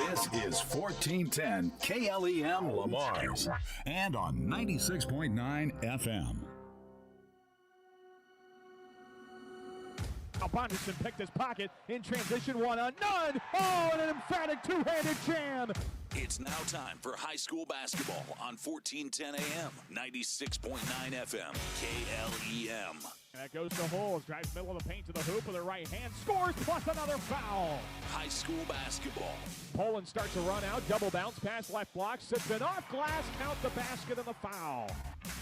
This is 1410 KLEM Lamar's and on 96.9 FM. Bonderson picked his pocket in transition, one on none. Oh, and an emphatic two-handed jam. It's now time for high school basketball on 1410 AM, 96.9 FM, KLEM. That goes to Holes, drives middle of the paint to the hoop with her right hand, scores, plus another foul. High school basketball. Poland starts to run out, double bounce, pass left block, sits in off glass, count the basket and the foul.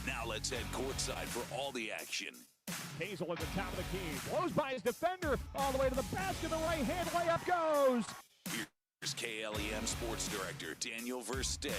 Now let's head courtside for all the action. Hazel at the top of the key, blows by his defender, all the way to the basket, the right hand layup goes. Here's KLEM Sports Director Daniel Versteeg.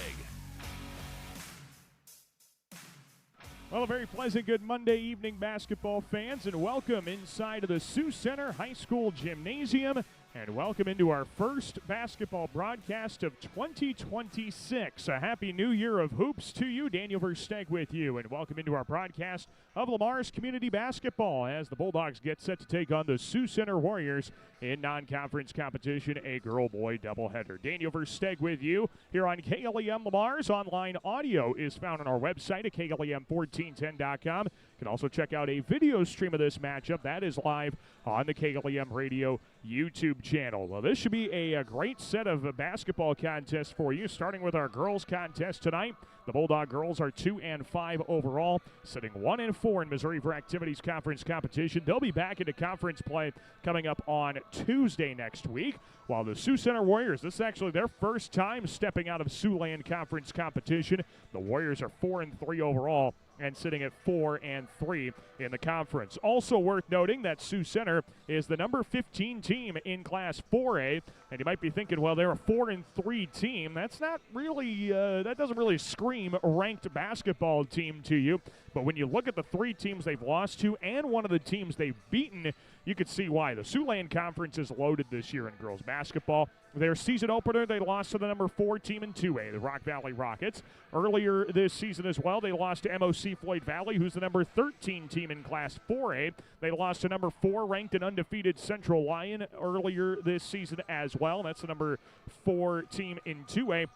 Well, a very pleasant good Monday evening, basketball fans, and welcome inside of the Sioux Center High School Gymnasium, and welcome into our first basketball broadcast of 2026. A happy new year of hoops to you. Daniel Versteeg with you, and welcome into our broadcast of Lamar's Community Basketball as the Bulldogs get set to take on the Sioux Center Warriors in non-conference competition, a girl-boy doubleheader. Daniel Versteeg with you here on KLEM Lamar's. Online audio is found on our website at KLEM1410.com. You can also check out a video stream of this matchup. That is live on the KLEM Radio YouTube channel. Well, this should be a great set of basketball contests for you, starting with our girls contest tonight. The Bulldog girls are 2-5 overall, sitting 1-4 in Missouri for Activities Conference competition. They'll be back into conference play coming up on Tuesday next week, while the Sioux Center Warriors, this is actually their first time stepping out of Siouxland Conference competition. The Warriors are 4-3 overall and sitting at 4-3 in the conference. Also worth noting that Sioux Center is the number 15 team in Class 4A, and you might be thinking, well, they're a 4-3 team. That's not really, that doesn't really scream ranked basketball team to you. But when you look at the three teams they've lost to and one of the teams they've beaten, you could see why. The Siouxland Conference is loaded this year in girls basketball. Their season opener, they lost to the number 4 team in 2A, the Rock Valley Rockets. Earlier this season as well, they lost to MOC Floyd Valley, who's the number 13 team in Class 4A. They lost to number 4 ranked and undefeated Central Lyon earlier this season as well. That's the number 4 team in 2A.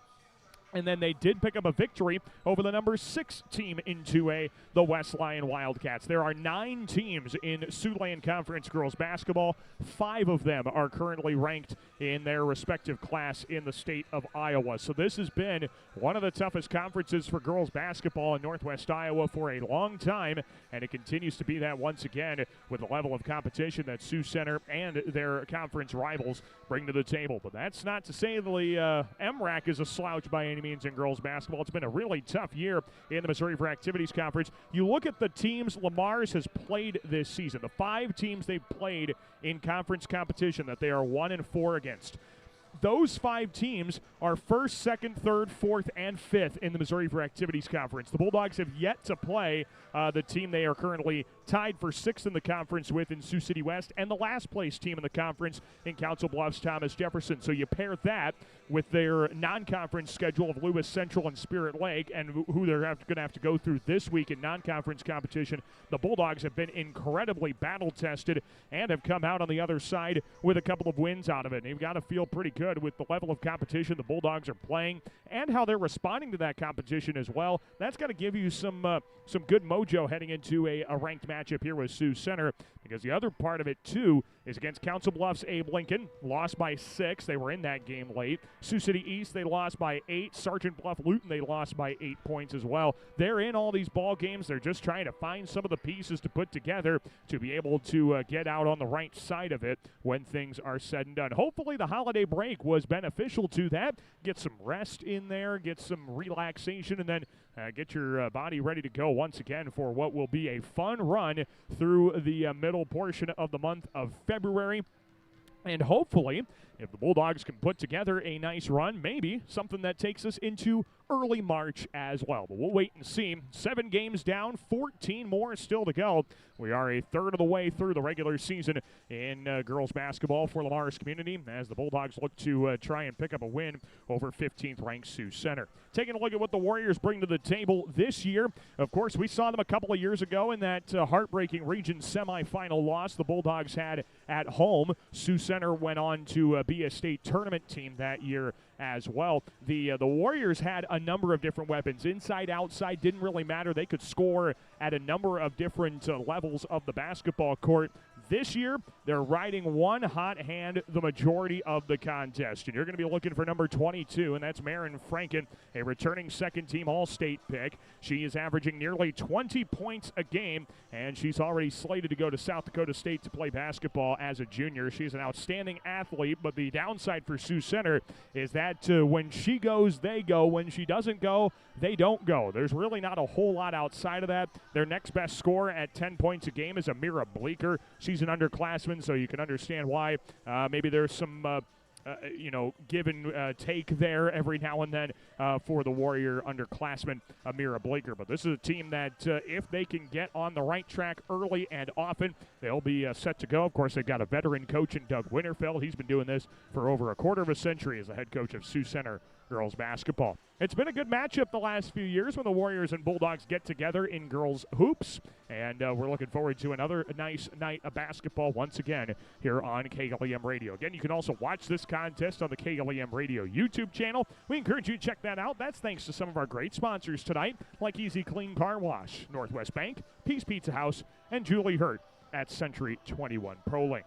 And then they did pick up a victory over the number 6 team in 2A, the West Lyon Wildcats. There are 9 teams in Siouxland Conference girls basketball. 5 of them are currently ranked in their respective class in the state of Iowa. So this has been one of the toughest conferences for girls basketball in Northwest Iowa for a long time, and it continues to be that once again with the level of competition that Sioux Center and their conference rivals bring to the table. But that's not to say the MRAC is a slouch by any means in girls basketball. It's been a really tough year in the Missouri for Activities Conference. You look at the teams Lamar's has played this season, the 5 teams they've played in conference competition that they are 1-4 against. Those 5 teams are 1st, 2nd, 3rd, 4th, and 5th in the Missouri for Activities Conference. The Bulldogs have yet to play the team they are currently tied for 6th in the conference with in Sioux City West, and the last place team in the conference in Council Bluffs, Thomas Jefferson. So you pair that with their non-conference schedule of Lewis Central and Spirit Lake, and who they're going to have to go through this week in non-conference competition. The Bulldogs have been incredibly battle-tested and have come out on the other side with a couple of wins out of it. And you've got to feel pretty good with the level of competition the Bulldogs are playing and how they're responding to that competition as well. That's got to give you some good mojo heading into a ranked matchup here with Sioux Center, because the other part of it too is against Council Bluffs Abe Lincoln, lost by 6. They were in that game late. Sioux City East, they lost by 8. Sergeant Bluff Luton, they lost by 8 points as well. They're in all these ball games. They're just trying to find some of the pieces to put together to be able to get out on the right side of it when things are said and done. Hopefully the holiday break was beneficial to that. Get some rest in there, get some relaxation, and then get your body ready to go once again for what will be a fun run through the middle portion of the month of February. And hopefully, if the Bulldogs can put together a nice run, maybe something that takes us into early March as well. But we'll wait and see. 7 games down, 14 more still to go. We are a third of the way through the regular season in girls basketball for Lamar's community as the Bulldogs look to try and pick up a win over 15th-ranked Sioux Center. Taking a look at what the Warriors bring to the table this year. Of course, we saw them a couple of years ago in that heartbreaking region semifinal loss the Bulldogs had at home. Sioux Center went on to be a state tournament team that year as well. The Warriors had a number of different weapons. Inside, outside, didn't really matter. They could score at a number of different levels of the basketball court. This year, they're riding one hot hand the majority of the contest. And you're going to be looking for number 22, and that's Marin Franken, a returning second-team All-State pick. She is averaging nearly 20 points a game, and she's already slated to go to South Dakota State to play basketball as a junior. She's an outstanding athlete, but the downside for Sioux Center is that when she goes, they go. When she doesn't go, they don't go. There's really not a whole lot outside of that. Their next best scorer at 10 points a game is Amira Bleeker. She's an underclassman, so you can understand why maybe there's some give and take there every now and then for the Warrior underclassman Amira Bleeker. But this is a team that if they can get on the right track early and often, they'll be set to go. Of course, they've got a veteran coach in Doug Winterfeld. He's been doing this for over a quarter of a century as the head coach of Sioux Center girls basketball. It's been a good matchup the last few years when the Warriors and Bulldogs get together in girls hoops, and we're looking forward to another nice night of basketball once again here on KLEM Radio. Again, you can also watch this contest on the KLEM Radio YouTube channel. We encourage you to check that out. That's thanks to some of our great sponsors tonight, like Easy Clean Car Wash, Northwest Bank, Peace Pizza House, and Julie Hurt at Century 21 ProLink.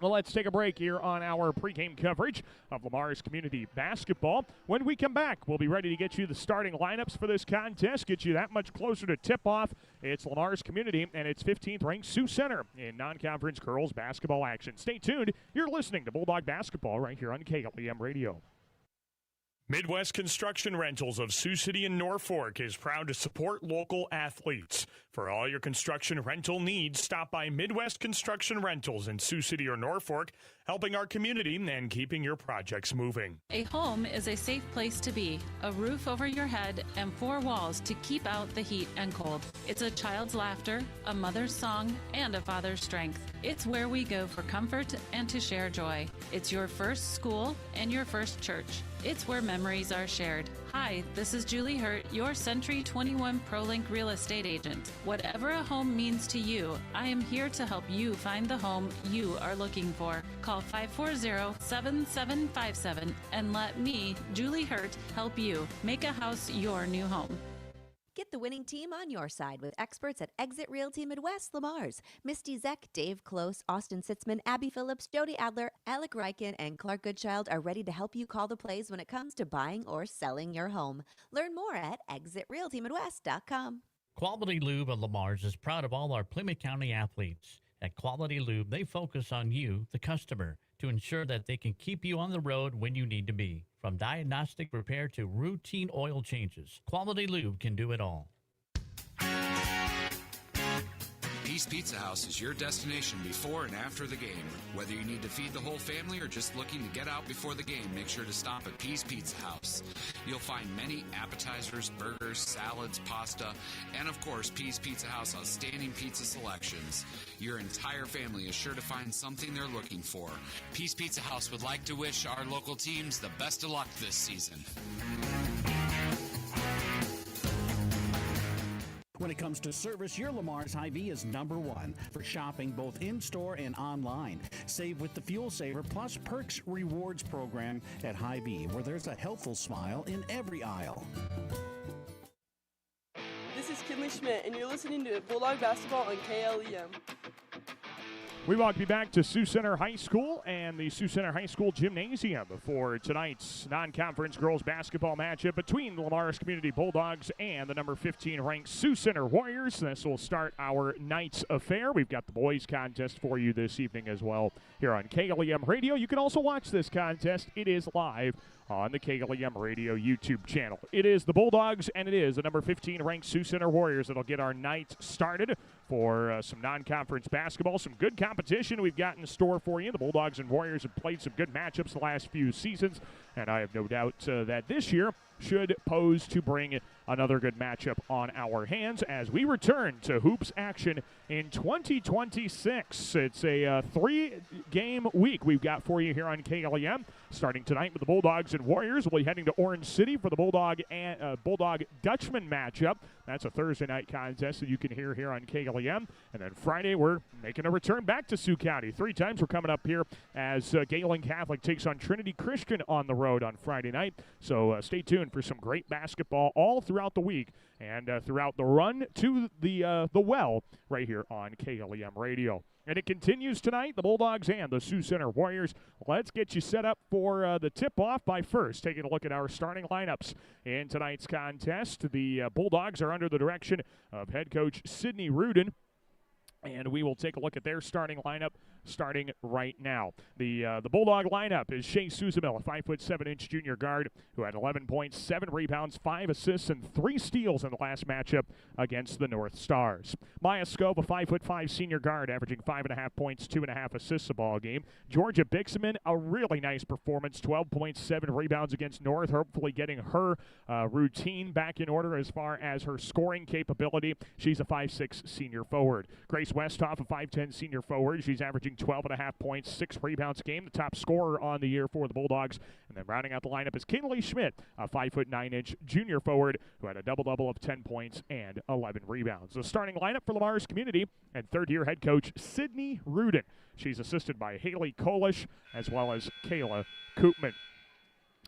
Well, let's take a break here on our pregame coverage of Lamar's Community Basketball. When we come back, we'll be ready to get you the starting lineups for this contest, get you that much closer to tip-off. It's Lamar's Community and its 15th-ranked Sioux Center in non-conference girls basketball action. Stay tuned. You're listening to Bulldog Basketball right here on KLEM Radio. Midwest Construction Rentals of Sioux City and Norfolk is proud to support local athletes. For all your construction rental needs, stop by Midwest Construction Rentals in Sioux City or Norfolk, helping our community and keeping your projects moving. A home is a safe place to be, a roof over your head, and four walls to keep out the heat and cold. It's a child's laughter, a mother's song, and a father's strength. It's where we go for comfort and to share joy. It's your first school and your first church. It's where memories are shared. Hi, this is Julie Hurt, your Century 21 ProLink real estate agent. Whatever a home means to you, I am here to help you find the home you are looking for. Call 540-7757 and let me, Julie Hurt, help you make a house your new home. Get the winning team on your side with experts at Exit Realty Midwest Lamar's. Misty Zeck, Dave Close, Austin Sitzman, Abby Phillips, Jody Adler, Alec Ryken, and Clark Goodchild are ready to help you call the plays when it comes to buying or selling your home. Learn more at ExitRealtyMidwest.com. Quality Lube of Lamar's is proud of all our Plymouth County athletes. At Quality Lube, they focus on you, the customer, to ensure that they can keep you on the road when you need to be. From diagnostic repair to routine oil changes, Quality Lube can do it all. Peace Pizza House is your destination before and after the game. Whether you need to feed the whole family or just looking to get out before the game, make sure to stop at Peace Pizza House. You'll find many appetizers, burgers, salads, pasta, and of course, Peace Pizza House outstanding pizza selections. Your entire family is sure to find something they're looking for. Peace Pizza House would like to wish our local teams the best of luck this season. When it comes to service, your Lamar's Hy-Vee is number one for shopping both in-store and online. Save with the Fuel Saver Plus Perks Rewards program at Hy-Vee, where there's a helpful smile in every aisle. This is Kinley Schmidt, and you're listening to Bulldog Basketball on KLEM. We welcome you back to Sioux Center High School and the Sioux Center High School Gymnasium for tonight's non-conference girls basketball matchup between the Lamar's Community Bulldogs and the number 15 ranked Sioux Center Warriors. This will start our night's affair. We've got the boys contest for you this evening as well here on KLEM Radio. You can also watch this contest. It is live on the KLEM Radio YouTube channel. It is the Bulldogs, and it is the number 15 ranked Sioux Center Warriors that'll get our night started for some non-conference basketball. Some good competition we've got in store for you. The Bulldogs and Warriors have played some good matchups the last few seasons, and I have no doubt that this year should pose to bring another good matchup on our hands as we return to hoops action in 2026. It's a three-game week we've got for you here on KLEM. Starting tonight with the Bulldogs and Warriors, we'll be heading to Orange City for the Bulldog Dutchman matchup. That's a Thursday night contest that you can hear here on KLEM. And then Friday, we're making a return back to Sioux County. 3 times we're coming up here as Galen Catholic takes on Trinity Christian on the road. road on Friday night. So stay tuned for some great basketball all throughout the week and throughout the run to the well right here on KLEM Radio. And it continues tonight, the Bulldogs and the Sioux Center Warriors. Let's get you set up for the tip-off by first taking a look at our starting lineups in tonight's contest. The Bulldogs are under the direction of head coach Sidney Rudin. And we will take a look at their starting lineup starting right now. The Bulldog lineup is Shea Suzamil, a 5'7" junior guard who had 11 points, 7 rebounds, 5 assists, and 3 steals in the last matchup against the North Stars. Maya Scove, a 5'5" senior guard, averaging 5.5 points, 2.5 assists a ball game. Georgia Bixman, a really nice performance, 12 points, 7 rebounds against North, hopefully getting her routine back in order as far as her scoring capability. She's a 5'6" senior forward. Grace Westhoff, a 5'10" senior forward. She's averaging 12.5 points, 6 rebounds a game, the top scorer on the year for the Bulldogs. And then rounding out the lineup is Kinley Schmidt, a 5'9" junior forward who had a double-double of 10 points and 11 rebounds. The starting lineup for Lamar's Community and third-year head coach Sidney Rudin. She's assisted by Haley Kolish as well as Kayla Koopman.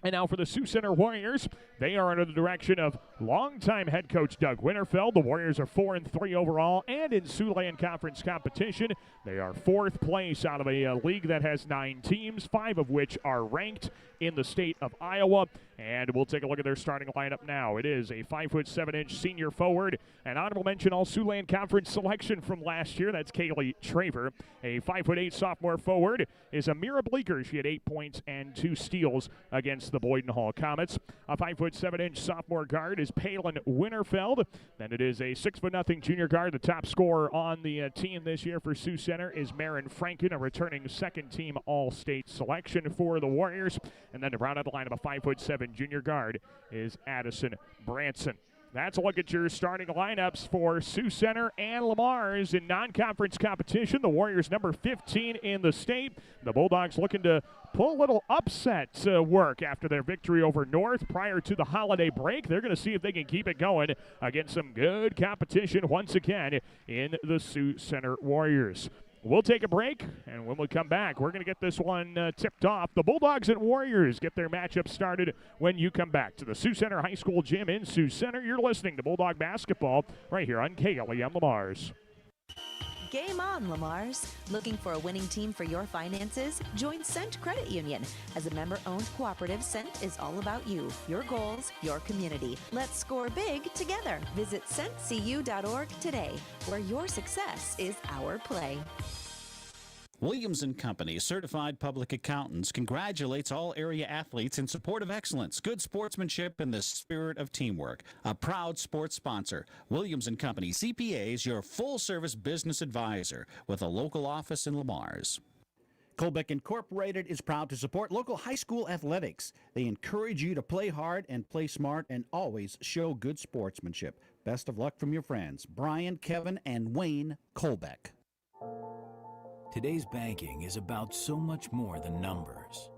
And now for the Sioux Center Warriors, they are under the direction of longtime head coach Doug Winterfeld. The Warriors are 4-3 overall, and in Siouxland Conference competition, they are 4th place out of a league that has 9 teams, 5 of which are ranked in the state of Iowa. And we'll take a look at their starting lineup now. It is a 5'7" senior forward. An honorable mention all Siouxland Conference selection from last year. That's Kaylee Traver. A 5'8" sophomore forward is Amira Bleeker. She had 8 points and 2 steals against the Boyden Hall Comets. A 5'7" sophomore guard is Palin Winterfeld. Then it is a 6'0" junior guard. The top scorer on the team this year for Sioux Center is Marin Franken, a returning second-team All-State selection for the Warriors. And then to round out the lineup, a 5'7" junior guard is Addison Branson. That's a look at your starting lineups for Sioux Center and Lamar's in non-conference competition. The Warriors number 15 in the state. The Bulldogs looking to pull a little upset work after their victory over North prior to the holiday break. They're going to see if they can keep it going against some good competition once again in the Sioux Center Warriors. We'll take a break, and when we come back, we're going to get this one tipped off. The Bulldogs and Warriors get their matchup started when you come back to the Sioux Center High School Gym in Sioux Center. You're listening to Bulldog Basketball right here on KLEM Lamar's. Game on, Lamar's. Looking for a winning team for your finances? Join Cent Credit Union. As a member-owned cooperative, Cent is all about you, your goals, your community. Let's score big together. Visit centcu.org today, where your success is our play. Williams & Company, certified public accountants, congratulates all area athletes in support of excellence, good sportsmanship, and the spirit of teamwork. A proud sports sponsor, Williams & Company CPAs, your full-service business advisor with a local office in Lamar's. Colbeck Incorporated is proud to support local high school athletics. They encourage you to play hard and play smart and always show good sportsmanship. Best of luck from your friends, Brian, Kevin, and Wayne Colbeck. Today's banking is about so much more than numbers.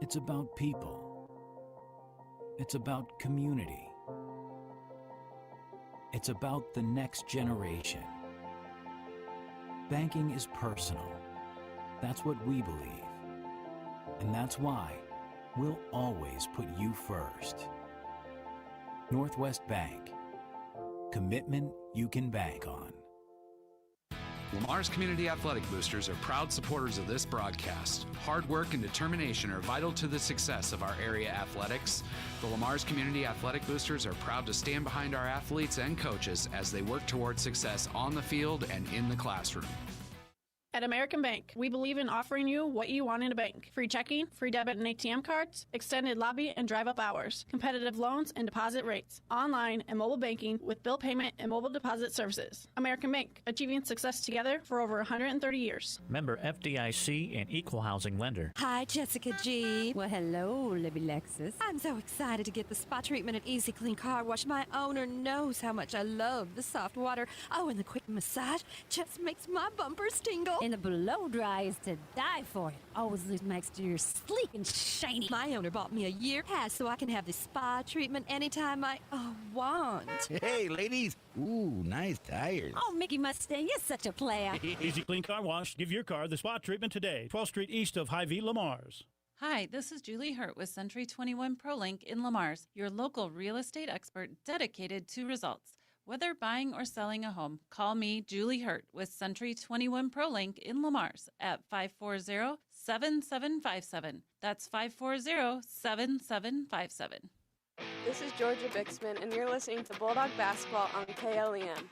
It's about people. It's about community. It's about the next generation. Banking is personal. That's what we believe. And that's why we'll always put you first. Northwest Bank. Commitment you can bank on. Lamar's Community Athletic Boosters are proud supporters of this broadcast. Hard work and determination are vital to the success of our area athletics. The Lamar's Community Athletic Boosters are proud to stand behind our athletes and coaches as they work towards success on the field and in the classroom. At American Bank, we believe in offering you what you want in a bank. Free checking, free debit and ATM cards, extended lobby and drive-up hours, competitive loans and deposit rates, online and mobile banking with bill payment and mobile deposit services. American Bank, achieving success together for over 130 years. Member FDIC and equal housing lender. Hi, Jessica G. Well, hello, Libby Lexus. I'm so excited to get the spa treatment at Easy Clean Car Wash. My owner knows how much I love the soft water. Oh, and the quick massage just makes my bumpers tingle. And the blow dry is to die for. It always leaves my exterior sleek and shiny. My owner bought me a year pass so I can have the spa treatment anytime I want. Hey, ladies. Ooh, nice tires. Oh, Mickey Mustang, you're such a player. Easy Clean Car Wash. Give your car the spa treatment today. 12th Street east of Hy-Vee, Lamar's. Hi, this is Julie Hurt with Century 21 ProLink in Lamar's, your local real estate expert dedicated to results. Whether buying or selling a home, call me, Julie Hurt, with Century 21 ProLink in Lamar's at 540-7757. That's 540-7757. This is Georgia Bixman, and you're listening to Bulldog Basketball on KLEM.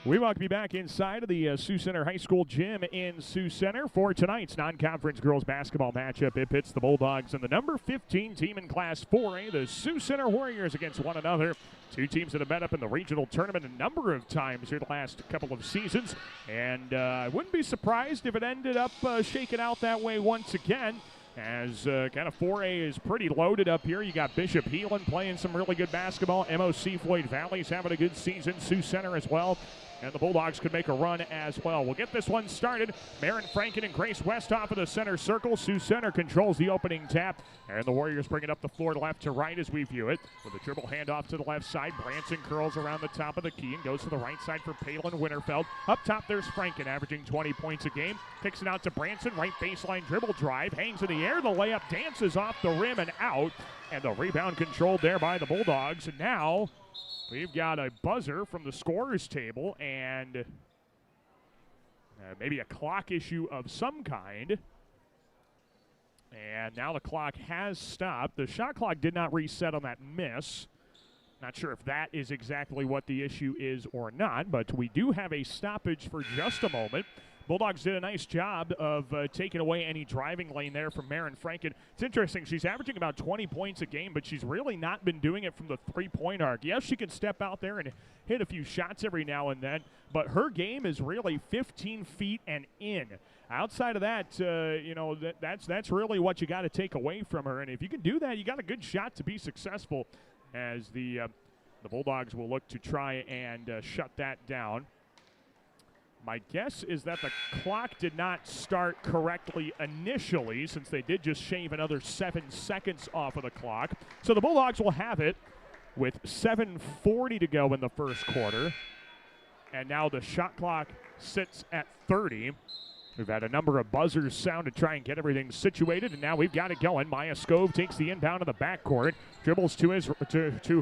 We welcome you back inside of the Sioux Center High School gym in Sioux Center for tonight's non-conference girls basketball matchup. It pits the Bulldogs and the number 15 team in Class 4A, the Sioux Center Warriors, against one another. Two teams that have met up in the regional tournament a number of times here the last couple of seasons, and I wouldn't be surprised if it ended up shaking out that way once again. As kind of 4A is pretty loaded up here. You got Bishop Heelan playing some really good basketball. MOC Floyd Valley's having a good season. Sioux Center as well. And the Bulldogs could make a run as well. We'll get this one started. Marin Franken and Grace Westhoff of the center circle. Sioux Center controls the opening tap. And the Warriors bring it up the floor left to right as we view it. With a dribble handoff to the left side. Branson curls around the top of the key and goes to the right side for Palin Winterfeld. Up top there's Franken, averaging 20 points a game. Kicks it out to Branson. Right baseline dribble drive. Hangs in the air. The layup dances off the rim and out. And the rebound controlled there by the Bulldogs. And now we've got a buzzer from the scorer's table and maybe a clock issue of some kind. And now the clock has stopped. The shot clock did not reset on that miss. Not sure if that is exactly what the issue is or not, but we do have a stoppage for just a moment. Bulldogs did a nice job of taking away any driving lane there from Marin Franken. It's interesting. She's averaging about 20 points a game, but she's really not been doing it from the three-point arc. Yes, she can step out there and hit a few shots every now and then, but her game is really 15 feet and in. Outside of that, that's really what you got to take away from her. And if you can do that, you got a good shot to be successful, as the Bulldogs will look to try and shut that down. My guess is that the clock did not start correctly initially, since they did just shave another 7 seconds off of the clock. So the Bulldogs will have it with 7:40 to go in the first quarter. And now the shot clock sits at 30. We've had a number of buzzers sound to try and get everything situated, and now we've got it going. Maya Scove takes the inbound in the backcourt, dribbles to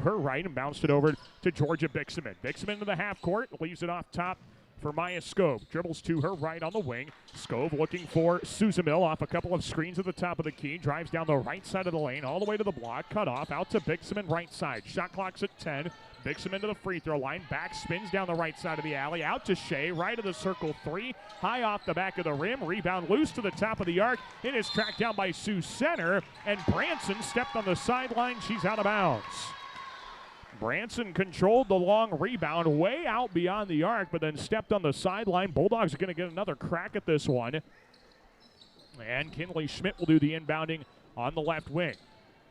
her right and bounced it over to Georgia Bixman. Bixman to the half court, leaves it off top for Maya Scove. Dribbles to her right on the wing. Scove looking for Suzamil off a couple of screens at the top of the key. Drives down the right side of the lane all the way to the block. Cut off out to Bixman right side. Shot clock's at 10. Bixman to the free throw line. Back spins down the right side of the alley. Out to Shea. Right of the circle three. High off the back of the rim. Rebound loose to the top of the arc. It is tracked down by Sioux Center. And Branson stepped on the sideline. She's out of bounds. Branson controlled the long rebound way out beyond the arc, but then stepped on the sideline. Bulldogs are going to get another crack at this one. And Kinley Schmidt will do the inbounding on the left wing.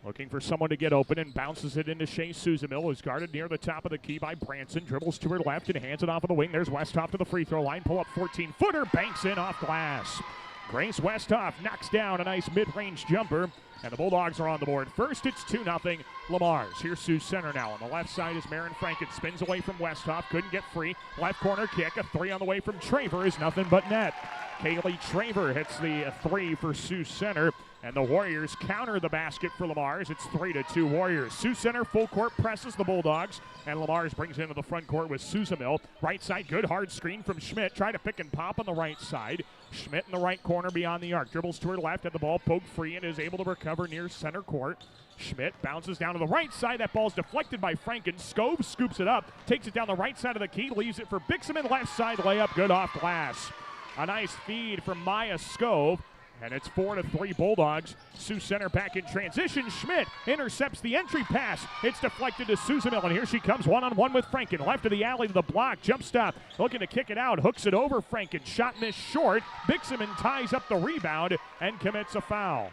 Looking for someone to get open and bounces it into Shea Suzamil, who's guarded near the top of the key by Branson. Dribbles to her left and hands it off of the wing. There's Westhoff to the free throw line. Pull up 14-footer, banks in off glass. Grace Westhoff knocks down a nice mid-range jumper. And the Bulldogs are on the board. First, it's 2-0 Lamar's. Here's Sioux Center now. On the left side is Marin Franken. Spins away from Westhoff. Couldn't get free. Left corner kick. A three on the way from Traver is nothing but net. Kaylee Traver hits the three for Sioux Center. And the Warriors counter the basket for Lamar's. It's 3-2 Warriors. Sioux Center full court presses the Bulldogs. And Lamar's brings into the front court with Suzamil. Right side, good hard screen from Schmidt. Try to pick and pop on the right side. Schmidt in the right corner beyond the arc. Dribbles to her left and the ball poked free and is able to recover near center court. Schmidt bounces down to the right side. That ball's deflected by Franken. Scove scoops it up. Takes it down the right side of the key. Leaves it for Bixman. Left side layup. Good off glass. A nice feed from Maya Scove. And it's 4-3 Bulldogs. Sioux Center back in transition. Schmidt intercepts the entry pass. It's deflected to Suzamil, and here she comes one-on-one with Franken. Left of the alley to the block. Jump stop. Looking to kick it out. Hooks it over Franken. Shot missed short. Bixman ties up the rebound and commits a foul.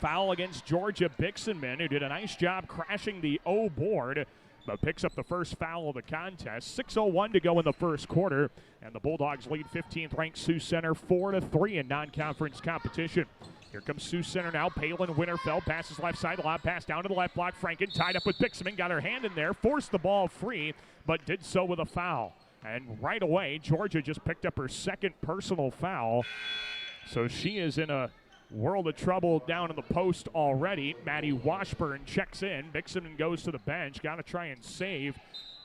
Foul against Georgia Bixman, who did a nice job crashing the O board, but picks up the first foul of the contest. 6:01 to go in the first quarter, and the Bulldogs lead 15th-ranked Sioux Center 4-3 in non-conference competition. Here comes Sioux Center now. Palin Winterfeld passes left side, lob pass down to the left block. Franken tied up with Bixman, got her hand in there, forced the ball free, but did so with a foul. And right away, Georgia just picked up her second personal foul, so she is in a world of trouble down in the post already. Maddie Washburn checks in. Bixman goes to the bench. Got to try and save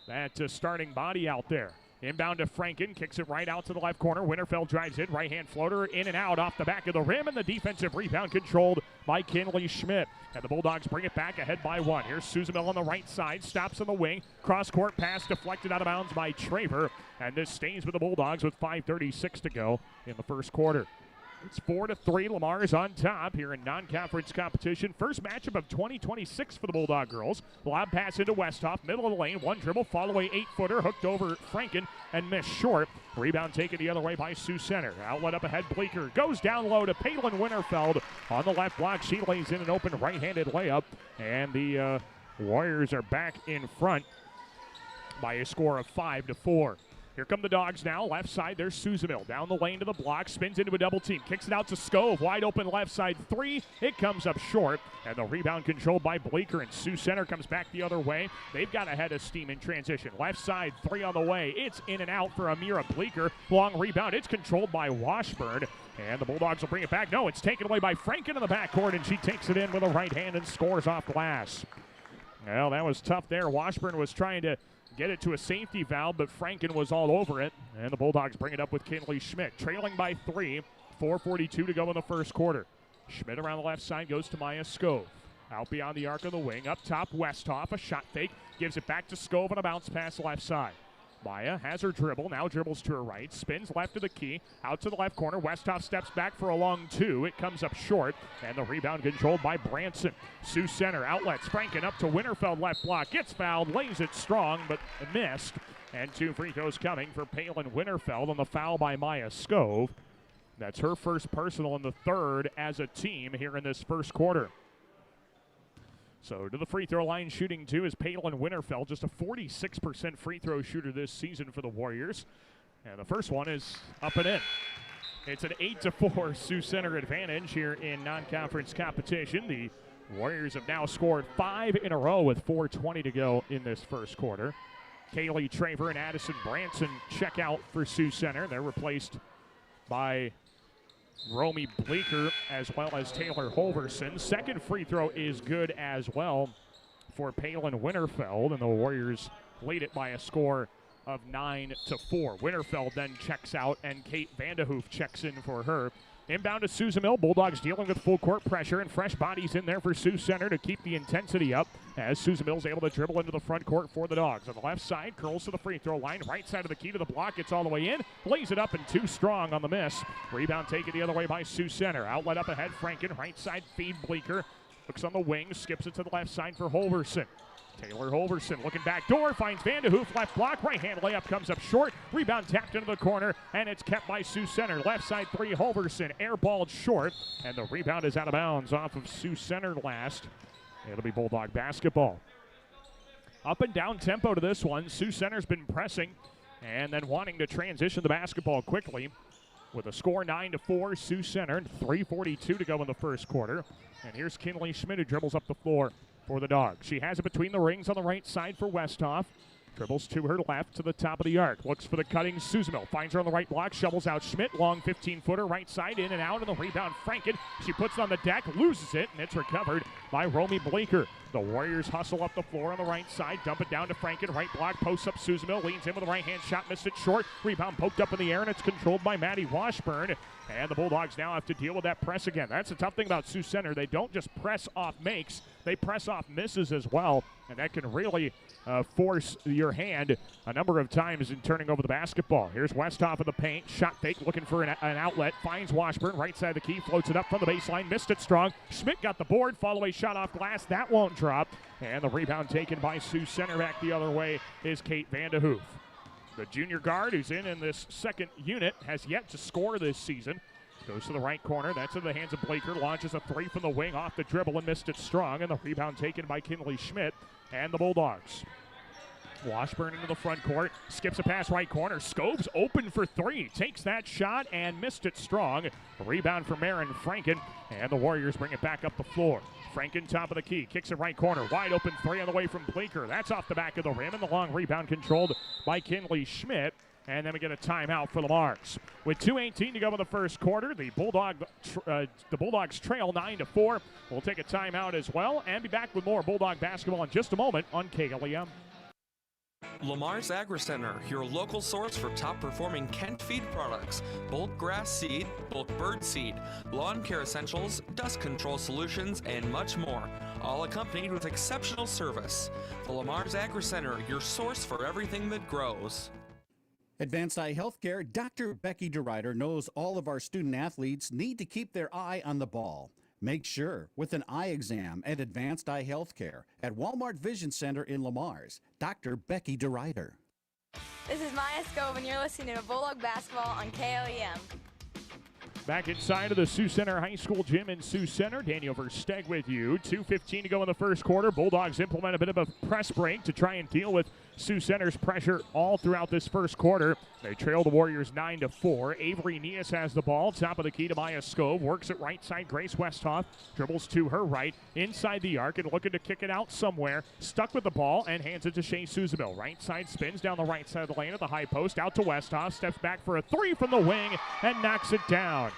that starting body out there. Inbound to Franken, kicks it right out to the left corner. Winterfeld drives in, right-hand floater, in and out off the back of the rim, and the defensive rebound controlled by Kinley Schmidt. And the Bulldogs bring it back ahead by 1. Here's Suzamel on the right side, stops on the wing. Cross-court pass deflected out of bounds by Traver, and this stays with the Bulldogs with 5:36 to go in the first quarter. It's 4-3. Lamar is on top here in non-conference competition. First matchup of 2026 for the Bulldog girls. Lob pass into Westhoff, middle of the lane, one dribble, fall away 8-footer, hooked over Franken and missed short. Rebound taken the other way by Sioux Center. Outlet up ahead, Bleeker goes down low to Palin Winterfeld on the left block. She lays in an open right-handed layup, and the Warriors are back in front by a score of 5-4. Here come the Dogs now. Left side, there's Suzamil. Down the lane to the block, spins into a double team. Kicks it out to Skove. Wide open left side 3. It comes up short. And the rebound controlled by Bleeker. And Sioux Center comes back the other way. They've got a head of steam in transition. Left side 3 on the way. It's in and out for Amira Bleeker. Long rebound. It's controlled by Washburn. And the Bulldogs will bring it back. No, it's taken away by Franken in the backcourt. And she takes it in with a right hand and scores off glass. Well, that was tough there. Washburn was trying to get it to a safety valve, but Franken was all over it. And the Bulldogs bring it up with Kinley Schmidt. Trailing by 3, 4:42 to go in the first quarter. Schmidt around the left side goes to Maya Skove. Out beyond the arc of the wing. Up top, Westhoff, a shot fake. Gives it back to Skove on a bounce pass left side. Maya has her dribble, now dribbles to her right, spins left to the key, out to the left corner. Westhoff steps back for a long 2. It comes up short, and the rebound controlled by Branson. Sioux Center outlets, Franken up to Winterfeld left block, gets fouled, lays it strong, but missed. And 2 free throws coming for Palin Winterfeld on the foul by Maya Skove. That's her first personal and the third as a team here in this first quarter. So to the free throw line shooting 2 is Palin Winterfeld, just a 46% free throw shooter this season for the Warriors. And the first one is up and in. It's an 8-4 Sioux Center advantage here in non-conference competition. The Warriors have now scored 5 in a row with 4:20 to go in this first quarter. Kaylee Traver and Addison Branson check out for Sioux Center. They're replaced by Romy Bleeker as well as Taylor Holverson. Second free throw is good as well for Palin Winterfeld, and the Warriors lead it by a score of 9-4. Winterfeld then checks out, and Kate Vandehoof checks in for her. Inbound to Suzamil. Bulldogs dealing with full court pressure and fresh bodies in there for Sioux Center to keep the intensity up as Suzamil's able to dribble into the front court for the Dogs. On the left side, curls to the free throw line. Right side of the key to the block. Gets all the way in. Lays it up and too strong on the miss. Rebound taken the other way by Sioux Center. Outlet up ahead. Franken. Right side feed Bleeker. Looks on the wing. Skips it to the left side for Holverson. Taylor Holverson looking back door, finds Vandehoof, left block, right hand layup comes up short. Rebound tapped into the corner, and it's kept by Sioux Center. Left side 3, Holverson airballed short, and the rebound is out of bounds off of Sioux Center last. It'll be Bulldog basketball. Up and down tempo to this one. Sioux Center's been pressing and then wanting to transition the basketball quickly. With a score 9-4, Sioux Center, 3:42 to go in the first quarter. And here's Kinley Schmidt who dribbles up the floor for the Dogs. She has it between the rings on the right side for Westhoff. Dribbles to her left to the top of the arc. Looks for the cutting Suzamil. Finds her on the right block. Shovels out Schmidt. Long 15-footer. Right side in and out. And the rebound Franken. She puts it on the deck. Loses it. And it's recovered by Romy Bleeker. The Warriors hustle up the floor on the right side. Dump it down to Franken. Right block. Posts up Suzamil. Leans in with a right-hand shot. Missed it short. Rebound poked up in the air. And it's controlled by Maddie Washburn. And the Bulldogs now have to deal with that press again. That's the tough thing about Sioux Center. They don't just press off makes. They press off misses as well. And that can really force your hand a number of times in turning over the basketball. Here's Westhoff in the paint. Shot fake, looking for an outlet. Finds Washburn. Right side of the key. Floats it up from the baseline. Missed it strong. Schmidt got the board. Fall away shot off glass. That won't drop. And the rebound taken by Sioux Center. Back the other way is Kate Vandehoof. The junior guard who's in this second unit has yet to score this season. Goes to the right corner. That's in the hands of Bleeker. Launches a 3 from the wing off the dribble and missed it strong. And the rebound taken by Kinley Schmidt and the Bulldogs. Washburn into the front court. Skips a pass right corner. Scove's open for 3. Takes that shot and missed it strong. A rebound for Marin Franken. And the Warriors bring it back up the floor. Franken top of the key. Kicks it right corner. Wide open 3 on the way from Bleeker. That's off the back of the rim. And the long rebound controlled by Kinley Schmidt. And then we get a timeout for the Marks. With 2:18 to go in the first quarter, the Bulldogs trail 9-4. We'll take a timeout as well and be back with more Bulldog basketball in just a moment on KLEM. Lamar's Agri Center, your local source for top-performing Kent feed products, bulk grass seed, bulk bird seed, lawn care essentials, dust control solutions, and much more, all accompanied with exceptional service. The Lamar's Agri Center, your source for everything that grows. Advanced Eye Healthcare, Dr. Becky DeRuyter knows all of our student athletes need to keep their eye on the ball. Make sure with an eye exam at Advanced Eye Healthcare at Walmart Vision Center in Lamar's. Dr. Becky DeRuyter. This is Maya Scove, and you're listening to Bulldog Basketball on KLEM. Back inside of the Sioux Center High School gym in Sioux Center. Daniel Versteg with you. 2:15 to go in the first quarter. Bulldogs implement a bit of a press break to try and deal with Sioux Center's pressure all throughout this first quarter. They trail the Warriors 9-4. Avery Nias has the ball. Top of the key to Maya Scove. Works it right side. Grace Westhoff dribbles to her right. Inside the arc and looking to kick it out somewhere. Stuck with the ball and hands it to Shea Souzabille. Right side spins down the right side of the lane at the high post. Out to Westhoff. Steps back for a three from the wing and knocks it down.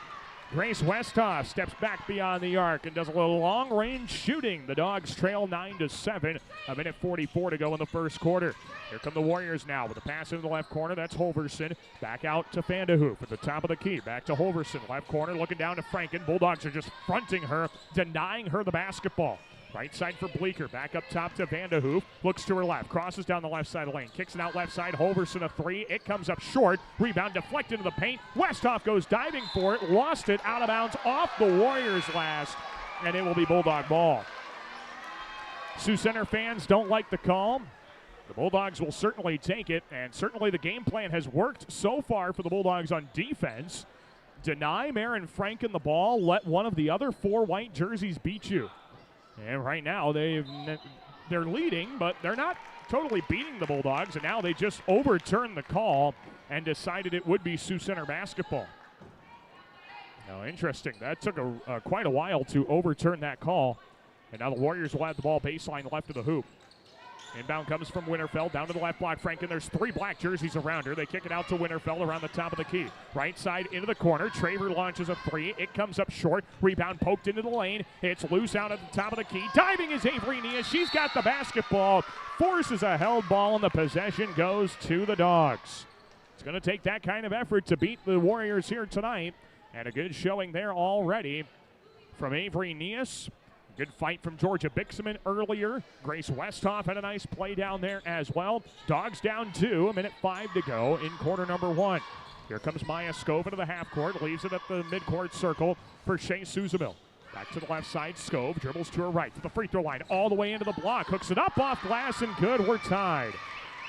Grace Westhoff steps back beyond the arc and does a little long-range shooting. The Dogs trail 9-7. A minute 44 to go in the first quarter. Here come the Warriors now with a pass into the left corner. That's Holverson. Back out to Vanderhoof at the top of the key. Back to Holverson. Left corner looking down to Franken. Bulldogs are just fronting her, denying her the basketball. Right side for Bleeker. Back up top to Vanderhoof. Looks to her left. Crosses down the left side of the lane. Kicks it out left side. Holverson a three. It comes up short. Rebound deflected into the paint. Westhoff goes diving for it. Lost it out of bounds off the Warriors last. And it will be Bulldog ball. Sioux Center fans don't like the call. The Bulldogs will certainly take it. And certainly the game plan has worked so far for the Bulldogs on defense. Deny Marin Franken the ball. Let one of the other four white jerseys beat you. And right now, they're leading, but they're not totally beating the Bulldogs. And now they just overturned the call and decided it would be Sioux Center basketball. Now, interesting. That took quite a while to overturn that call. And now the Warriors will have the ball baseline left of the hoop. Inbound comes from Winterfeld down to the left block. Franken, there's three black jerseys around her. They kick it out to Winterfeld around the top of the key. Right side into the corner. Traver launches a three. It comes up short. Rebound poked into the lane. It's loose out at the top of the key. Diving is Avery Nias. She's got the basketball. Forces a held ball, and the possession goes to the Dogs. It's going to take that kind of effort to beat the Warriors here tonight. And a good showing there already from Avery Nias. Good fight from Georgia Bixman earlier. Grace Westhoff had a nice play down there as well. Dogs down 2, a minute 5 to go in quarter number 1. Here comes Maya Scove into the half court, leaves it at the midcourt circle for Shea Souzabille. Back to the left side, Scove dribbles to her right, to the free throw line, all the way into the block, hooks it up off glass and good, we're tied.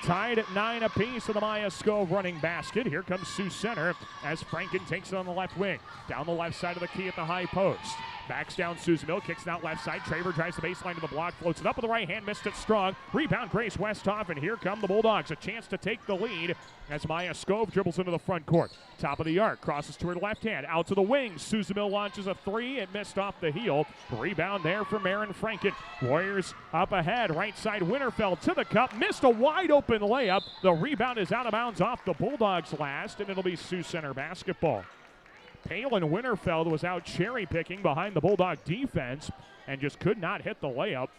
Tied at 9 apiece of the Maya Scove running basket. Here comes Sioux Center as Franken takes it on the left wing. Down the left side of the key at the high post. Backs down Souzabille, kicks it out left side. Traver drives the baseline to the block, floats it up with the right hand, missed it strong. Rebound Grace Westhoff, and here come the Bulldogs. A chance to take the lead as Maya Scove dribbles into the front court. Top of the arc, crosses to her left hand, out to the wing. Souzabille launches a three, it missed off the heel. Rebound there for Marin Franken. Warriors up ahead, right side Winterfeld to the cup, missed a wide open layup. The rebound is out of bounds off the Bulldogs last, and it'll be Sioux Center basketball. Palin Winterfeld was out cherry-picking behind the Bulldog defense and just could not hit the layup.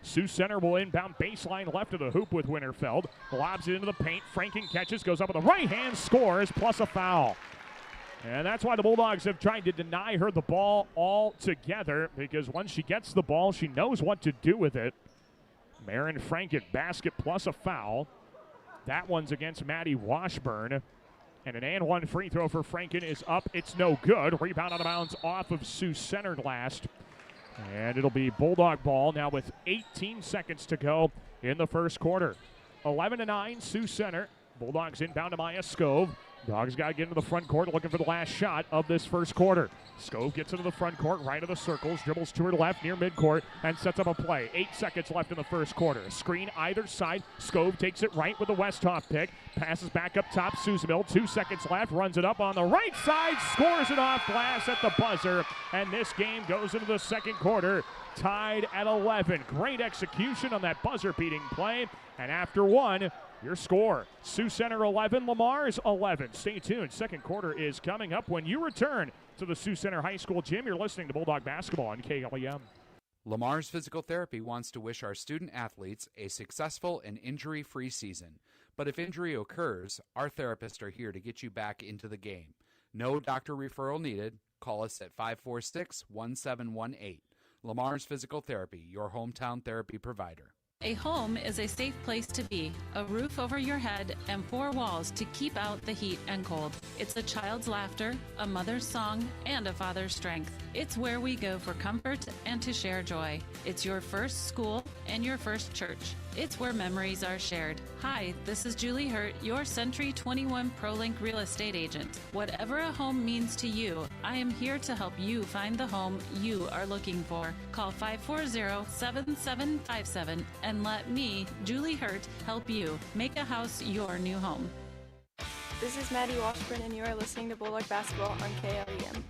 Sioux Center will inbound baseline left of the hoop with Winterfeld. Lobs it into the paint. Franken catches, goes up with the right hand, scores, plus a foul. And that's why the Bulldogs have tried to deny her the ball altogether, because once she gets the ball, she knows what to do with it. Marin Franken, basket plus a foul. That one's against Maddie Washburn. And an and one free throw for Franken is up. It's no good. Rebound out of bounds off of Sioux Center last. And it'll be Bulldog ball now with 18 seconds to go in the first quarter. 11-9, Sioux Center. Bulldogs inbound to Maya Scove. Dogs got to get into the front court looking for the last shot of this first quarter. Scove gets into the front court, right of the circles, dribbles to her left near midcourt, and sets up a play. 8 seconds left in the first quarter. A screen either side. Scove takes it right with the Westhoff pick. Passes back up top, Souzabille. 2 seconds left, runs it up on the right side, scores it off glass at the buzzer. And this game goes into the second quarter, tied at 11. Great execution on that buzzer-beating play. And after one, Your score, Sioux Center 11, Lamar's 11. Stay tuned. Second quarter is coming up when you return to the Sioux Center High School gym. You're listening to Bulldog Basketball on KLEM. Lamar's Physical Therapy wants to wish our student athletes a successful and injury-free season. But if injury occurs, our therapists are here to get you back into the game. No doctor referral needed. Call us at 546-1718. Lamar's Physical Therapy, your hometown therapy provider. A home is a safe place to be, a roof over your head, and four walls to keep out the heat and cold. It's a child's laughter, a mother's song, and a father's strength. It's where we go for comfort and to share joy. It's your first school and your first church. It's where memories are shared. Hi, this is Julie Hurt, your Century 21 ProLink real estate agent. Whatever a home means to you, I am here to help you find the home you are looking for. Call 540-7757 and let me, Julie Hurt, help you make a house your new home. This is Maddie Washburn, and you are listening to Bulldog Basketball on KLEM.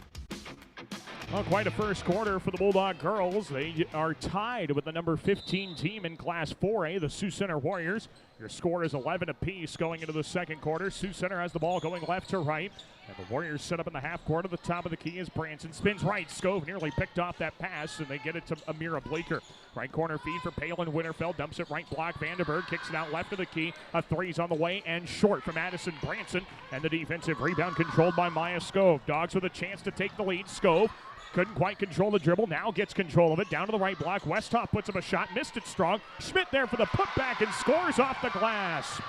Well, quite a first quarter for the Bulldog girls. They are tied with the number 15 team in Class 4A, the Sioux Center Warriors. Your score is 11 apiece going into the second quarter. Sioux Center has the ball going left to right. And the Warriors set up in the half court. At the top of the key is Branson. Spins right. Scove nearly picked off that pass, and they get it to Amira Bleeker. Right corner feed for Palin Winterfeld. Dumps it right block. Vandenberg kicks it out left of the key. A three's on the way and short from Addison Branson. And the defensive rebound controlled by Maya Scove. Dogs with a chance to take the lead. Scove couldn't quite control the dribble. Now gets control of it. Down to the right block. Westhoff puts up a shot. Missed it strong. Schmidt there for the putback and scores off the glass.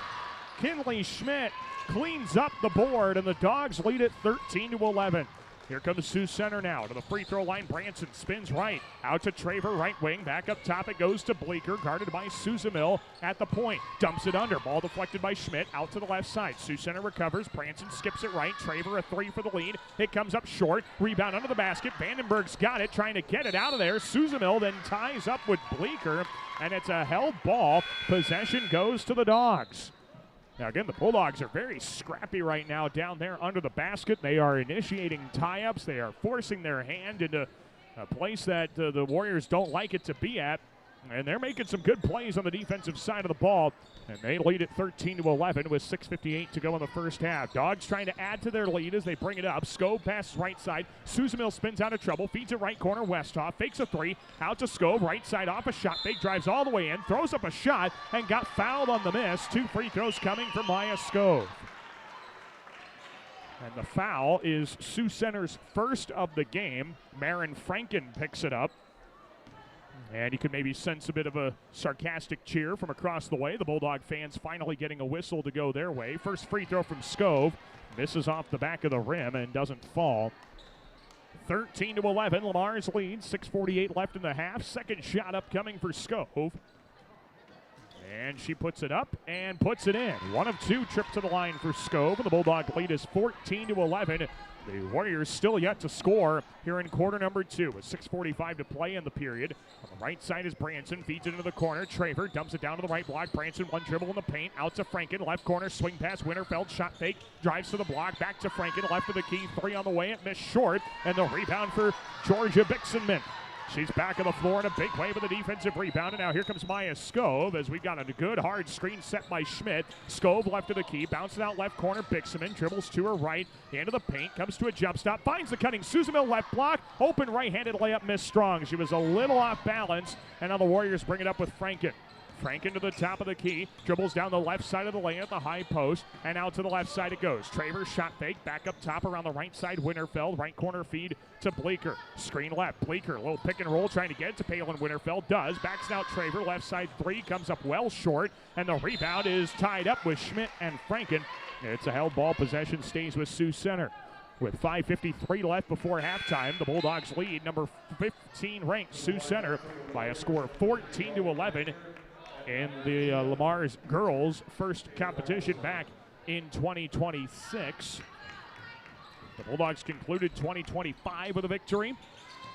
Kinley Schmidt cleans up the board, and the Dogs lead it 13-11. Here comes Sioux Center now to the free throw line. Branson spins right. Out to Traver, right wing. Back up top it goes to Bleeker, guarded by Souza at the point. Dumps it under. Ball deflected by Schmidt. Out to the left side. Sioux Center recovers. Branson skips it right. Traver a three for the lead. It comes up short. Rebound under the basket. Vandenberg's got it, trying to get it out of there. Souza then ties up with Bleeker, and it's a held ball. Possession goes to the Dogs. Now, again, the Bulldogs are very scrappy right now down there under the basket. They are initiating tie-ups. They are forcing their hand into a place that the Warriors don't like it to be at. And they're making some good plays on the defensive side of the ball. And they lead it 13-11 with 6:58 to go in the first half. Dogs trying to add to their lead as they bring it up. Scove passes right side. Souza spins out of trouble. Feeds it right corner. Westhoff fakes a three. Out to Scove. Right side off a shot fake. Drives all the way in. Throws up a shot and got fouled on the miss. 2 free throws coming from Maya Scove. And the foul is Sioux Center's first of the game. Marin Franken picks it up. And you could maybe sense a bit of a sarcastic cheer from across the way. The Bulldog fans finally getting a whistle to go their way. First free throw from Scove. Misses off the back of the rim and doesn't fall. 13-11, Lamar's lead. 6:48 left in the half. Second shot upcoming for Scove. And she puts it up and puts it in. 1 of 2 trip to the line for Scove. And the Bulldog lead is 14-11. The Warriors still yet to score here in quarter number 2 with 6:45 to play in the period. On the right side is Branson, feeds it into the corner. Traver dumps it down to the right block. Branson one dribble in the paint, out to Franken. Left corner, swing pass, Winterfeld, shot fake, drives to the block, back to Franken, left of the key, 3 on the way, it missed short, and the rebound for Georgia Bixenman. She's back on the floor in a big way with a defensive rebound. And now here comes Maya Scove as we've got a good hard screen set by Schmidt. Scove left of the key, bounces out left corner. Bixenman dribbles to her right, into the paint, comes to a jump stop, finds the cutting Souza left block. Open right-handed layup missed strong. She was a little off balance, and now the Warriors bring it up with Franken. Franken to the top of the key, dribbles down the left side of the lane at the high post, and out to the left side it goes. Travers shot fake, back up top around the right side, Winterfeld, right corner feed to Bleeker. Screen left, Bleeker, a little pick and roll, trying to get it to Palin Winterfeld, does, backs out Traver, left side 3, comes up well short, and the rebound is tied up with Schmidt and Franken. It's a held ball, possession stays with Sioux Center. With 5:53 left before halftime, the Bulldogs lead number 15 ranked Sioux Center by a score of 14-11. In the Lamar's girls' first competition back in 2026. The Bulldogs concluded 2025 with a victory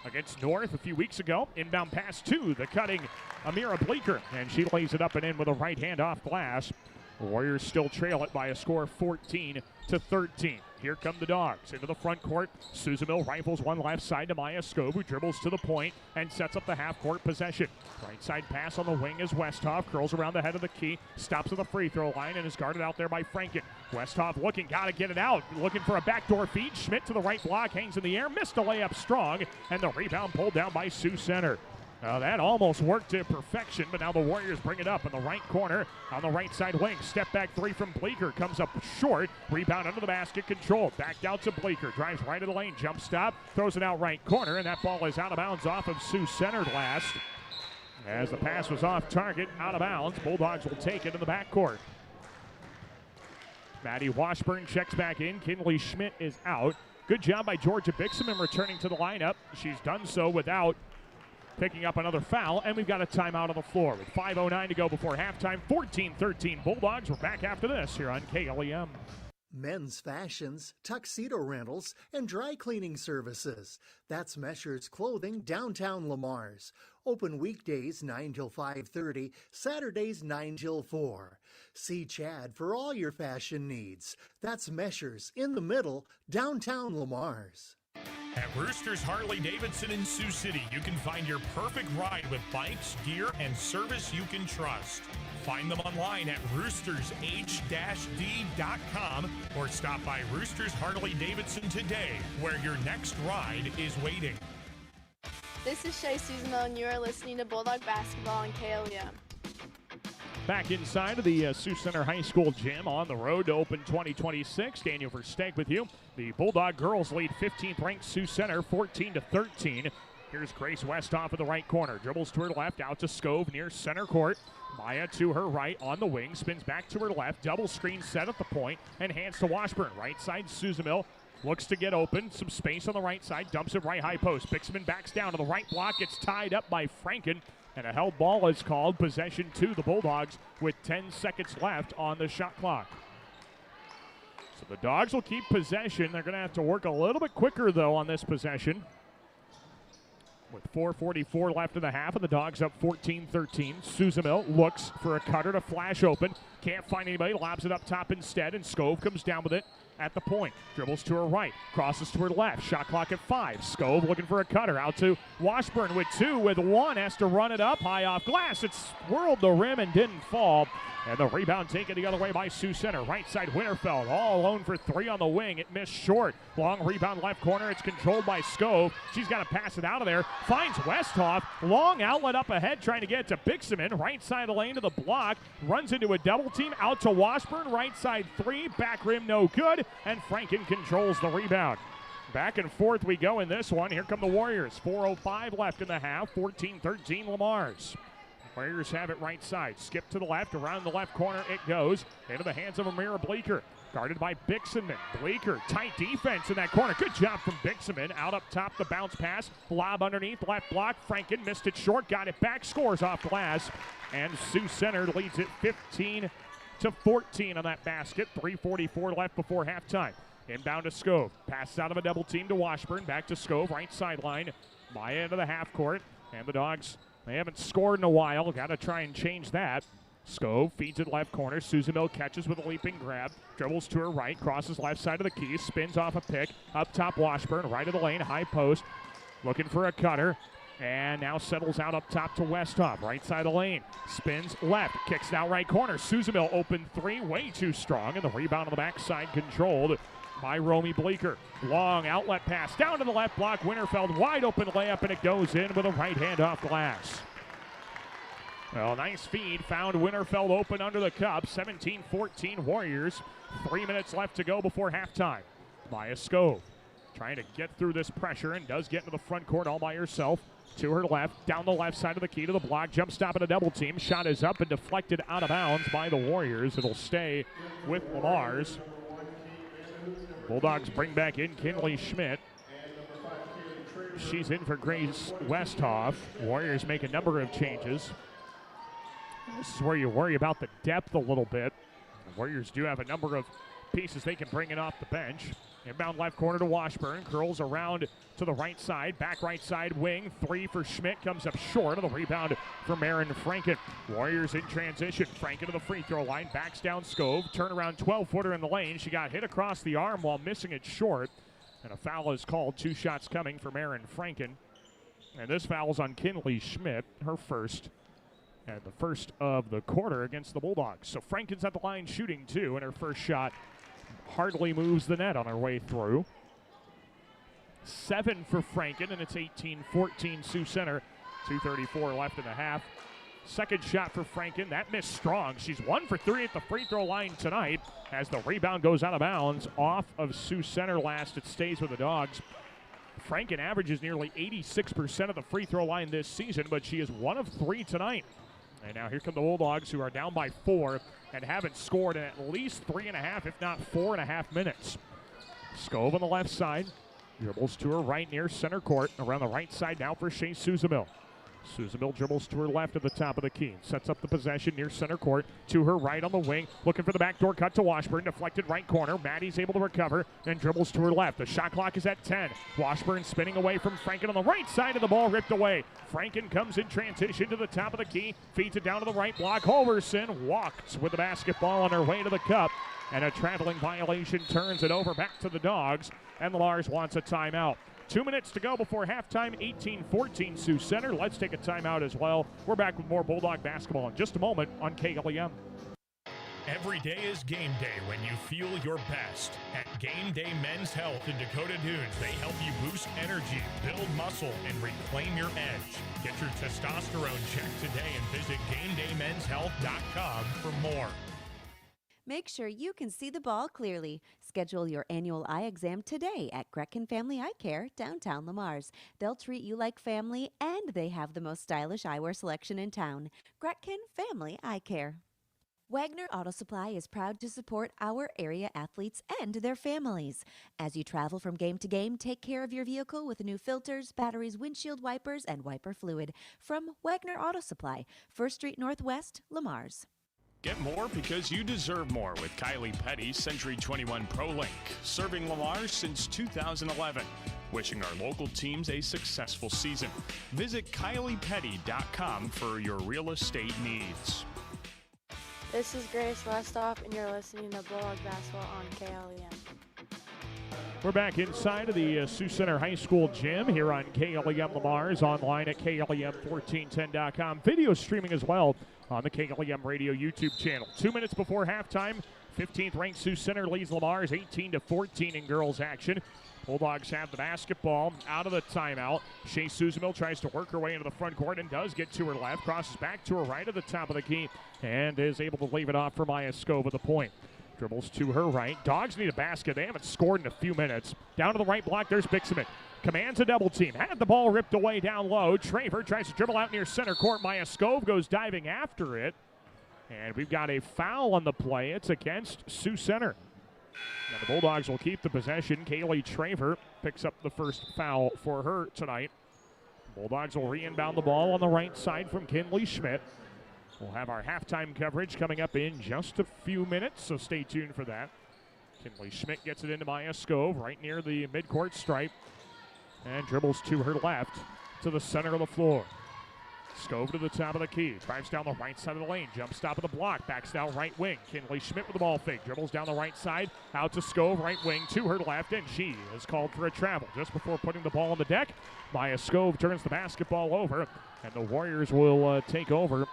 against North a few weeks ago. Inbound pass to the cutting Amira Bleeker, and she lays it up and in with a right hand off glass. The Warriors still trail it by a score of 14-13. Here come the Dogs into the front court. Susanville rifles one left side to Maya Scove, who dribbles to the point and sets up the half-court possession. Right side pass on the wing is Westhoff. Curls around the head of the key. Stops at the free throw line and is guarded out there by Franken. Westhoff looking, got to get it out. Looking for a backdoor feed. Schmidt to the right block, hangs in the air. Missed a layup strong, and the rebound pulled down by Sioux Center. That almost worked to perfection, but now the Warriors bring it up in the right corner on the right side wing. Step back three from Bleeker, comes up short. Rebound under the basket, controlled. Backed out to Bleeker, drives right of the lane, jump stop, throws it out right corner, and that ball is out of bounds off of Sioux Center last. As the pass was off target, out of bounds. Bulldogs will take it in the backcourt. Maddie Washburn checks back in. Kinley Schmidt is out. Good job by Georgia Bixham in returning to the lineup. She's done so without picking up another foul, and we've got a timeout on the floor with 5:09 to go before halftime. 14-13 Bulldogs. We're back after this here on KLEM. Men's fashions, tuxedo rentals, and dry cleaning services. That's Mesher's Clothing, downtown Lamar's. Open weekdays 9 till 5:30, Saturdays 9 till 4. See Chad for all your fashion needs. That's Mesher's in the middle, downtown Lamar's. At Roosters Harley-Davidson in Sioux City, you can find your perfect ride with bikes, gear, and service you can trust. Find them online at roostersh-d.com or stop by Roosters Harley-Davidson today, where your next ride is waiting. This is Shay Susanville, and you are listening to Bulldog Basketball on KLEM. Back inside of the Sioux Center High School gym on the road to open 2026. Daniel Versteeg with you. The Bulldog girls lead 15th ranked Sioux Center 14-13. Here's Grace Westhoff in the right corner. Dribbles to her left, out to Scove near center court. Maya to her right on the wing, spins back to her left. Double screen set at the point and hands to Washburn. Right side, Susanville looks to get open. Some space on the right side, dumps it right high post. Bixman backs down to the right block, gets tied up by Franken. And a held ball is called. Possession to the Bulldogs with 10 seconds left on the shot clock. So the Dogs will keep possession. They're going to have to work a little bit quicker, though, on this possession. With 4:44 left in the half, and the Dogs up 14-13. Susanville looks for a cutter to flash open. Can't find anybody. Lobs it up top instead, and Scove comes down with it at the point. Dribbles to her right. Crosses to her left. Shot clock at 5. Scove looking for a cutter. Out to Washburn with 2, with 1. Has to run it up high off glass. It swirled the rim and didn't fall. And the rebound taken the other way by Sioux Center. Right side, Winterfeld all alone for 3 on the wing. It missed short. Long rebound left corner. It's controlled by Scove. She's got to pass it out of there. Finds Westhoff. Long outlet up ahead, trying to get it to Bixman. Right side of the lane to the block. Runs into a double team. Out to Washburn. Right side 3. Back rim no good. And Franken controls the rebound. Back and forth we go in this one. Here come the Warriors. 4:05 left in the half. 14-13 Lamar's. Warriors have it right side. Skip to the left. Around the left corner it goes. Into the hands of Amira Bleeker. Guarded by Bixman. Bleeker, tight defense in that corner. Good job from Bixman. Out up top, the bounce pass. Lob underneath, left block. Franken missed it short. Got it back. Scores off glass. And Sioux Center leads it 15-14 on that basket. 3:44 left before halftime. Inbound to Scove. Passes out of a double team to Washburn. Back to Scove, right sideline. Maya into the half court. And the Dogs, they haven't scored in a while. Got to try and change that. Scove feeds it left corner. Susanville catches with a leaping grab. Dribbles to her right. Crosses left side of the key. Spins off a pick. Up top Washburn. Right of the lane. High post. Looking for a cutter. And now settles out up top to Westhoff. Right side of the lane. Spins left. Kicks it out right corner. Susanville open 3. Way too strong. And the rebound on the backside controlled by Romy Bleeker. Long outlet pass down to the left block. Winterfeld wide open layup, and it goes in with a right hand off glass. Well, nice feed. Found Winterfeld open under the cup. 17-14 Warriors. 3 minutes left to go before halftime. Maya Scove trying to get through this pressure and does get into the front court all by herself. To her left, down the left side of the key to the block. Jump stop and a double team. Shot is up and deflected out of bounds by the Warriors. It'll stay with Lamar's. Bulldogs bring back in Kinley Schmidt. She's in for Grace Westhoff. Warriors make a number of changes. This is where you worry about the depth a little bit. The Warriors do have a number of pieces they can bring in off the bench. Inbound left corner to Washburn. Curls around to the right side. Back right side wing. 3 for Schmidt. Comes up short of the rebound for Marin Franken. Warriors in transition. Franken to the free throw line. Backs down Scove. Turnaround 12-footer in the lane. She got hit across the arm while missing it short. And a foul is called. 2 shots coming for Marin Franken. And this foul's on Kinley Schmidt. Her first. And the first of the quarter against the Bulldogs. So Franken's at the line shooting 2. And her first shot hardly moves the net on her way through. 7 for Franken, and it's 18-14 Sioux Center. 2:34 left in the half. Second shot for Franken. That missed strong. She's 1 for 3 at the free throw line tonight as the rebound goes out of bounds off of Sioux Center last. It stays with the Dogs. Franken averages nearly 86% of the free throw line this season, but she is 1 of 3 tonight. And now here come the Bulldogs, who are down by 4 and haven't scored in at least 3.5, if not 4.5 minutes. Scove on the left side. Dribbles to her right near center court. Around the right side now for Shea Sousamil. Sousamil dribbles to her left at the top of the key. Sets up the possession near center court. To her right on the wing. Looking for the backdoor cut to Washburn. Deflected right corner. Maddie's able to recover. Then dribbles to her left. The shot clock is at 10. Washburn spinning away from Franken on the right side of the ball. Ripped away. Franken comes in transition to the top of the key. Feeds it down to the right block. Holverson walks with the basketball on her way to the cup. And a traveling violation turns it over back to the Dogs. And the Lars wants a timeout. 2 minutes to go before halftime, 18-14 Sioux Center. Let's take a timeout as well. We're back with more Bulldog basketball in just a moment on KLEM. Every day is game day when you feel your best. At Game Day Men's Health in Dakota Dunes, they help you boost energy, build muscle, and reclaim your edge. Get your testosterone checked today and visit GameDayMen'sHealth.com for more. Make sure you can see the ball clearly. Schedule your annual eye exam today at Gretkin Family Eye Care, downtown Lamars. They'll treat you like family, and they have the most stylish eyewear selection in town. Gretkin Family Eye Care. Wagner Auto Supply is proud to support our area athletes and their families. As you travel from game to game, take care of your vehicle with new filters, batteries, windshield wipers, and wiper fluid. From Wagner Auto Supply, 1st Street Northwest, Lamars. Get more because you deserve more with Kylie Petty, Century 21 ProLink, serving Lamar since 2011. Wishing our local teams a successful season. Visit KyliePetty.com for your real estate needs. This is Grace Westoff, and you're listening to Bulldog Basketball on KLEM. We're back inside of the Sioux Center High School gym here on KLEM Lamars, online at KLEM1410.com. Video streaming as well on the KLEM Radio YouTube channel. 2 minutes before halftime, 15th ranked Sioux Center leads Lamars 18-14 in girls action. Bulldogs have the basketball out of the timeout. Shea Sousamil tries to work her way into the front court and does get to her left. Crosses back to her right at the top of the key and is able to leave it off for Maya Scove at the point. Dribbles to her right. Dogs need a basket. They haven't scored in a few minutes. Down to the right block, there's Bixman. Commands a double team. Had the ball ripped away down low. Traver tries to dribble out near center court. Maya Scove goes diving after it. And we've got a foul on the play. It's against Sioux Center. Now the Bulldogs will keep the possession. Kaylee Traver picks up the first foul for her tonight. Bulldogs will re-inbound the ball on the right side from Kinley Schmidt. We'll have our halftime coverage coming up in just a few minutes, so stay tuned for that. Kinley Schmidt gets it into Maya Scove right near the midcourt stripe and dribbles to her left to the center of the floor. Scove to the top of the key, drives down the right side of the lane, jump stop of the block, backs down right wing. Kinley Schmidt with the ball fake, dribbles down the right side, out to Scove, right wing to her left, and she is called for a travel. Just before putting the ball on the deck, Maya Scove turns the basketball over, and the Warriors will take over.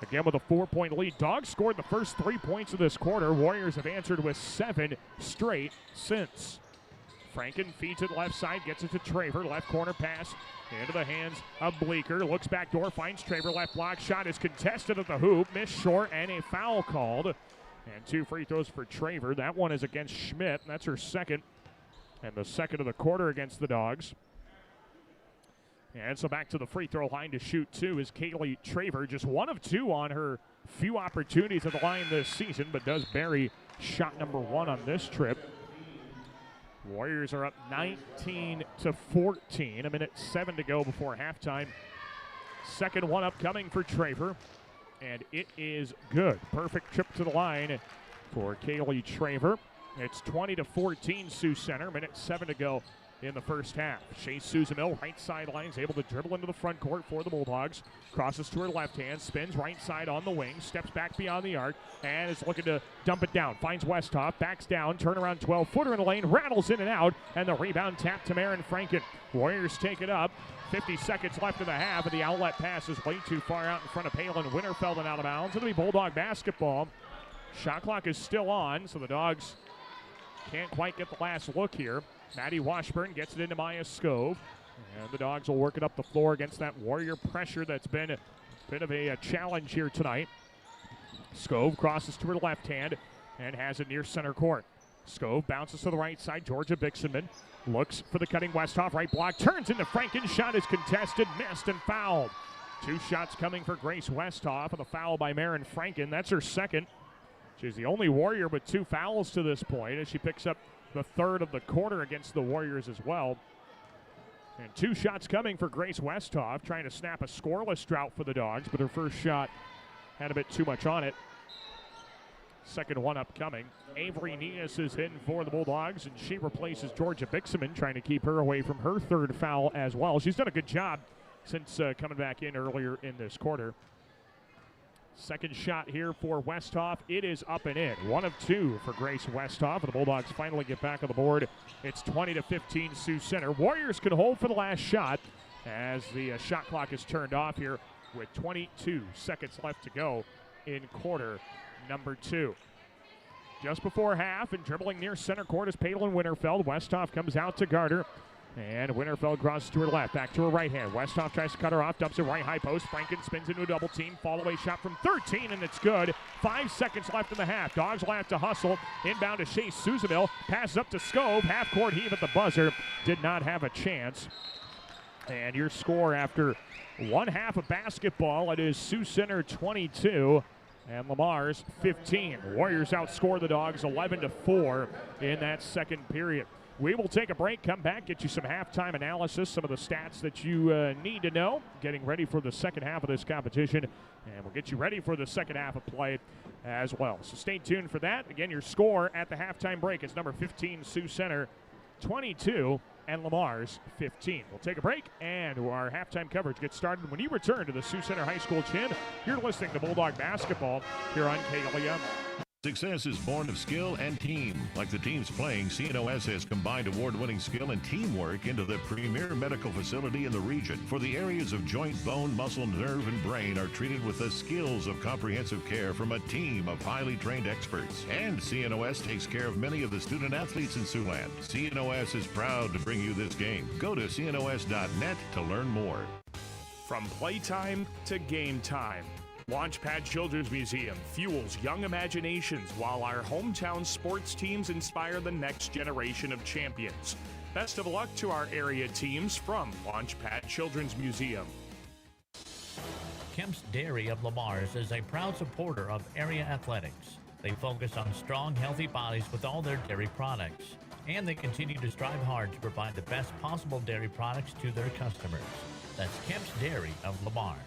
Again with a 4-point lead. Dogs scored the first 3 points of this quarter. Warriors have answered with 7 straight since. Franken feeds it left side, gets it to Traver. Left corner pass into the hands of Bleeker. Looks back door, finds Traver. Left block shot is contested at the hoop. Missed short and a foul called. And 2 free throws for Traver. That one is against Schmidt. That's her second. And the second of the quarter against the Dogs. And so back to the free throw line to shoot 2 is Kaylee Traver. Just 1 of 2 on her few opportunities at the line this season, but does bury shot number 1 on this trip. Warriors are up 19-14. 1:07 to go before halftime. Second one upcoming for Traver, and it is good. Perfect trip to the line for Kaylee Traver. It's 20-14 Sioux Center. Minute 7 to go in the first half. Chase Susamil, right sideline, is able to dribble into the front court for the Bulldogs. Crosses to her left hand, spins right side on the wing, steps back beyond the arc, and is looking to dump it down. Finds Westhoff, backs down, turnaround 12-footer in the lane, rattles in and out, and the rebound tap to Marin Franken. Warriors take it up. 50 seconds left in the half, and the outlet pass is way too far out in front of Palin Winterfeld and out of bounds. It'll be Bulldog basketball. Shot clock is still on, so the Dogs can't quite get the last look here. Maddie Washburn gets it into Maya Scove. And the Dogs will work it up the floor against that Warrior pressure that's been a bit of a challenge here tonight. Scove crosses to her left hand and has it near center court. Scove bounces to the right side. Georgia Bixenman looks for the cutting Westhoff. Right block, turns into Franken. Shot is contested, missed, and fouled. 2 shots coming for Grace Westhoff, and the foul by Marin Franken. That's her second. She's the only Warrior with 2 fouls to this point as she picks up the third of the quarter against the Warriors as well. And 2 shots coming for Grace Westhoff, trying to snap a scoreless drought for the Dogs, but her first shot had a bit too much on it. Second one upcoming. Avery Neas is in for the Bulldogs, and she replaces Georgia Bixenman, trying to keep her away from her third foul as well. She's done a good job since coming back in earlier in this quarter. Second shot here for Westhoff. It is up and in. 1 of 2 for Grace Westhoff. And the Bulldogs finally get back on the board. It's 20-15 Sioux Center. Warriors can hold for the last shot as the shot clock is turned off here with 22 seconds left to go in quarter number 2. Just before half and dribbling near center court is Palin Winterfeld. Westhoff comes out to guard her. And Winterfeld crosses to her left, back to her right hand. Westhoff tries to cut her off, dumps it right high post. Franken spins into a double team. Fall away shot from 13, and it's good. 5 seconds left in the half. Dogs will have to hustle. Inbound to Chase Susamil. Passes up to Scove. Half court heave at the buzzer. Did not have a chance. And your score after 1 half of basketball, it is Sioux Center 22 and Lamar's 15. Warriors outscore the Dogs 11-4 in that second period. We will take a break, come back, get you some halftime analysis, some of the stats that you need to know, getting ready for the second half of this competition, and we'll get you ready for the second half of play as well. So stay tuned for that. Again, your score at the halftime break is number 15, Sioux Center 22, and Lamar's 15. We'll take a break, and our halftime coverage gets started when you return to the Sioux Center High School Gym. You're listening to Bulldog Basketball here on KLEM. Success is born of skill and team. Like the teams playing, CNOS has combined award-winning skill and teamwork into the premier medical facility in the region. For the areas of joint, bone, muscle, nerve, and brain are treated with the skills of comprehensive care from a team of highly trained experts. And CNOS takes care of many of the student athletes in Siouxland. CNOS is proud to bring you this game. Go to cnos.net to learn more. From playtime to game time, Launchpad Children's Museum fuels young imaginations while our hometown sports teams inspire the next generation of champions. Best of luck to our area teams from Launchpad Children's Museum. Kemp's Dairy of Lamar's is a proud supporter of area athletics. They focus on strong, healthy bodies with all their dairy products, and they continue to strive hard to provide the best possible dairy products to their customers. That's Kemp's Dairy of Lamar's.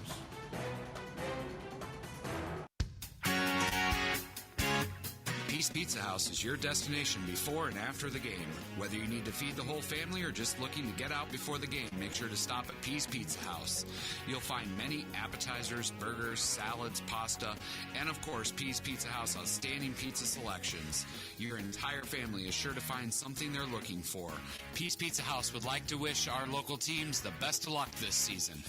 Peace Pizza House is your destination before and after the game. Whether you need to feed the whole family or just looking to get out before the game, make sure to stop at Peace Pizza House. You'll find many appetizers, burgers, salads, pasta, and of course, Peace Pizza House outstanding pizza selections. Your entire family is sure to find something they're looking for. Peace Pizza House would like to wish our local teams the best of luck this season.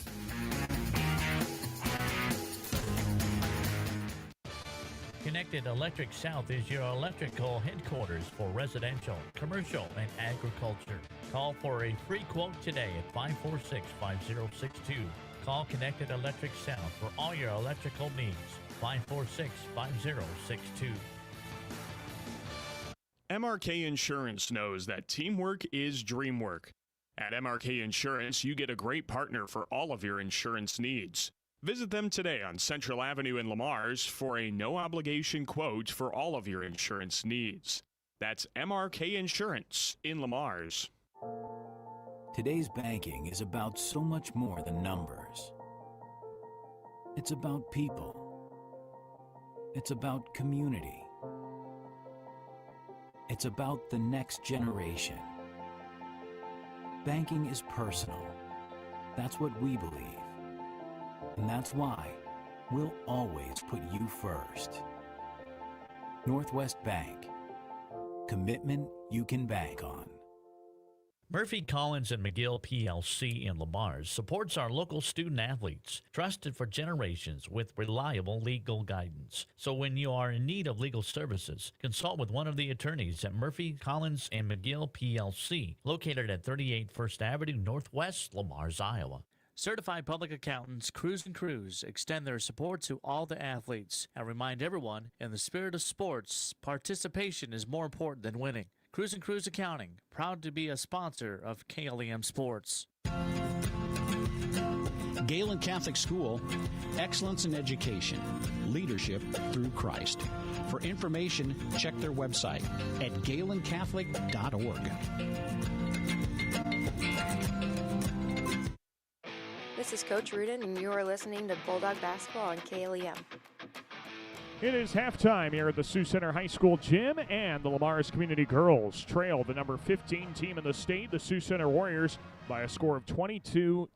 Connected Electric South is your electrical headquarters for residential, commercial, and agriculture. Call for a free quote today at 546-5062. Call Connected Electric South for all your electrical needs. 546-5062. MRK Insurance knows that teamwork is dreamwork. At MRK Insurance, you get a great partner for all of your insurance needs. Visit them today on Central Avenue in Lamar's for a no-obligation quote for all of your insurance needs. That's MRK Insurance in Lamar's. Today's banking is about so much more than numbers. It's about people. It's about community. It's about the next generation. Banking is personal. That's what we believe. And that's why we'll always put you first. Northwest Bank. Commitment you can bank on. Murphy, Collins, and McGill PLC in Lamar supports our local student athletes, trusted for generations with reliable legal guidance. So when you are in need of legal services, consult with one of the attorneys at Murphy, Collins, and McGill PLC, located at 38 First Avenue Northwest, Lamar, Iowa. Certified public accountants Cruz & Cruz extend their support to all the athletes and remind everyone, in the spirit of sports, participation is more important than winning. Cruz & Cruz Accounting, proud to be a sponsor of KLEM Sports. Galen Catholic School, excellence in education, leadership through Christ. For information, check their website at galencatholic.org. This is Coach Rudin, and you are listening to Bulldog Basketball on KLEM. It is halftime here at the Sioux Center High School gym, and the Lamar's Community Girls trail the number 15 team in the state, the Sioux Center Warriors, by a score of 22-15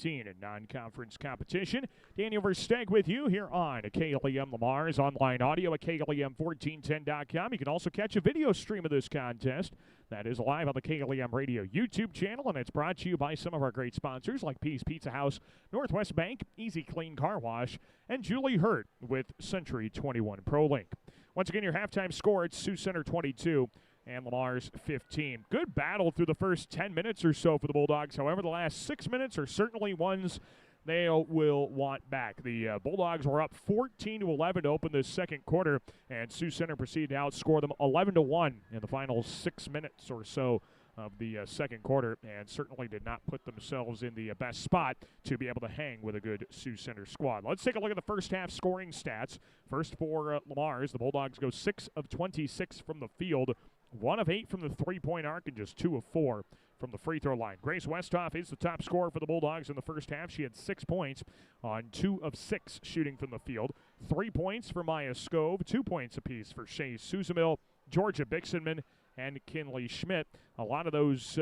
in non-conference competition. Daniel Versteg with you here on KLEM Lamar's online audio at KLEM1410.com. You can also catch a video stream of this contest. That is live on the KLEM Radio YouTube channel, and it's brought to you by some of our great sponsors like Pease Pizza House, Northwest Bank, Easy Clean Car Wash, and Julie Hurt with Century 21 ProLink. Once again, your halftime score, it's Sioux Center 22 and Lamar's 15. Good battle through the first 10 minutes or so for the Bulldogs. However, the last 6 minutes are certainly ones they will want back. The Bulldogs were up 14-11 to open this second quarter, and Sioux Center proceeded to outscore them 11-1 in the final 6 minutes or so of the second quarter, and certainly did not put themselves in the best spot to be able to hang with a good Sioux Center squad. Let's take a look at the first half scoring stats. First for Lamar's, the Bulldogs go 6 of 26 from the field, 1 of 8 from the three-point arc, and just 2 of 4 from the free throw line. Grace Westhoff is the top scorer for the Bulldogs in the first half. She had 6 points on 2 of 6 shooting from the field. 3 points for Maya Scove, 2 points apiece for Shay Suzamil, Georgia Bixenman, and Kinley Schmidt. A lot of those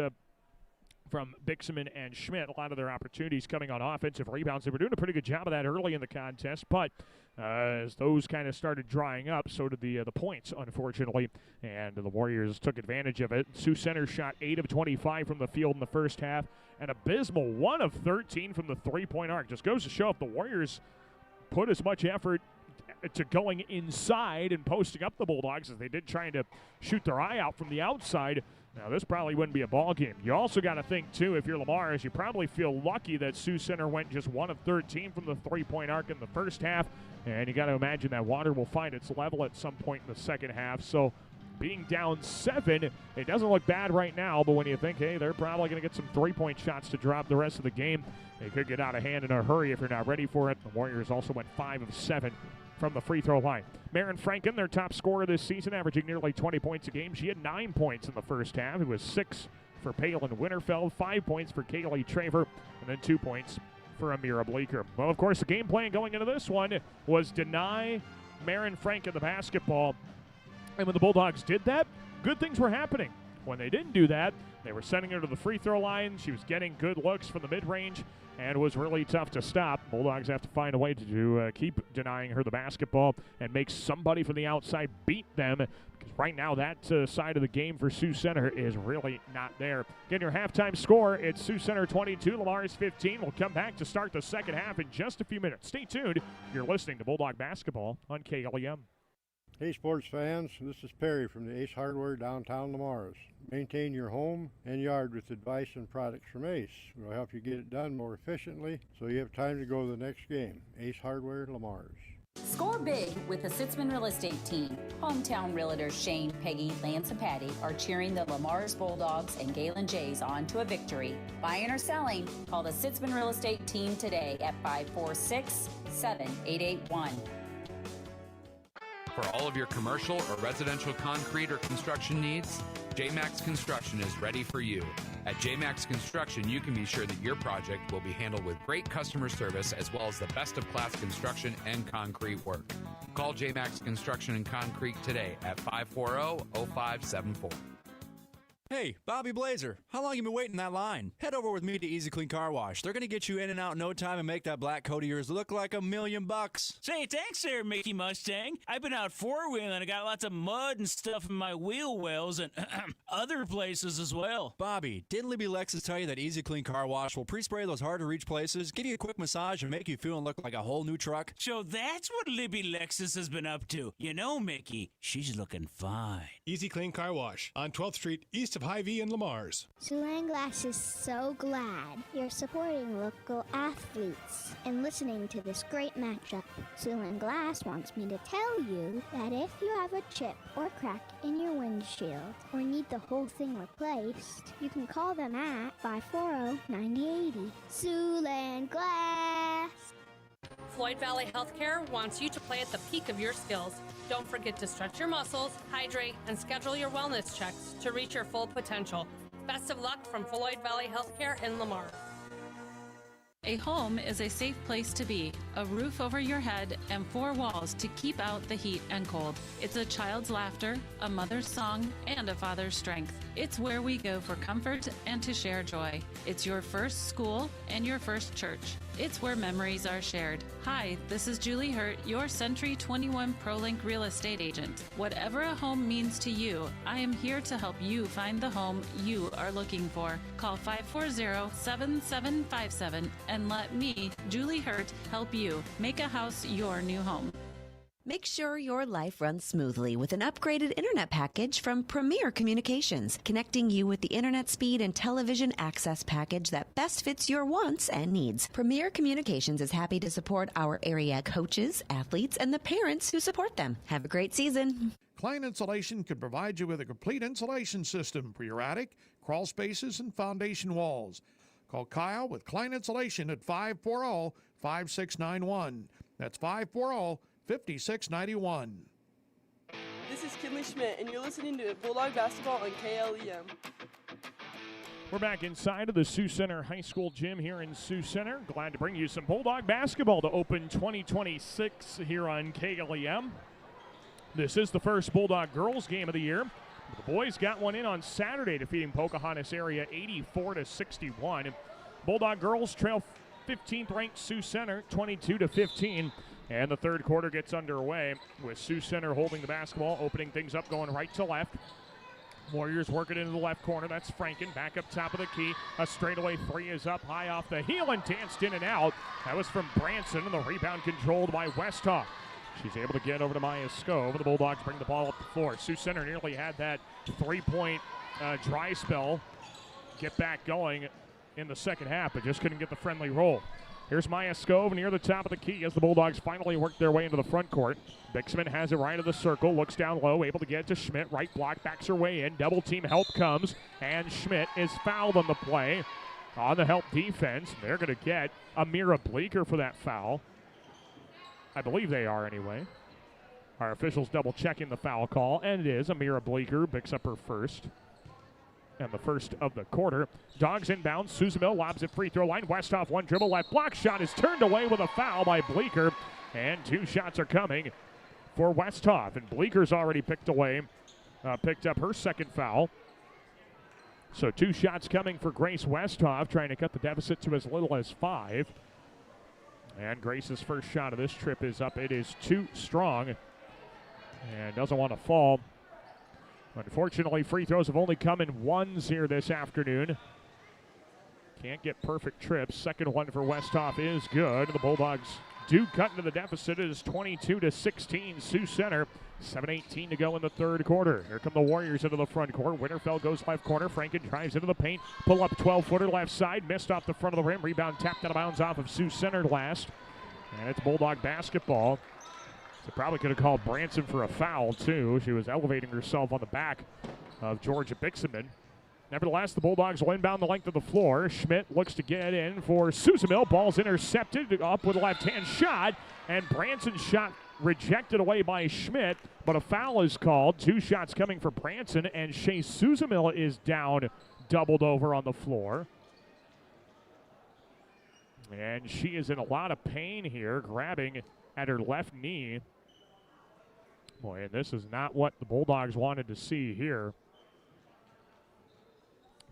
from Bixenman and Schmidt, a lot of their opportunities coming on offensive rebounds. They were doing a pretty good job of that early in the contest, but as those kind of started drying up, so did the points, unfortunately, and the Warriors took advantage of it. Sioux Center shot 8 of 25 from the field in the first half, an abysmal 1 of 13 from the three-point arc. Just goes to show if the Warriors put as much effort to going inside and posting up the Bulldogs as they did trying to shoot their eye out from the outside, now this probably wouldn't be a ball game. You also got to think, too, if you're Lamar, you probably feel lucky that Sioux Center went just 1 of 13 from the three-point arc in the first half, and you got to imagine that water will find its level at some point in the second half. So being down 7, it doesn't look bad right now, but when you think, hey, they're probably going to get some three-point shots to drop the rest of the game, they could get out of hand in a hurry if you're not ready for it. The Warriors also went 5 of 7 from the free throw line. Marin Franken, their top scorer this season, averaging nearly 20 points a game. She had 9 points in the first half. It was 6 for Palin Winterfeld, 5 points for Kaylee Traver, and then 2 points for Amira Bleeker. Well, of course, the game plan going into this one was deny Marin Franken the basketball. And when the Bulldogs did that, good things were happening. When they didn't do that, they were sending her to the free throw line. She was getting good looks from the mid-range and was really tough to stop. Bulldogs have to find a way to keep denying her the basketball and make somebody from the outside beat them, because right now that side of the game for Sioux Center is really not there. Again, your halftime score, it's Sioux Center 22, Lamar's 15. We'll come back to start the second half in just a few minutes. Stay tuned. You're listening to Bulldog Basketball on KLEM. Hey sports fans, this is Perry from the Ace Hardware downtown Lamar's. Maintain your home and yard with advice and products from Ace. We'll help you get it done more efficiently so you have time to go to the next game. Ace Hardware, Lamar's. Score big with the Sitzman Real Estate Team. Hometown realtors Shane, Peggy, Lance, and Patty are cheering the Lamar's Bulldogs and Galen Jays on to a victory. Buying or selling, call the Sitzman Real Estate Team today at 546-7881. For all of your commercial or residential concrete or construction needs, JMax Construction is ready for you. At JMax Construction, you can be sure that your project will be handled with great customer service as well as the best of class construction and concrete work. Call JMax Construction and Concrete today at 540-0574. Hey, Bobby Blazer, how long you been waiting in that line? Head over with me to Easy Clean Car Wash. They're going to get you in and out in no time and make that black coat of yours look like $1,000,000. Say, thanks there, Mickey Mustang. I've been out four-wheeling and I got lots of mud and stuff in my wheel wells and other places as well. Bobby, didn't Libby Lexus tell you that Easy Clean Car Wash will pre-spray those hard-to-reach places, give you a quick massage, and make you feel and look like a whole new truck? So that's what Libby Lexus has been up to. You know, Mickey, she's looking fine. Easy Clean Car Wash on 12th Street, east of Hy-Vee and Lamar's. Siouxland Glass is so glad you're supporting local athletes and listening to this great matchup. Siouxland Glass wants me to tell you that if you have a chip or crack in your windshield or need the whole thing replaced, you can call them at 540-9080. Siouxland Glass. Floyd Valley Healthcare wants you to play at the peak of your skills. Don't forget to stretch your muscles, hydrate, and schedule your wellness checks to reach your full potential. Best of luck from Floyd Valley Healthcare in Lamar. A home is a safe place to be, a roof over your head, and four walls to keep out the heat and cold. It's a child's laughter, a mother's song, and a father's strength. It's where we go for comfort and to share joy. It's your first school and your first church. It's where memories are shared. Hi, this is Julie Hurt, your Century 21 ProLink real estate agent. Whatever a home means to you, I am here to help you find the home you are looking for. Call 540-7757 and let me, Julie Hurt, help you make a house your new home. Make sure your life runs smoothly with an upgraded internet package from Premier Communications, connecting you with the internet speed and television access package that best fits your wants and needs. Premier Communications is happy to support our area coaches, athletes, and the parents who support them. Have a great season. Klein Insulation can provide you with a complete insulation system for your attic, crawl spaces, and foundation walls. Call Kyle with Klein Insulation at 540-5691. That's 540-5691. This is Kinley Schmidt, and you're listening to Bulldog Basketball on KLEM. We're back inside of the Sioux Center High School gym here in Sioux Center. Glad to bring you some Bulldog basketball to open 2026 here on KLEM. This is the first Bulldog girls game of the year. The boys got one in on Saturday, defeating Pocahontas area 84-61. Bulldog girls trail 15th ranked Sioux Center 22-15. And the third quarter gets underway with Sioux Center holding the basketball, opening things up, going right to left. Warriors working into the left corner. That's Franken back up top of the key. A straightaway three is up high off the heel and danced in and out. That was from Branson, and the rebound controlled by Westhoff. She's able to get over to Maya Scove. The Bulldogs bring the ball up the floor. Sioux Center nearly had that three-point dry spell get back going in the second half, but just couldn't get the friendly roll. Here's Maya Scove near the top of the key as the Bulldogs finally work their way into the front court. Bixman has it right of the circle, looks down low, able to get it to Schmidt. Right block, backs her way in. Double team help comes, and Schmidt is fouled on the play. On the help defense, they're going to get Amira Bleeker for that foul. I believe they are anyway. Our officials double checking the foul call, and it is Amira Bleeker picks up her first. And the first of the quarter. Dogs inbound. Susan lobs at free throw line. Westhoff one dribble left. Block shot is turned away with a foul by Bleeker. And two shots are coming for Westhoff. And Bleeker's already picked up her second foul. So two shots coming for Grace Westhoff, trying to cut the deficit to as little as 5. And Grace's first shot of this trip is up. It is too strong and doesn't want to fall. Unfortunately, free throws have only come in ones here this afternoon. Can't get perfect trips. Second one for Westhoff is good. The Bulldogs do cut into the deficit. It is 22-16 Sioux Center. 7:18 to go in the third quarter. Here come the Warriors into the front court. Winterfeld goes left corner. Franken drives into the paint. Pull up 12-footer left side. Missed off the front of the rim. Rebound tapped out of bounds off of Sioux Center last. And it's Bulldog basketball. So probably could have called Branson for a foul, too. She was elevating herself on the back of Georgia Bixman. Nevertheless, the Bulldogs will inbound the length of the floor. Schmidt looks to get in for Susan. Ball's intercepted up with a left-hand shot, and Branson's shot rejected away by Schmidt, but a foul is called. 2 shots coming for Branson, and Shea Suzamil is down, doubled over on the floor. And she is in a lot of pain here, grabbing at her left knee. Boy, and this is not what the Bulldogs wanted to see here.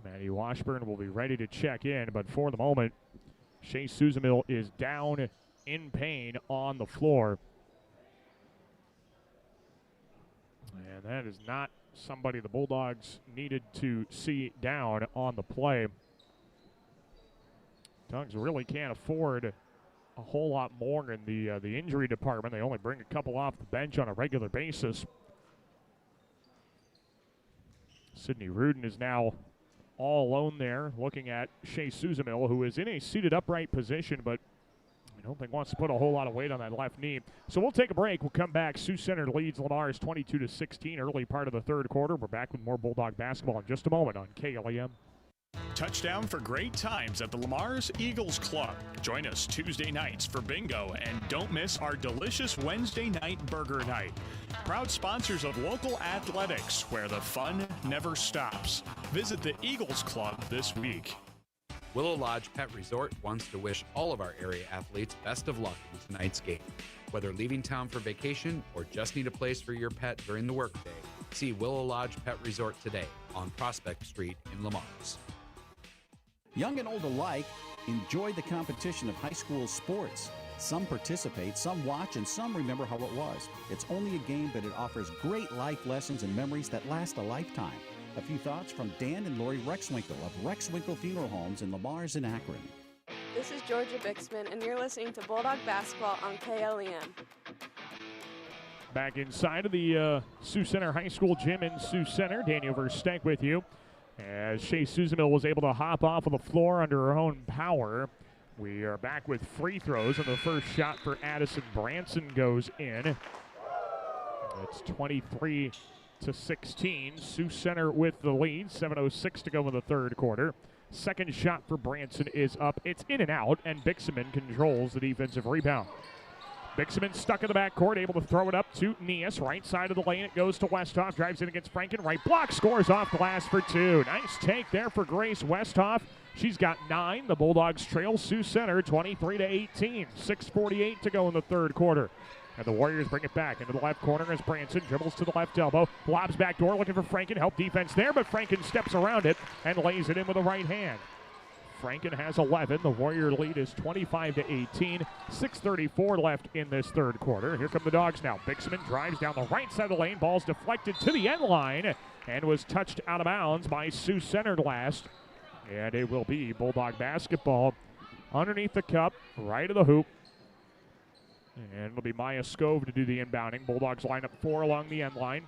Maddie Washburn will be ready to check in, but for the moment, Shea Suzamil is down in pain on the floor. And that is not somebody the Bulldogs needed to see down on the play. Dogs really can't afford a whole lot more in the injury department. They only bring a couple off the bench on a regular basis. Sydney Rudin is now all alone there, looking at Shea Suzamil, who is in a seated upright position, but I don't think wants to put a whole lot of weight on that left knee. So we'll take a break. We'll come back. Sioux Center leads Lamar's 22-16, early part of the third quarter. We're back with more Bulldog basketball in just a moment on KLEM. Touchdown for great times at the Lamar's Eagles Club. Join us Tuesday nights for bingo, and don't miss our delicious Wednesday night burger night. Proud sponsors of local athletics, where the fun never stops. Visit the Eagles Club this week. Willow Lodge Pet Resort wants to wish all of our area athletes best of luck in tonight's game. Whether leaving town for vacation or just need a place for your pet during the workday, see Willow Lodge Pet Resort today on Prospect Street in Lamar's. Young and old alike enjoy the competition of high school sports. Some participate, some watch, and some remember how it was. It's only a game, but it offers great life lessons and memories that last a lifetime. A few thoughts from Dan and Lori Rexwinkle of Rexwinkle Funeral Homes in Lamar's and Akron. This is Georgia Bixman, and you're listening to Bulldog Basketball on KLEM. Back inside of the Sioux Center High School gym in Sioux Center, Daniel Versteck with you. As Shea Suzamil was able to hop off of the floor under her own power. We are back with free throws, and the first shot for Addison Branson goes in. It's 23-16. Sioux Center with the lead. 7:06 to go in the third quarter. Second shot for Branson is up. It's in and out, and Bixman controls the defensive rebound. Bixman stuck in the backcourt, able to throw it up to Nias. Right side of the lane, it goes to Westhoff. Drives in against Franken. Right block, scores off glass for 2. Nice take there for Grace Westhoff. She's got 9. The Bulldogs trail Sioux Center 23-18. 6:48 to go in the third quarter. And the Warriors bring it back into the left corner as Branson dribbles to the left elbow. Lobs back door, looking for Franken. Help defense there, but Franken steps around it and lays it in with the right hand. Franken has 11. The Warrior lead is 25-18. 6:34 left in this third quarter. Here come the Dogs now. Bixman drives down the right side of the lane. Ball's deflected to the end line and was touched out of bounds by Sioux Center last. And it will be Bulldog basketball underneath the cup, right of the hoop. And it'll be Maya Scove to do the inbounding. Bulldogs line up 4 along the end line.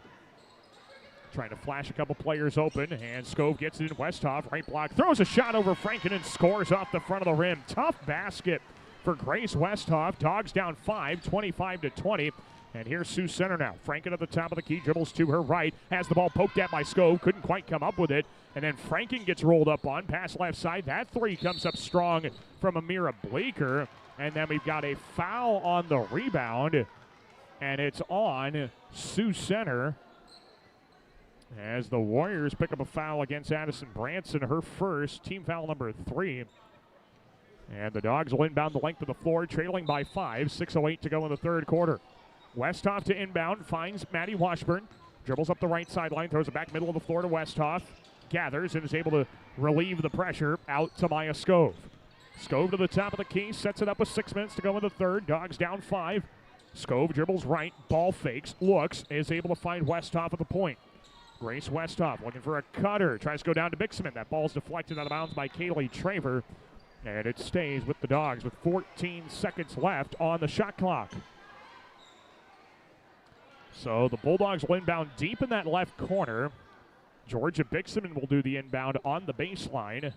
Trying to flash a couple players open, and Scove gets it in. Westhoff, right block, throws a shot over Franken and scores off the front of the rim. Tough basket for Grace Westhoff. Dogs down 5, 25-20. And here's Sioux Center now. Franken at the top of the key, dribbles to her right, has the ball poked at by Scove, couldn't quite come up with it. And then Franken gets rolled up on, pass left side. That 3 comes up strong from Amira Bleeker. And then we've got a foul on the rebound, and it's on Sioux Center. As the Warriors pick up a foul against Addison Branson, her first, team foul number 3. And the Dogs will inbound the length of the floor, trailing by 5, 6:08 to go in the third quarter. Westhoff to inbound, finds Maddie Washburn, dribbles up the right sideline, throws it back middle of the floor to Westhoff, gathers and is able to relieve the pressure out to Maya Scove. Scove to the top of the key, sets it up with 6 minutes to go in the third. Dogs down 5. Scove dribbles right, ball fakes, looks, is able to find Westhoff at the point. Grace Westhoff looking for a cutter. Tries to go down to Bixman. That ball's deflected out of bounds by Kaylee Traver. And it stays with the Dogs with 14 seconds left on the shot clock. So the Bulldogs will inbound deep in that left corner. Georgia Bixman will do the inbound on the baseline.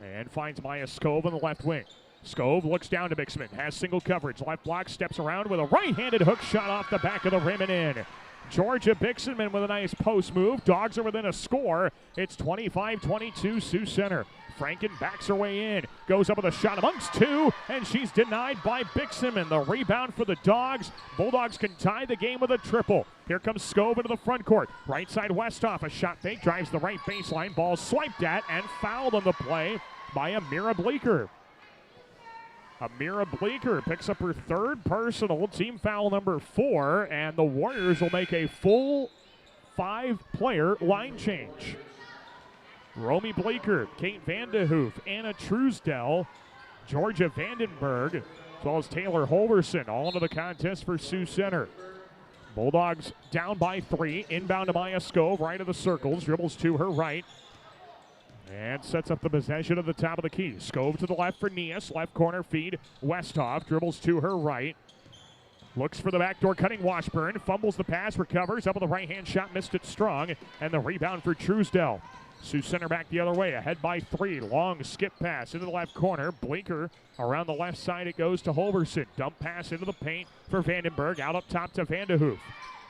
And finds Maya Scove on the left wing. Scove looks down to Bixman. Has single coverage. Left block, steps around with a right-handed hook shot off the back of the rim and in. Georgia Bixenman with a nice post move. Dogs are within a score. It's 25-22 Sioux Center. Franken backs her way in, goes up with a shot amongst two, and she's denied by Bixenman. The rebound for the Dogs. Bulldogs can tie the game with a triple. Here comes Scove into the front court. Right side Westhoff, a shot fake, drives the right baseline. Ball swiped at and fouled on the play by Amira Bleeker. Amira Bleeker picks up her third personal, team foul number 4, and the Warriors will make a full 5-player line change. Romy Bleeker, Kate Vandehoof, Anna Truesdell, Georgia Vandenberg, as well as Taylor Holverson, all into the contest for Sioux Center. Bulldogs down by 3, inbound to Maya Scove, right of the circles, dribbles to her right, and sets up the possession at the top of the key. Scove to the left for Nias, left corner feed, Westhoff, dribbles to her right, looks for the backdoor cutting Washburn, fumbles the pass, recovers, up with a right-hand shot, missed it strong, and the rebound for Truesdell. Sioux Center back the other way, ahead by 3. Long skip pass into the left corner. Bleeker around the left side, it goes to Holverson. Dump pass into the paint for Vandenberg, out up top to Vandehoof.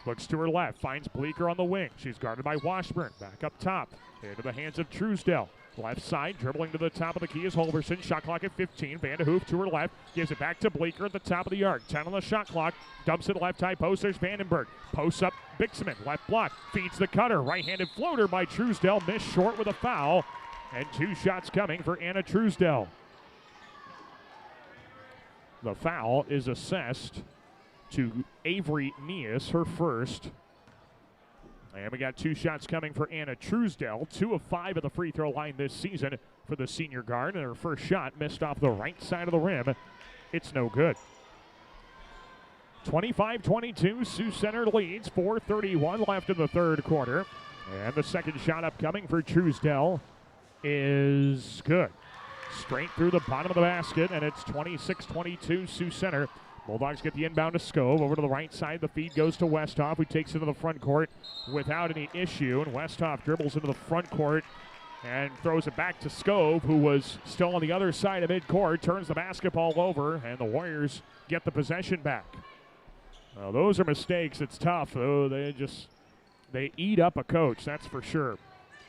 Looks to her left, finds Bleeker on the wing. She's guarded by Washburn. Back up top, into the hands of Truesdell. Left side, dribbling to the top of the key is Holverson. Shot clock at 15. Vandehoof to her left, gives it back to Bleeker at the top of the arc. 10 on the shot clock, dumps it left high post. There's Vandenberg. Posts up Bixenman, left block, feeds the cutter. Right-handed floater by Truesdell, missed short with a foul. And 2 shots coming for Anna Truesdell. The foul is assessed to Avery Nias, her first. And we got 2 shots coming for Anna Truesdell. 2 of 5 at the free throw line this season for the senior guard. And her first shot missed off the right side of the rim. It's no good. 25-22, Sioux Center leads. 4:31 left in the third quarter. And the second shot upcoming for Truesdell is good. Straight through the bottom of the basket, and it's 26-22 Sioux Center. Bulldogs get the inbound to Scove. Over to the right side, the feed goes to Westhoff, who takes it to the front court without any issue. And Westhoff dribbles into the front court and throws it back to Scove, who was still on the other side of midcourt, turns the basketball over, and the Warriors get the possession back. Well, those are mistakes. It's tough, though. They eat up a coach, that's for sure.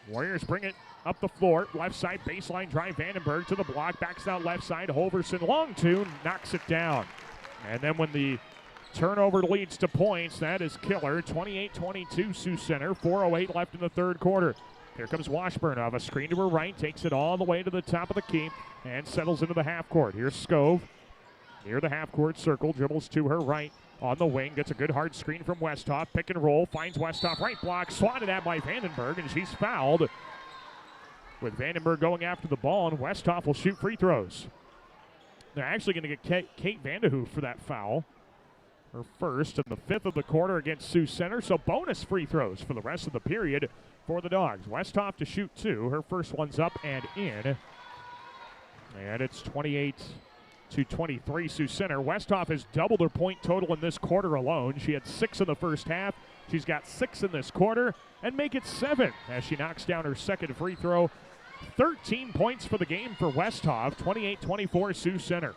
Warriors bring it up the floor. Left side baseline drive. Vandenberg to the block. Backs out left side. Holverson long two. Knocks it down. And then when the turnover leads to points, that is killer. 28-22 Sioux Center. 4:08 left in the third quarter. Here comes Washburn off a screen to her right. Takes it all the way to the top of the key and settles into the half court. Here's Scove near the half court circle. Dribbles to her right on the wing. Gets a good hard screen from Westhoff. Pick and roll. Finds Westhoff. Right block. Swatted at by Vandenberg, and she's fouled. With Vandenberg going after the ball, and Westhoff will shoot free throws. They're actually going to get Kate Vandehoof for that foul. Her first and the 5th of the quarter against Sioux Center. So bonus free throws for the rest of the period for the Dogs. Westhoff to shoot 2. Her first one's up and in. And it's 28-23 Sioux Center. Westhoff has doubled her point total in this quarter alone. She had 6 in the first half. She's got 6 in this quarter, and make it 7 as she knocks down her second free throw. 13 points for the game for Westhoff, 28-24 Sioux Center.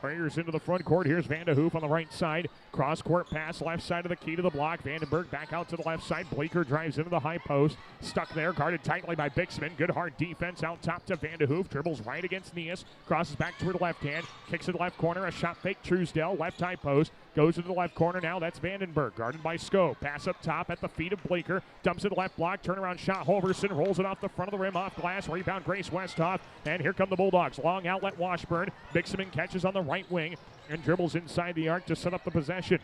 Warriors into the front court. Here's Vandehoof on the right side. Cross-court pass, left side of the key to the block. Vandenberg back out to the left side. Bleeker drives into the high post. Stuck there, guarded tightly by Bixenman. Good hard defense out top to Vandehoof. Dribbles right against Nias. Crosses back to her left hand. Kicks in the left corner. A shot fake. Truesdell, left high post. Goes to the left corner now. That's Vandenberg. Guarded by Scove. Pass up top at the feet of Bleeker. Dumps it left block. Turnaround shot. Holverson rolls it off the front of the rim. Off glass. Rebound Grace Westhoff. And here come the Bulldogs. Long outlet Washburn. Bixenman catches on the right wing and dribbles inside the arc to set up the possession.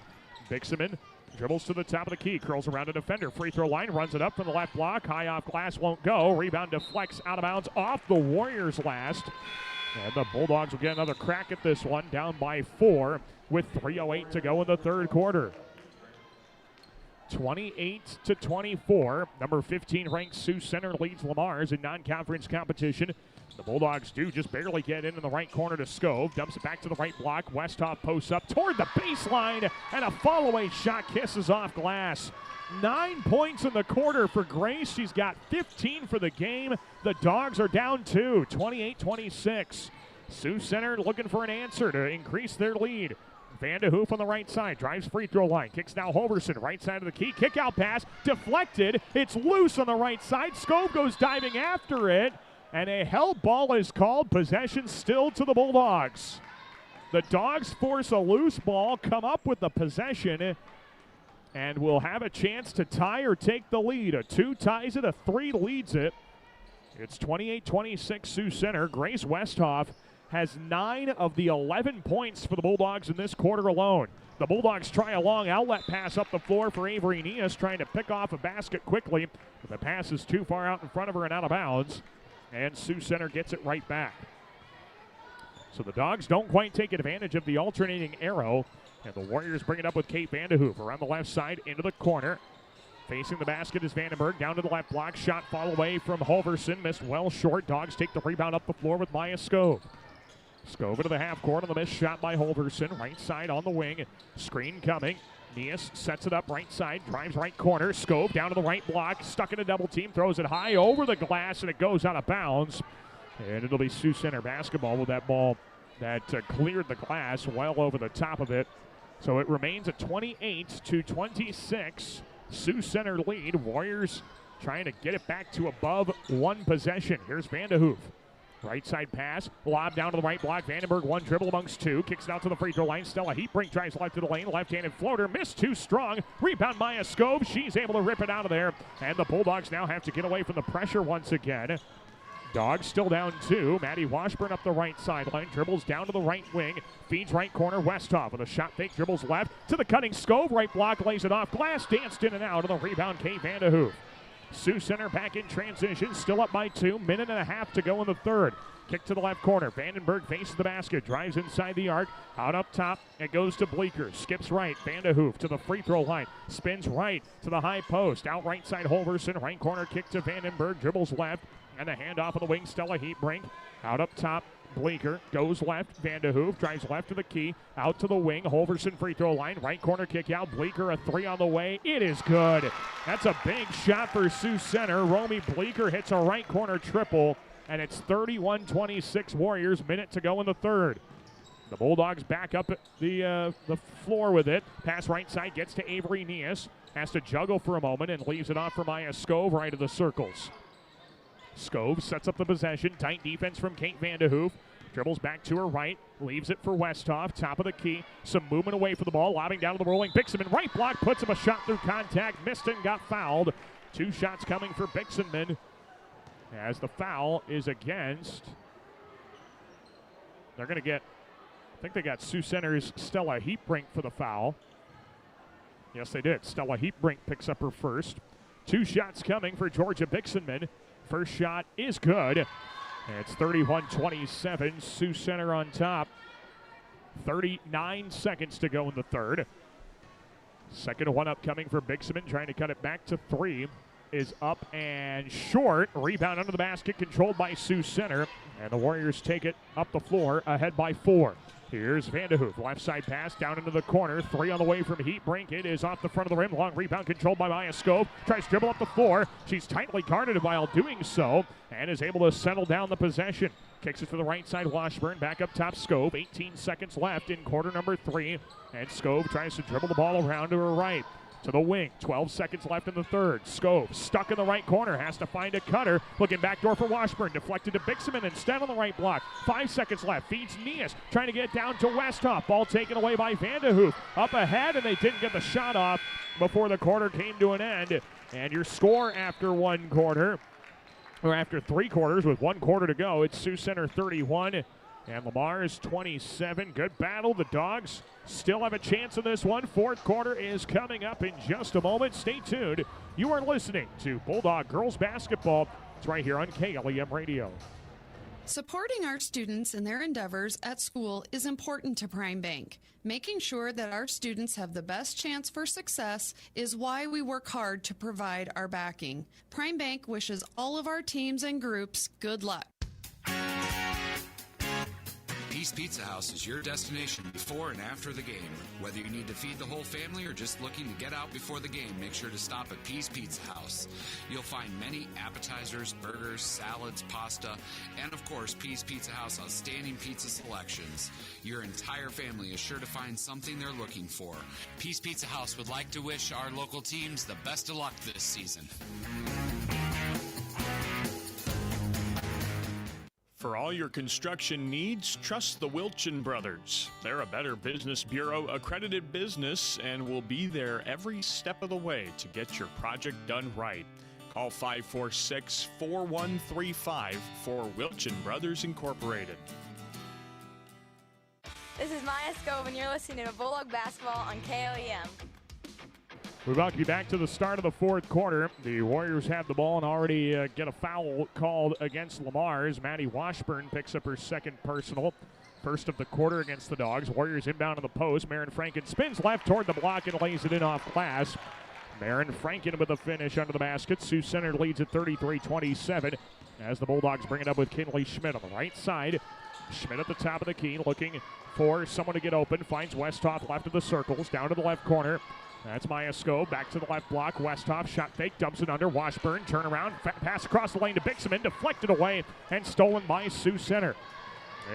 Bixenman dribbles to the top of the key. Curls around a defender. Free throw line. Runs it up from the left block. High off glass. Won't go. Rebound deflects out of bounds off the Warriors last. And the Bulldogs will get another crack at this one. Down by 4 with 3:08 to go in the third quarter. 28-24. Number 15 ranked Sioux Center leads Lamar's in non-conference competition. The Bulldogs do just barely get in the right corner to Scove. Dumps it back to the right block. Westhoff posts up toward the baseline, and a fall-away shot kisses off glass. 9 points in the quarter for Grace. She's got 15 for the game. The Dogs are down 2, 28-26. Sioux Center looking for an answer to increase their lead. Vandehoof on the right side, drives free throw line, kicks now Hoverson, right side of the key, kick out pass, deflected, it's loose on the right side, Skove goes diving after it, and a held ball is called, possession still to the Bulldogs. The Dogs force a loose ball, come up with the possession, and will have a chance to tie or take the lead. A 2 ties it, a 3 leads it. It's 28-26 Sioux Center. Grace Westhoff has 9 of the 11 points for the Bulldogs in this quarter alone. The Bulldogs try a long outlet pass up the floor for Avery Nias, trying to pick off a basket quickly, but the pass is too far out in front of her and out of bounds, and Sioux Center gets it right back. So the Dogs don't quite take advantage of the alternating arrow, and the Warriors bring it up with Kate Vandehoof around the left side into the corner. Facing the basket is Vandenberg, down to the left block, shot fall away from Hoverson, missed well short. Dogs take the rebound up the floor with Maya Skove. Skove into the half court on the missed shot by Hoverson, right side on the wing, screen coming. Nias sets it up right side, drives right corner. Skove down to the right block, stuck in a double team, throws it high over the glass, and it goes out of bounds. And it'll be Sioux Center basketball with that ball that cleared the glass well over the top of it. So it remains a 28-26 Sioux Center lead. Warriors trying to get it back to above 1 possession. Here's Vandehoof. Right side pass, lob down to the right block. Vandenberg, 1 dribble amongst 2. Kicks it out to the free throw line. Stella Heatbrink drives left to the lane. Left-handed floater, missed too strong. Rebound Maya Skove. She's able to rip it out of there. And the Bulldogs now have to get away from the pressure once again. Dogs still down 2. Maddie Washburn up the right sideline. Dribbles down to the right wing. Feeds right corner. Westhoff with a shot fake. Dribbles left to the cutting Skove. Right block. Lays it off. Glass danced in and out. And the rebound Kate Vandehoof. Sioux Center back in transition. Still up by 2. Minute and a half to go in the third. Kick to the left corner. Vandenberg faces the basket. Drives inside the arc. Out up top. It goes to Bleeker. Skips right. Vandehoof to the free throw line. Spins right to the high post. Out right side Holverson. Right corner kick to Vandenberg. Dribbles left. And the handoff on the wing. Stella Heatbrink. Out up top. Bleeker goes left. Vandehoof drives left to the key. Out to the wing. Holverson free throw line. Right corner kick out. Bleeker a 3 on the way. It is good. That's a big shot for Sioux Center. Romy Bleeker hits a right corner triple. And it's 31-26 Warriors. Minute to go in the third. The Bulldogs back up at the floor with it. Pass right side. Gets to Avery Nias. Has to juggle for a moment and leaves it off for Maya Skove right of the circles. Skove sets up the possession. Tight defense from Kate Vandehoof. Dribbles back to her right. Leaves it for Westhoff. Top of the key. Some movement away for the ball. Lobbing down to the rolling Bixenman. Right block. Puts him a shot through contact. Missed and got fouled. 2 shots coming for Bixenman. As the foul is against. They're going to get. I think they got Sioux Center's Stella Heatbrink for the foul. Yes, they did. Stella Heatbrink picks up her first. 2 shots coming for Georgia Bixenman. First shot is good. And it's 31-27. Sioux Center on top. 39 seconds to go in the third. Second one up coming for Bixenman, trying to cut it back to 3. Is up and short. Rebound under the basket, controlled by Sioux Center. And the Warriors take it up the floor, ahead by 4. Here's Vandehoof. Left side pass down into the corner. 3 on the way from Heatbrink. It is off the front of the rim. Long rebound controlled by Maya Skove. Tries to dribble up the floor. She's tightly guarded while doing so and is able to settle down the possession. Kicks it to the right side. Washburn back up top. Skove. 18 seconds left in quarter number 3. And Skove tries to dribble the ball around to her right. To the wing. 12 seconds left in the third. Skove stuck in the right corner. Has to find a cutter. Looking backdoor for Washburn. Deflected to Bixenman instead on the right block. 5 seconds left. Feeds Nias. Trying to get down to Westhoff. Ball taken away by Vandehoof. Up ahead, and they didn't get the shot off before the quarter came to an end. And your score after 1 quarter, or after 3 quarters with 1 quarter to go, it's Sioux Center 31 and Lamar's 27. Good battle. The Dogs still have a chance in this one. 4th quarter is coming up in just a moment. Stay tuned. You are listening to Bulldog Girls Basketball. It's right here on KLEM Radio. Supporting our students in their endeavors at school is important to Prime Bank. Making sure that our students have the best chance for success is why we work hard to provide our backing. Prime Bank wishes all of our teams and groups good luck. Peace Pizza House is your destination before and after the game. Whether you need to feed the whole family or just looking to get out before the game, make sure to stop at Peace Pizza House. You'll find many appetizers, burgers, salads, pasta, and of course, Peace Pizza House outstanding pizza selections. Your entire family is sure to find something they're looking for. Peace Pizza House would like to wish our local teams the best of luck this season. For all your construction needs, trust the Wilchin Brothers. They're a Better Business Bureau accredited business and will be there every step of the way to get your project done right. Call 546-4135 for Wilchin Brothers Incorporated. This is Maya Scove, and you're listening to Bulldog Basketball on KLEM. We welcome you back to the start of the fourth quarter. The Warriors have the ball and already get a foul called against Lamar as Maddie Washburn picks up her second personal. First of the quarter against the Dogs. Warriors inbound to the post. Marin Franken spins left toward the block and lays it in off glass. Marin Franken with a finish under the basket. Sioux Center leads at 33-27 as the Bulldogs bring it up with Kinley Schmidt on the right side. Schmidt at the top of the key looking for someone to get open. Finds Westhoff left of the circles. Down to the left corner. That's Maya Sko. Back to the left block. Westhoff shot fake. Dumps it under. Washburn. Turnaround. Pass across the lane to Bixman. Deflected away and stolen by Sioux Center.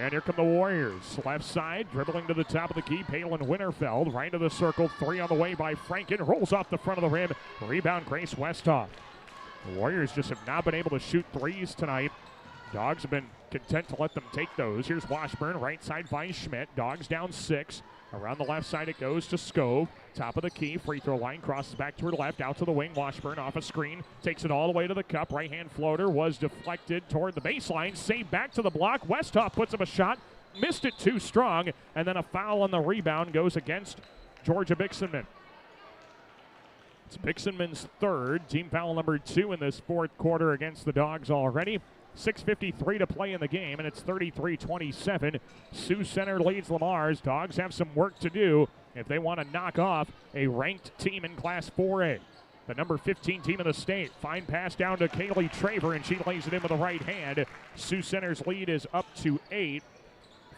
And here come the Warriors. Left side. Dribbling to the top of the key. Palin Winterfeld. Right to the circle. Three on the way by Franken. Rolls off the front of the rim. Rebound Grace Westhoff. The Warriors just have not been able to shoot threes tonight. Dogs have been content to let them take those. Here's Washburn. Right side finds Schmidt. Dogs down 6. Around the left side it goes to Skove. Top of the key. Free throw line. Crosses back to her left. Out to the wing. Washburn off a screen. Takes it all the way to the cup. Right hand floater was deflected toward the baseline. Saved back to the block. Westhoff puts up a shot. Missed it too strong. And then a foul on the rebound goes against Georgia Bixenman. It's Bixenman's third. Team foul number 2 in this fourth quarter against the Dogs already. 6:53 to play in the game, and it's 33-27. Sioux Center leads Lamar's. Dogs have some work to do if they want to knock off a ranked team in Class 4A. The number 15 team in the state. Fine pass down to Kaylee Traver, and she lays it in with the right hand. Sioux Center's lead is up to 8,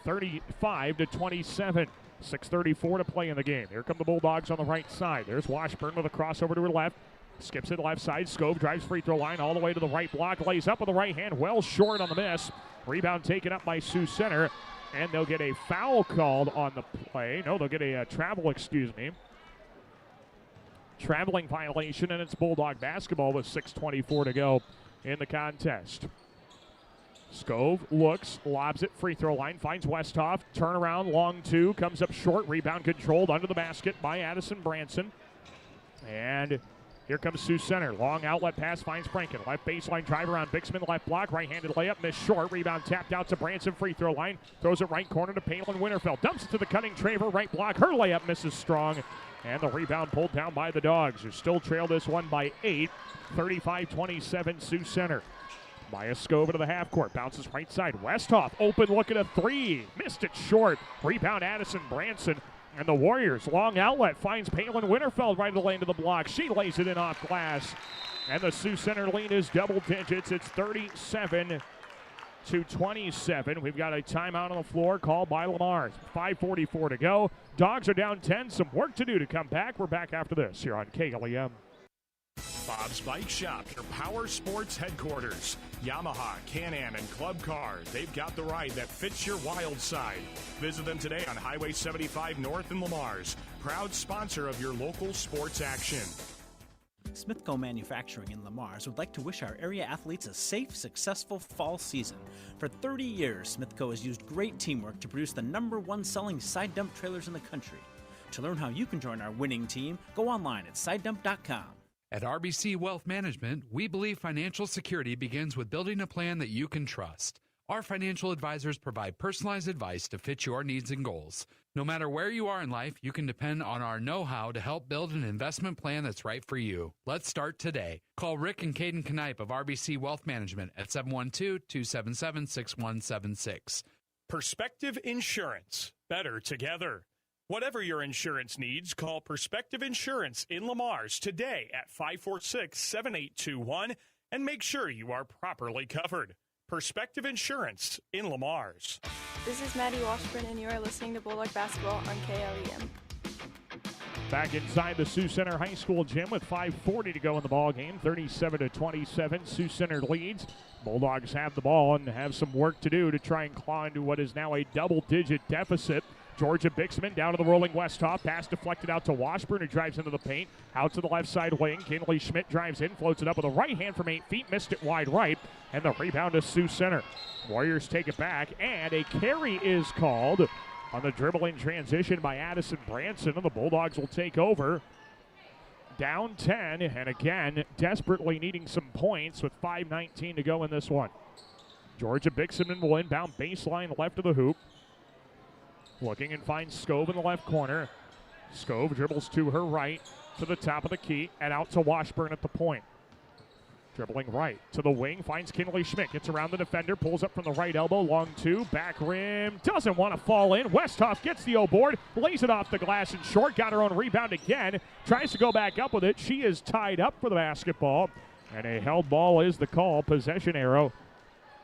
35-27. 6:34 to play in the game. Here come the Bulldogs on the right side. There's Washburn with a crossover to her left. Skips it left side. Skove drives free throw line all the way to the right block. Lays up with the right hand. Well short on the miss. Rebound taken up by Sioux Center. And they'll get a foul called on the play. No, they'll get a traveling violation, and it's Bulldog basketball with 6:24 to go in the contest. Skove looks, lobs it, free throw line, finds Westhoff. Turnaround, long 2, comes up short. Rebound controlled under the basket by Addison Branson. And here comes Sioux Center. Long outlet pass finds Franken. Left baseline drive around Bixman. Left block. Right-handed layup. Missed short. Rebound tapped out to Branson. Free throw line. Throws it right corner to Palin Winterfeld. Dumps it to the cutting Traver. Right block. Her layup misses strong. And the rebound pulled down by the Dogs, who still trail this one by 8. 35-27 Sioux Center. Maya Scove to the half court. Bounces right side. Westhoff open look at a 3. Missed it short. Rebound Addison Branson. And the Warriors, long outlet, finds Palin Winterfeld right of the lane to the block. She lays it in off glass. And the Sioux Center lead is double digits. It's 37-27. We've got a timeout on the floor called by Lamar. 5:44 to go. Dogs are down 10. Some work to do to come back. We're back after this here on KLEM. Bob's Bike Shop, your power sports headquarters. Yamaha, Can-Am, and Club Car. They've got the ride that fits your wild side. Visit them today on Highway 75 North in Lamar's. Proud sponsor of your local sports action. Smithco Manufacturing in Lamar's would like to wish our area athletes a safe, successful fall season. For 30 years, Smithco has used great teamwork to produce the #1 selling side dump trailers in the country. To learn how you can join our winning team, go online at sidedump.com. At RBC Wealth Management, we believe financial security begins with building a plan that you can trust. Our financial advisors provide personalized advice to fit your needs and goals. No matter where you are in life, you can depend on our know-how to help build an investment plan that's right for you. Let's start today. Call Rick and Caden Knipe of RBC Wealth Management at 712-277-6176. Perspective Insurance. Better together. Whatever your insurance needs, call Perspective Insurance in Lamar's today at 546-7821 and make sure you are properly covered. Perspective Insurance in Lamar's. This is Maddie Washburn, and you are listening to Bulldog Basketball on KLEM. Back inside the Sioux Center High School gym with 5:40 to go in the ball game. 37-27, Sioux Center leads. Bulldogs have the ball and have some work to do to try and claw into what is now a double-digit deficit. Georgia Bixman down to the rolling Westhoff. Pass deflected out to Washburn, who drives into the paint. Out to the left side wing. Kinley Schmidt drives in, floats it up with a right hand from 8 feet. Missed it wide right. And the rebound to Sioux Center. Warriors take it back, and a carry is called on the dribbling transition by Addison Branson. And the Bulldogs will take over. Down 10, and again, desperately needing some points with 5:19 to go in this one. Georgia Bixman will inbound baseline left of the hoop. Looking and finds Scove in the left corner. Scove dribbles to her right, to the top of the key, and out to Washburn at the point. Dribbling right to the wing, finds Kinley Schmidt. Gets around the defender, pulls up from the right elbow, long two, back rim, doesn't want to fall in. Westhoff gets the O board, lays it off the glass and short, got her own rebound again, tries to go back up with it. She is tied up for the basketball, and a held ball is the call. Possession arrow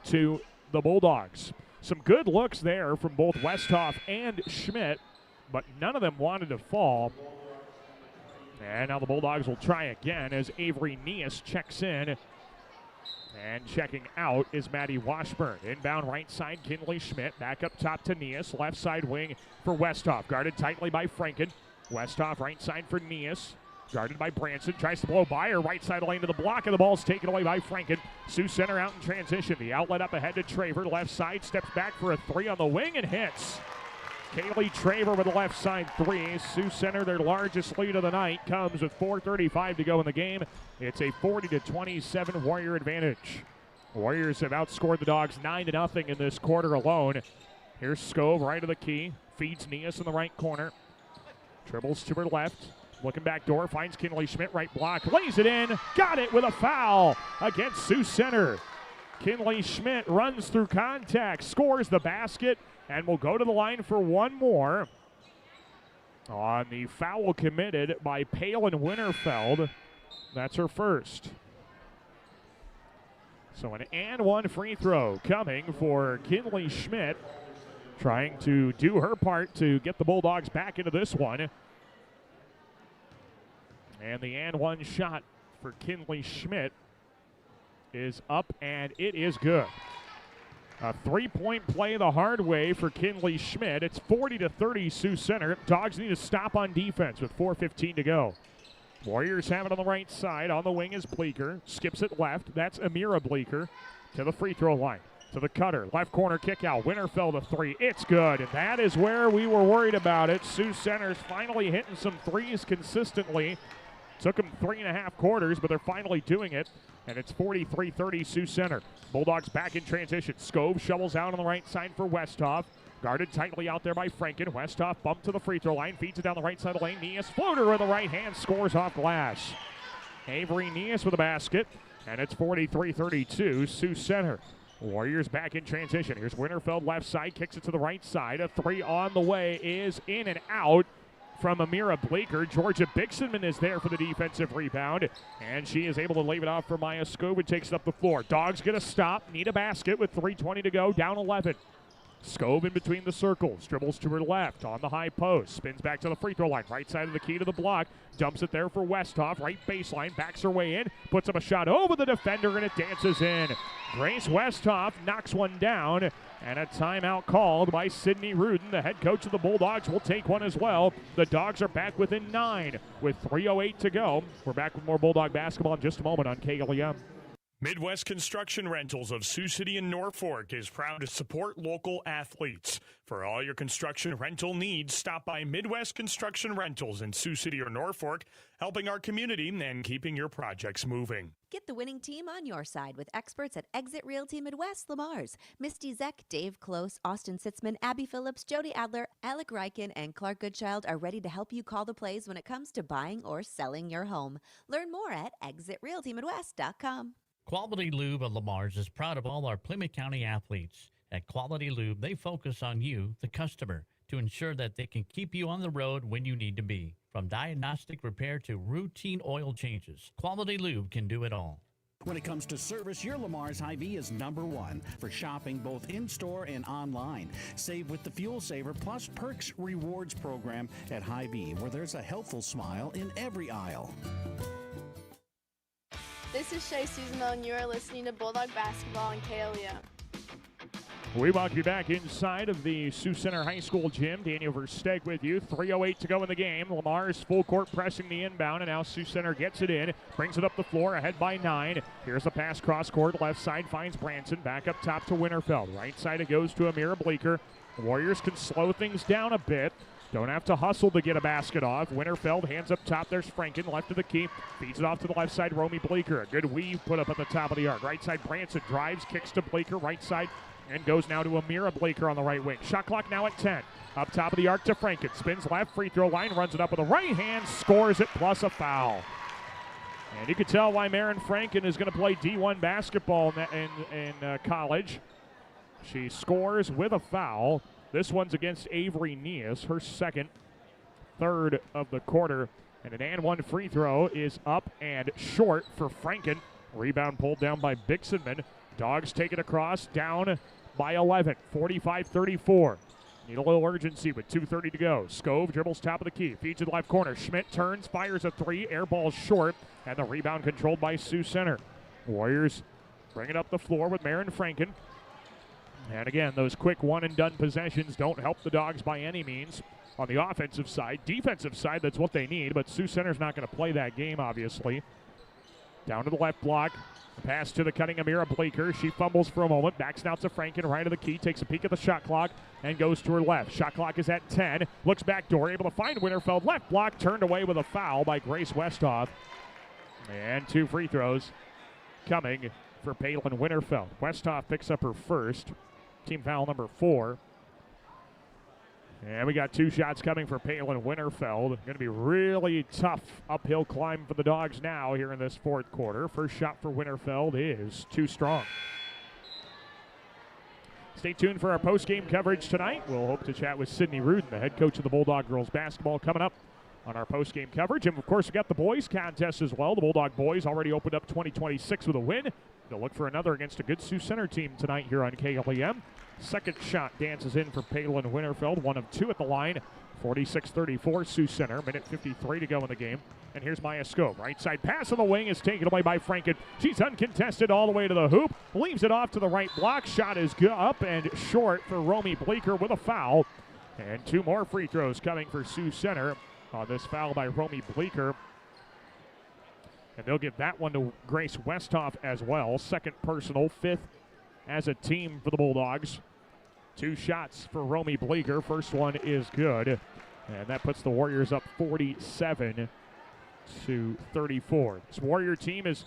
to the Bulldogs. Some good looks there from both Westhoff and Schmidt, but none of them wanted to fall. And now the Bulldogs will try again as Avery Neas checks in. And checking out is Maddie Washburn. Inbound right side, Kinley Schmidt. Back up top to Neas. Left side wing for Westhoff. Guarded tightly by Franken. Westhoff right side for Neas. Guarded by Branson. Tries to blow by her. Right side lane to the block, and the ball's taken away by Franken. Sioux Center out in transition. The outlet up ahead to Traver. Left side, steps back for a three on the wing and hits. Kaylee Traver with the left side three. Sioux Center, their largest lead of the night, comes with 4:35 to go in the game. It's a 40-27 Warrior advantage. Warriors have outscored the Dogs 9-0 in this quarter alone. Here's Scove right of the key. Feeds Neas in the right corner. Dribbles to her left. Looking back door, finds Kinley Schmidt, right block. Lays it in. Got it with a foul against Sioux Center. Kinley Schmidt runs through contact, scores the basket, and will go to the line for one more on the foul committed by Palin Winterfeld. That's her first. So an and one free throw coming for Kinley Schmidt, trying to do her part to get the Bulldogs back into this one. And the and one shot for Kinley Schmidt is up, and it is good. A three-point play the hard way for Kinley Schmidt. It's 40-30 Sioux Center. Dogs need to stop on defense with 4:15 to go. Warriors have it on the right side. On the wing is Bleeker. Skips it left. That's Amira Bleeker to the free throw line. To the cutter. Left corner kick out. Winterfeld a three. It's good. And that is where we were worried about it. Sioux Center's finally hitting some threes consistently. Took them 3.5 quarters, but they're finally doing it. And it's 43-30 Sioux Center. Bulldogs back in transition. Scove shovels out on the right side for Westhoff. Guarded tightly out there by Franken. Westhoff bumped to the free throw line. Feeds it down the right side of the lane. Neas floater with the right hand. Scores off glass. Avery Neas with a basket. And it's 43-32 Sioux Center. Warriors back in transition. Here's Winterfeld left side. Kicks it to the right side. A three on the way is in and out from Amira Bleeker. Georgia Bixman is there for the defensive rebound, and she is able to leave it off for Maya Scove, who takes it up the floor. Dogs get a stop, need a basket with 3:20 to go, down 11. Scove in between the circles, dribbles to her left on the high post, spins back to the free throw line, right side of the key to the block, dumps it there for Westhoff, right baseline, backs her way in, puts up a shot over the defender, and it dances in. Grace Westhoff knocks one down, and a timeout called by Sydney Rudin. The head coach of the Bulldogs will take one as well. The Dogs are back within 9 with 3:08 to go. We're back with more Bulldog basketball in just a moment on KLEM. Midwest Construction Rentals of Sioux City and Norfolk is proud to support local athletes. For all your construction rental needs, stop by Midwest Construction Rentals in Sioux City or Norfolk, helping our community and keeping your projects moving. Get the winning team on your side with experts at Exit Realty Midwest Lamar's. Misty Zeck, Dave Close, Austin Sitzman, Abby Phillips, Jody Adler, Alec Reichen, and Clark Goodchild are ready to help you call the plays when it comes to buying or selling your home. Learn more at ExitRealtyMidwest.com. Quality Lube of Lamar's is proud of all our Plymouth County athletes. At Quality Lube, they focus on you, the customer, to ensure that they can keep you on the road when you need to be. From diagnostic repair to routine oil changes, Quality Lube can do it all. When it comes to service, your Lamar's Hy-Vee is number one for shopping both in-store and online. Save with the Fuel Saver Plus Perks Rewards program at Hy-Vee, where there's a helpful smile in every aisle. This is Shay Susanel, and you are listening to Bulldog Basketball on KLEM. We welcome you back inside of the Sioux Center High School gym. Daniel Versteg with you. 3:08 to go in the game. Lamar's full court pressing the inbound, and now Sioux Center gets it in, brings it up the floor, ahead by 9. Here's a pass cross court. Left side finds Branson. Back up top to Winterfeld. Right side it goes to Amira Bleeker. The Warriors can slow things down a bit. Don't have to hustle to get a basket off. Winterfeld, hands up top. There's Franken, left of the key. Feeds it off to the left side, Romy Bleeker. A good weave put up at the top of the arc. Right side, Branson drives, kicks to Bleeker. Right side, and goes now to Amira Bleeker on the right wing. Shot clock now at 10. Up top of the arc to Franken. Spins left, free throw line, runs it up with a right hand, scores it, plus a foul. And you can tell why Marin Franken is going to play D1 basketball in college. She scores with a foul. This one's against Avery Neas, her second, third of the quarter. And an and one free throw is up and short for Franken. Rebound pulled down by Bixenman. Dogs take it across, down by 11, 45-34. Need a little urgency with 2:30 to go. Scove dribbles top of the key, feeds to the left corner. Schmidt turns, fires a three, air ball short, and the rebound controlled by Sioux Center. Warriors bring it up the floor with Marin Franken. And again, those quick one-and-done possessions don't help the Dogs by any means on the offensive side. Defensive side, that's what they need, but Sioux Center's not going to play that game, obviously. Down to the left block. Pass to the cutting Amira Bleeker. She fumbles for a moment. Backs now to Franken, right of the key. Takes a peek at the shot clock and goes to her left. Shot clock is at 10. Looks back door. Able to find Winterfeld. Left block. Turned away with a foul by Grace Westhoff. And 2 free throws coming for Palin Winterfeld. Westhoff picks up her first. Team foul number 4. And we got 2 shots coming for Palin Winterfeld. Going to be really tough uphill climb for the Dogs now here in this fourth quarter. First shot for Winterfeld is too strong. Stay tuned for our post-game coverage tonight. We'll hope to chat with Sydney Rudin, the head coach of the Bulldog girls basketball, coming up on our post-game coverage. And, of course, we got the boys contest as well. The Bulldog boys already opened up 2026 with a win. They'll look for another against a good Sioux Center team tonight here on KLEM. Second shot dances in for Palin Winterfeld. 1 of 2 at the line. 46-34 Sioux Center. Minute 53 to go in the game. And here's Maya Scope. Right side pass on the wing is taken away by Franken. She's uncontested all the way to the hoop. Leaves it off to the right block. Shot is up and short for Romy Bleeker with a foul. And 2 more free throws coming for Sioux Center on this foul by Romy Bleeker. And they'll give that one to Grace Westhoff as well. Second personal, 5th as a team for the Bulldogs. 2 shots for Romy Bleeker. First one is good. And that puts the Warriors up 47-34. This Warrior team is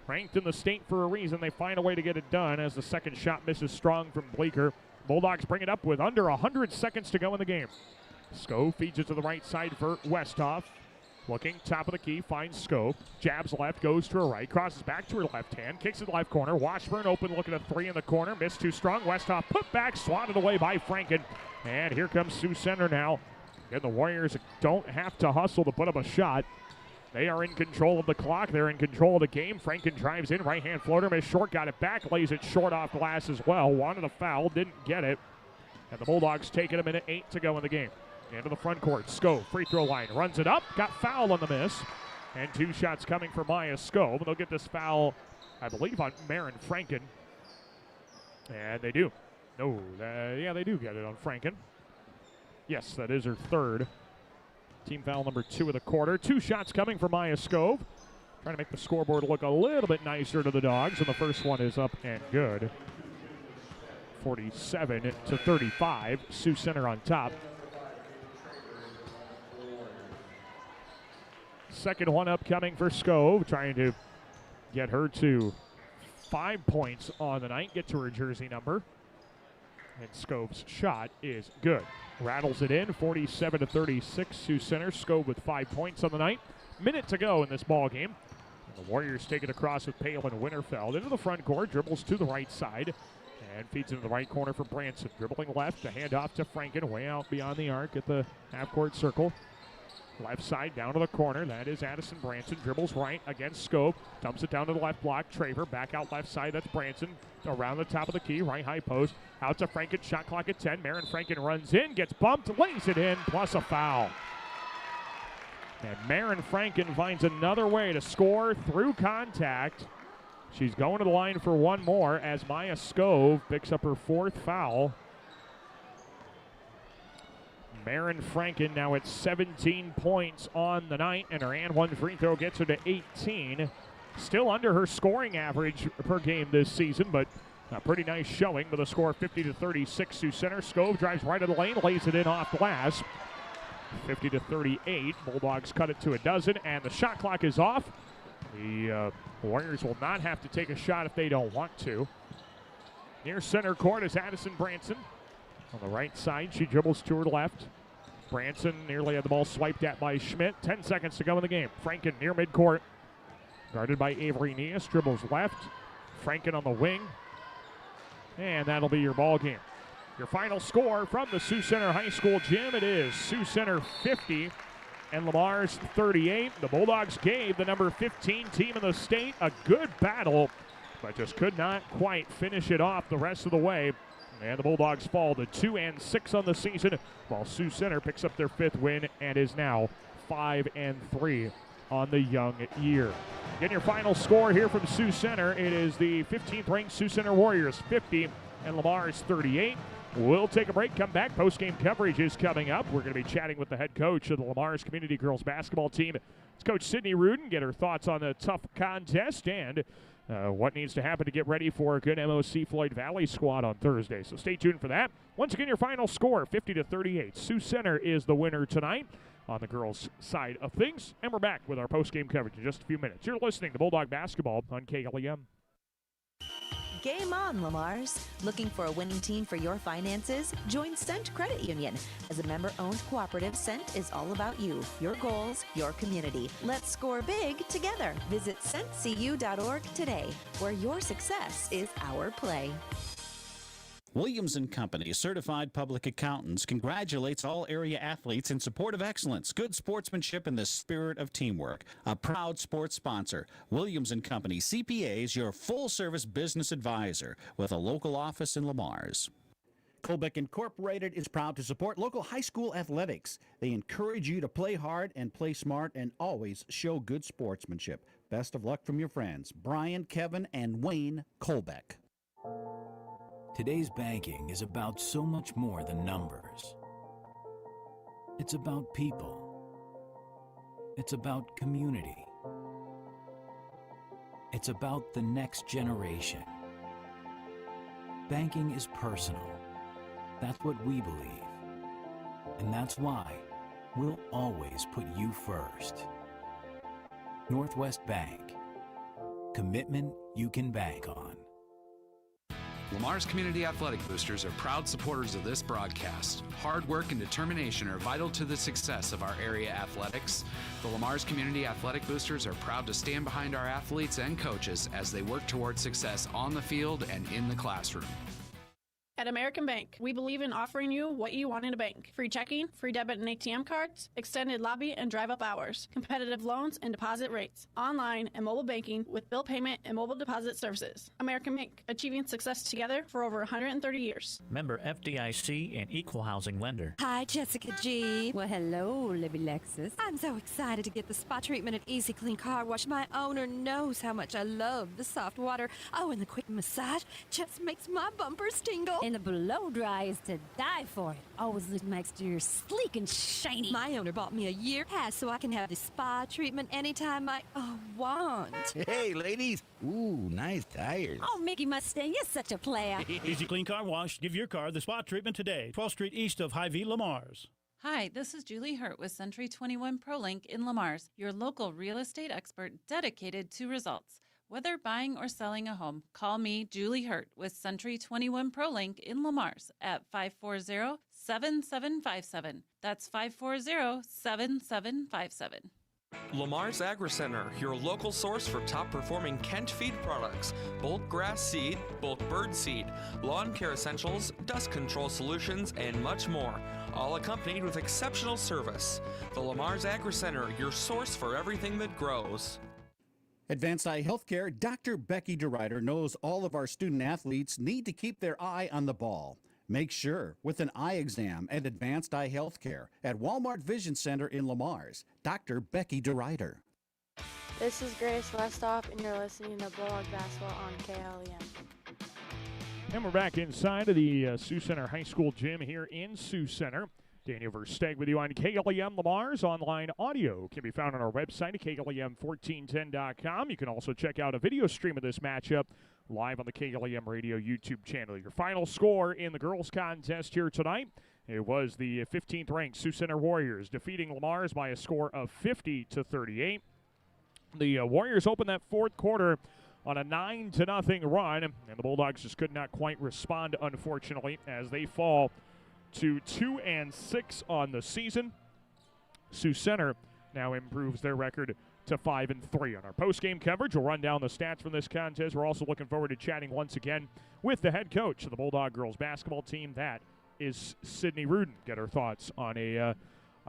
ranked in the state for a reason. They find a way to get it done as the second shot misses strong from Bleeker. Bulldogs bring it up with under 100 seconds to go in the game. Sco feeds it to the right side for Westhoff. Looking, top of the key, finds Scope. Jabs left, goes to her right, crosses back to her left hand, kicks it to the left corner. Washburn open, looking at 3 in the corner, missed too strong. Westhoff put back, swatted away by Franken. And here comes Sioux Center now. And the Warriors don't have to hustle to put up a shot. They are in control of the clock. They're in control of the game. Franken drives in, right hand floater, missed short, got it back, lays it short off glass as well. Wanted a foul, didn't get it. And the Bulldogs take it a minute 8 to go in the game. Into the front court. Sco, free throw line, runs it up, got foul on the miss. And 2 shots coming for Maya Sco. They'll get this foul, I believe, on Marin Franken. And they do. No, yeah, they do get it on Franken. Yes, that is her third. Team foul number 2 of the quarter. 2 shots coming for Maya Scove. Trying to make the scoreboard look a little bit nicer to the Dogs. And the first one is up and good. 47-35. Sioux Center on top. Second one up coming for Scove, trying to get her to 5 points on the night, get to her jersey number. And Scove's shot is good. Rattles it in, 47-36, Sioux Center. Scove with 5 points on the night. Minute to go in this ball game. And the Warriors take it across with Palin Winterfeld into the front court, dribbles to the right side, and feeds into the right corner for Branson. Dribbling left, the handoff to Franken, way out beyond the arc at the half-court circle. Left side down to the corner. That is Addison Branson. Dribbles right against Scope. Dumps it down to the left block. Traver back out left side. That's Branson. Around the top of the key. Right high post. Out to Franken. Shot clock at 10. Marin Franken runs in. Gets bumped. Lays it in. Plus a foul. And Marin Franken finds another way to score through contact. She's going to the line for one more as Maya Scove picks up her 4th foul. Marin Franken now at 17 points on the night, and her and one free throw gets her to 18. Still under her scoring average per game this season, but a pretty nice showing with a score 50-36 Sioux Center. Scove drives right of the lane, lays it in off glass. 50-38. Bulldogs cut it to a dozen, and the shot clock is off. The Warriors will not have to take a shot if they don't want to. Near center court is Addison Branson. On the right side, she dribbles to her left. Branson nearly had the ball swiped at by Schmidt. 10 seconds to go in the game. Franken near midcourt. Guarded by Avery Neas. Dribbles left. Franken on the wing. And that'll be your ball game. Your final score from the Sioux Center High School gym. It is Sioux Center 50 and Lamar's 38. The Bulldogs gave the number 15 team in the state a good battle, but just could not quite finish it off the rest of the way. And the Bulldogs fall to 2-6 on the season, while Sioux Center picks up their 5th win and is now 5-3 on the young year. Again, your final score here from Sioux Center. It is the 15th-ranked Sioux Center Warriors 50 and Lamar's 38. We'll take a break, come back. Post-game coverage is coming up. We're going to be chatting with the head coach of the Lamar's Community Girls Basketball team. It's Coach Sydney Rudin. Get her thoughts on the tough contest and what needs to happen to get ready for a good MOC Floyd Valley squad on Thursday. So stay tuned for that. Once again, your final score, 50-38. Sioux Center is the winner tonight on the girls' side of things. And we're back with our post-game coverage in just a few minutes. You're listening to Bulldog Basketball on KLEM. Game on, Lamars. Looking for a winning team for your finances? Join Cent Credit Union. As a member-owned cooperative, Cent is all about you, your goals, your community. Let's score big together. Visit centcu.org today, where your success is our play. Williams & Company, certified public accountants, congratulates all area athletes in support of excellence, good sportsmanship, and the spirit of teamwork. A proud sports sponsor, Williams & Company CPAs, your full-service business advisor with a local office in Lamar's. Colbeck Incorporated is proud to support local high school athletics. They encourage you to play hard and play smart and always show good sportsmanship. Best of luck from your friends, Brian, Kevin, and Wayne Colbeck. Today's banking is about so much more than numbers. It's about people. It's about community. It's about the next generation. Banking is personal. That's what we believe. And that's why we'll always put you first. Northwest Bank. Commitment you can bank on. Lamar's Community Athletic Boosters are proud supporters of this broadcast. Hard work and determination are vital to the success of our area athletics. The Lamar's Community Athletic Boosters are proud to stand behind our athletes and coaches as they work towards success on the field and in the classroom. At American Bank, we believe in offering you what you want in a bank. Free checking, free debit and ATM cards, extended lobby and drive-up hours, competitive loans and deposit rates, online and mobile banking with bill payment and mobile deposit services. American Bank, achieving success together for over 130 years. Member FDIC and equal housing lender. Hi, Jessica G. Well, hello, Libby Lexus. I'm so excited to get the spa treatment at Easy Clean Car Wash. My owner knows how much I love the soft water. Oh, and the quick massage just makes my bumpers tingle. And the blow dry is to die for. It always leaves my exterior sleek and shiny. My owner bought me a year pass so I can have the spa treatment anytime I want. Hey, ladies. Ooh, nice tires. Oh, Mickey Mustang, you're such a player. Easy Clean Car Wash. Give your car the spa treatment today. 12th Street east of Hy-Vee, Lamar's. Hi, this is Julie Hurt with Century 21 ProLink in Lamar's, your local real estate expert dedicated to results. Whether buying or selling a home, call me, Julie Hurt, with Century 21 ProLink in Lamar's at 540-7757. That's 540-7757. Lamar's Agri-Center, your local source for top-performing Kent feed products, bulk grass seed, bulk bird seed, lawn care essentials, dust control solutions, and much more. all accompanied with exceptional service. The Lamar's Agri Center, your source for everything that grows. Advanced Eye Healthcare, Dr. Becky DeRuyter knows all of our student athletes need to keep their eye on the ball. Make sure with an eye exam at Advanced Eye Healthcare at Walmart Vision Center in Lamar's. Dr. Becky DeRuyter. This is Grace Westhoff, and you're listening to Bulldog Basketball on KLEM. And we're back inside of the Sioux Center High School gym here in Sioux Center. Daniel Versteg with you on KLEM Lamar's online audio. Can be found on our website at KLEM1410.com. You can also check out a video stream of this matchup live on the KLEM Radio YouTube channel. Your final score in the girls' contest here tonight, it was the 15th-ranked Sioux Center Warriors defeating Lamar's by a score of 50-38. The Warriors opened that fourth quarter on a 9-0 run, and the Bulldogs just could not quite respond, unfortunately, as they fall to 2-6 on the season. Sioux Center now improves their record to 5-3. On our post-game coverage, we'll run down the stats from this contest. We're also looking forward to chatting once again with the head coach of the Bulldog girls basketball team. That is Sydney Rudin. Get her thoughts on a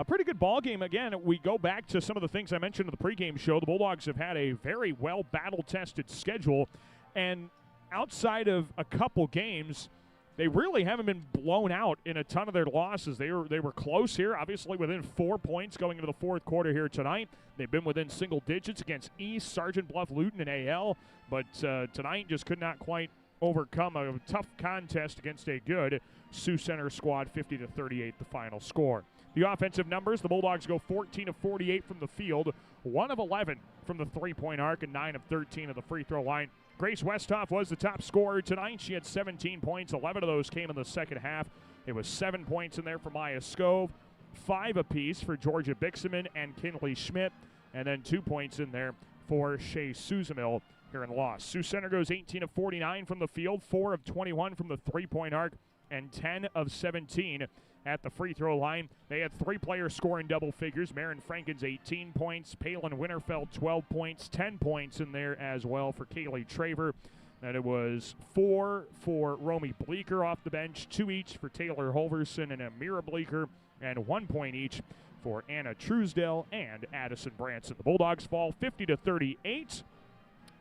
pretty good ball game. Again, we go back to some of the things I mentioned in the pregame show. The Bulldogs have had a very well battle-tested schedule, and outside of a couple games, they really haven't been blown out in a ton of their losses. They were close here, obviously within 4 points going into the fourth quarter here tonight. They've been within single digits against East, Sergeant Bluff, Luton, and AL, but tonight just could not quite overcome a tough contest against a good Sioux Center squad. 50-38 the final score. The offensive numbers, the Bulldogs go 14 of 48 from the field, 1 of 11 from the three-point arc, and 9 of 13 of the free throw line. Grace Westhoff was the top scorer tonight. She had 17 points. 11 of those came in the second half. It was 7 points in there for Maya Scove, 5 apiece for Georgia Bixaman and Kinley Schmidt, and then 2 points in there for Shea Suzamil here in loss. Sioux Center goes 18 of 49 from the field, 4 of 21 from the three-point arc, and 10 of 17 at the free throw line. They had 3 players scoring double figures. Marin Frankens 18 points, Palin Winterfeld 12 points, 10 points in there as well for Kaylee Traver. And it was 4 for Romy Bleeker off the bench, 2 each for Taylor Holverson and Amira Bleeker, and 1 point each for Anna Truesdell and Addison Branson. The Bulldogs fall 50-38.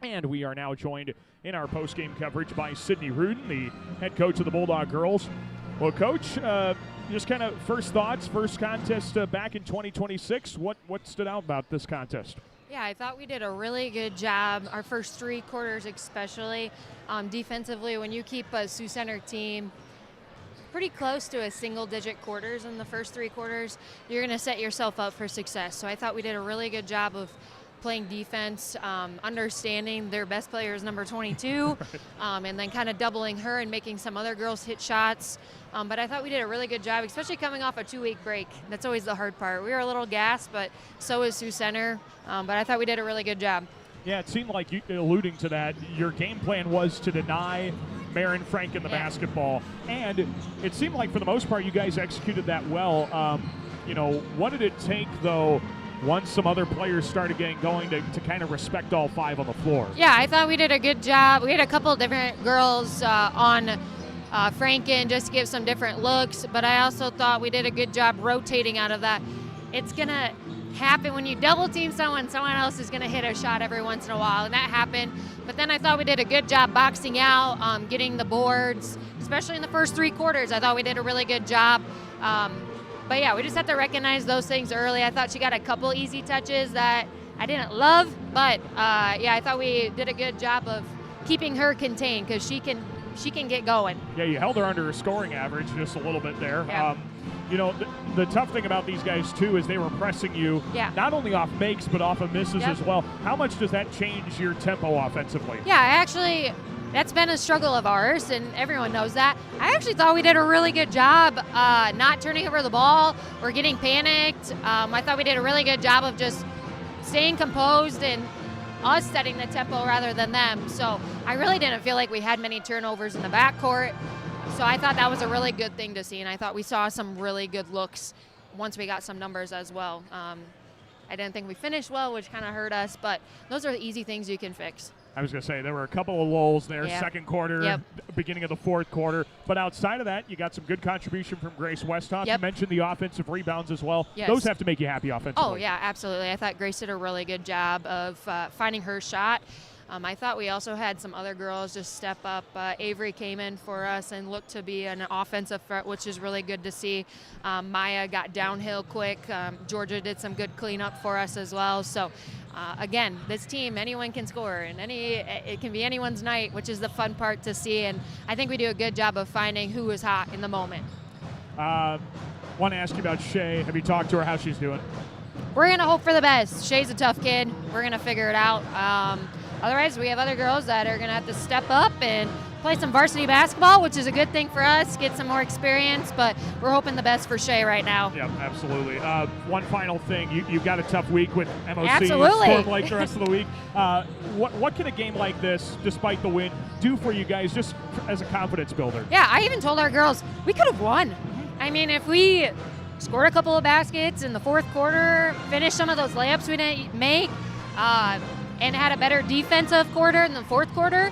And we are now joined in our post-game coverage by Sydney Rudin, the head coach of the Bulldog girls. Well, Coach, just kind of first thoughts, first contest back in 2026. What stood out about this contest? Yeah, I thought we did a really good job, our first 3 quarters especially. Defensively, when you keep a Sioux Center team pretty close to a single-digit quarters in the first 3 quarters, you're going to set yourself up for success. So I thought we did a really good job of playing defense, understanding their best player is number 22, and then kind of doubling her and making some other girls hit shots. But I thought we did a really good job, especially coming off a 2-week break. That's always the hard part. We were a little gassed, but so is Sioux Center. But I thought we did a really good job. Yeah, it seemed like, you alluding to that, your game plan was to deny Marin Frank in the basketball. And it seemed like, for the most part, you guys executed that well. What did it take, though, once some other players started getting going to kind of respect all 5 on the floor? Yeah, I thought we did a good job. We had a couple different girls on Franken just to give some different looks, but I also thought we did a good job rotating out of that. It's going to happen when you double team someone else is going to hit a shot every once in a while, and that happened. But then I thought we did a good job boxing out, getting the boards, especially in the first 3 quarters. I thought we did a really good job. But yeah, we just have to recognize those things early. I thought she got a couple easy touches that I didn't love, but I thought we did a good job of keeping her contained because she can get going. Yeah, you held her under her scoring average just a little bit there. Yeah. The tough thing about these guys, too, is they were pressing you not only off makes but off of misses as well. How much does that change your tempo offensively? Yeah, that's been a struggle of ours, and everyone knows that. I actually thought we did a really good job not turning over the ball or getting panicked. I thought we did a really good job of just staying composed and us setting the tempo rather than them. So I really didn't feel like we had many turnovers in the backcourt. So I thought that was a really good thing to see, and I thought we saw some really good looks once we got some numbers as well. I didn't think we finished well, which kind of hurt us, but those are the easy things you can fix. I was going to say, there were a couple of lulls there, Yep. second quarter, Yep. beginning of the fourth quarter. But outside of that, you got some good contribution from Grace Westhoff. Yep. You mentioned the offensive rebounds as well. Yes. Those have to make you happy offensively. Oh, yeah, absolutely. I thought Grace did a really good job of finding her shot. I thought we also had some other girls just step up. Avery came in for us and looked to be an offensive threat, which is really good to see. Maya got downhill quick. Georgia did some good cleanup for us as well. So, again, this team, anyone can score, and it can be anyone's night, which is the fun part to see. And I think we do a good job of finding who is hot in the moment. Want to ask you about Shay. Have you talked to her, how she's doing? We're going to hope for the best. Shay's a tough kid. We're going to figure it out. Otherwise, we have other girls that are going to have to step up and play some varsity basketball, which is a good thing for us, get some more experience, but we're hoping the best for Shay right now. Yeah, absolutely. One final thing. You've got a tough week with MOC. Absolutely. Storm Lake the rest of the week. What can a game like this, despite the win, do for you guys just as a confidence builder? Yeah, I even told our girls, we could have won. I mean, if we scored a couple of baskets in the fourth quarter, finished some of those layups we didn't make, and had a better defensive quarter in the fourth quarter,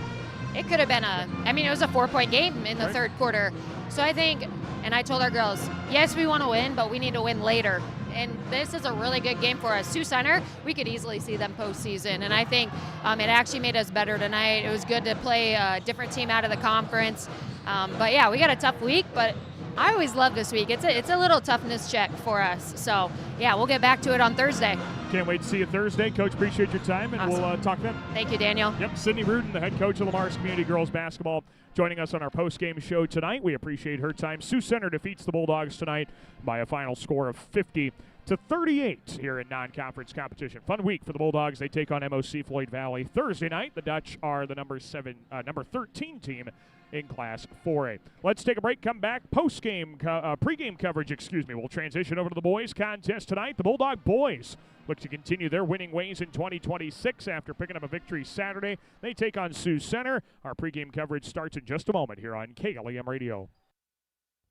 it could have been it was a 4-point game in the third quarter. So I think, and I told our girls, yes, we want to win, but we need to win later. And this is a really good game for us. Sioux Center, we could easily see them postseason. And I think it actually made us better tonight. It was good to play a different team out of the conference. But yeah, we got a tough week, but I always love this week. It's a little toughness check for us. So yeah, we'll get back to it on Thursday. Can't wait to see you Thursday. Coach, appreciate your time, and Awesome. we'll talk then. Thank you, Daniel. Yep, Sydney Rudin, the head coach of Lamar's Community Girls Basketball, joining us on our post-game show tonight. We appreciate her time. Sioux Center defeats the Bulldogs tonight by a final score of 50-38 here in non-conference competition. Fun week for the Bulldogs. They take on MOC Floyd Valley Thursday night. The Dutch are the number 13 team in Class 4A. Let's take a break, come back. Pregame coverage, We'll transition over to the boys contest tonight. The Bulldog boys look to continue their winning ways in 2026 after picking up a victory Saturday. They take on Sioux Center. Our pregame coverage starts in just a moment here on KLEM Radio.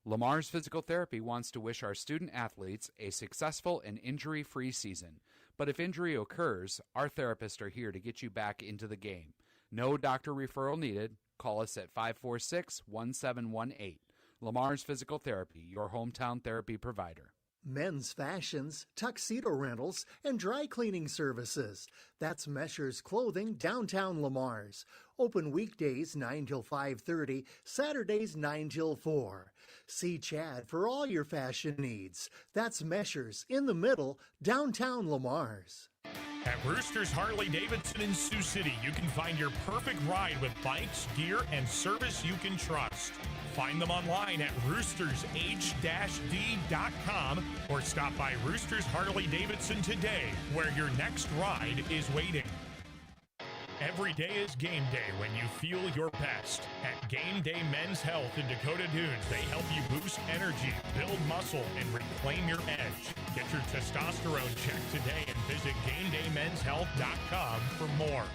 Lamar's Physical Therapy wants to wish our student athletes a successful and injury-free season. But if injury occurs, our therapists are here to get you back into the game. No doctor referral needed. Call us at 546-1718. Lamar's Physical Therapy, your hometown therapy provider. Men's fashions, tuxedo rentals, and dry cleaning services. That's Mesher's Clothing, downtown Lamar's. Open weekdays 9 till 5:30, Saturdays 9 till 4. See Chad for all your fashion needs. That's Mesher's in the middle, downtown Lamar's. At Roosters Harley-Davidson in Sioux City, you can find your perfect ride with bikes, gear, and service you can trust. Find them online at roostersh-d.com or stop by Roosters Harley-Davidson today, where your next ride is waiting. Every day is game day when you feel your best. At Game Day Men's Health in Dakota Dunes, they help you boost energy, build muscle, and reclaim your edge. Get your testosterone checked today and visit GameDayMen'sHealth.com for more.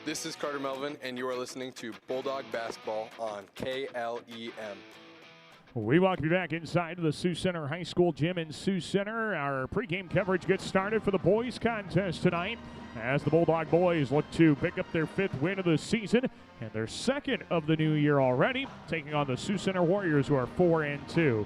This is Carter Melvin, and you are listening to Bulldog Basketball on KLEM. We welcome you back inside the Sioux Center High School gym in Sioux Center. Our pregame coverage gets started for the boys contest tonight as the Bulldog boys look to pick up their 5th win of the season and their 2nd of the new year already, taking on the Sioux Center Warriors, who are 4-2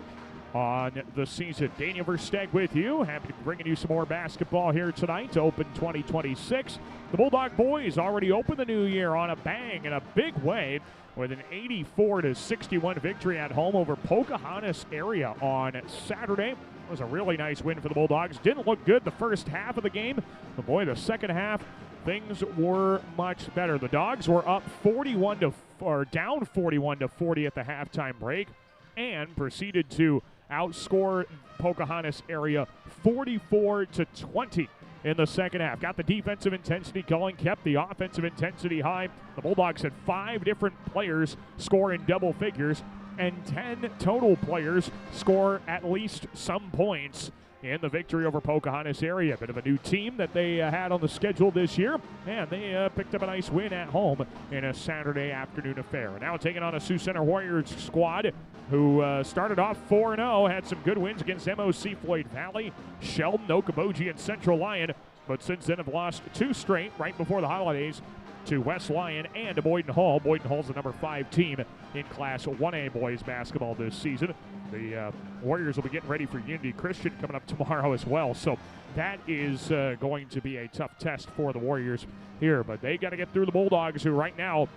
on the season. Daniel Versteg with you. Happy to be bringing you some more basketball here tonight to open 2026. The Bulldog boys already opened the new year on a bang in a big way with an 84-61 victory at home over Pocahontas area on Saturday. It was a really nice win for the Bulldogs. Didn't look good the first half of the game, but boy, the second half, things were much better. The Dogs were up down 41-40 at the halftime break and proceeded to outscore Pocahontas area 44-20 in the second half. Got the defensive intensity going, kept the offensive intensity high. The Bulldogs had 5 different players score in double figures and 10 total players score at least some points in the victory over Pocahontas area. Bit of a new team that they had on the schedule this year, and they picked up a nice win at home in a Saturday afternoon affair. Now taking on a Sioux Center Warriors squad who started off 4-0, had some good wins against MOC Floyd Valley, Sheldon, Okoboji, and Central Lyon, but since then have lost 2 straight right before the holidays to West Lyon and to Boyden Hall. Boyden Hall's the number 5 team in Class 1A boys basketball this season. The Warriors will be getting ready for Unity Christian coming up tomorrow as well. So that is going to be a tough test for the Warriors here. But they got to get through the Bulldogs, who right now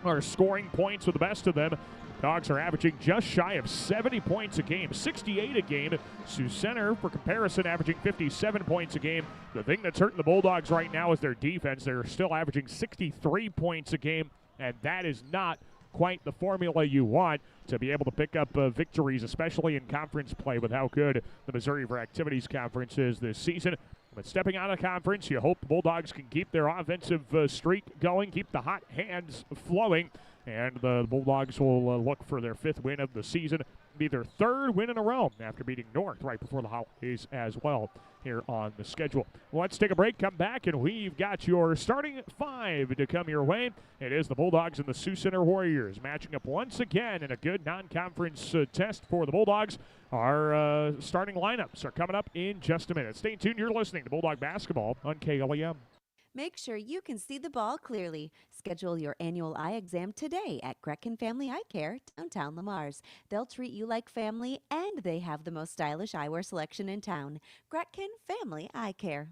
are scoring points with the best of them. Dogs are averaging just shy of 70 points a game, 68 a game. Sioux Center, for comparison, averaging 57 points a game. The thing that's hurting the Bulldogs right now is their defense. They're still averaging 63 points a game, and that is not quite the formula you want to be able to pick up victories, especially in conference play with how good the Missouri for Activities Conference is this season. But stepping out of conference, you hope the Bulldogs can keep their offensive streak going, keep the hot hands flowing, and the Bulldogs will look for their 5th win of the season, be their 3rd win in a row after beating North right before the holidays as well here on the schedule. Well, let's take a break, come back, and we've got your starting 5 to come your way. It is the Bulldogs and the Sioux Center Warriors matching up once again in a good non-conference test for the Bulldogs. Our starting lineups are coming up in just a minute. Stay tuned. You're listening to Bulldog Basketball on KLEM. Make sure you can see the ball clearly. Schedule your annual eye exam today at Gretkin Family Eye Care, downtown Lamars. They'll treat you like family, and they have the most stylish eyewear selection in town. Gretkin Family Eye Care.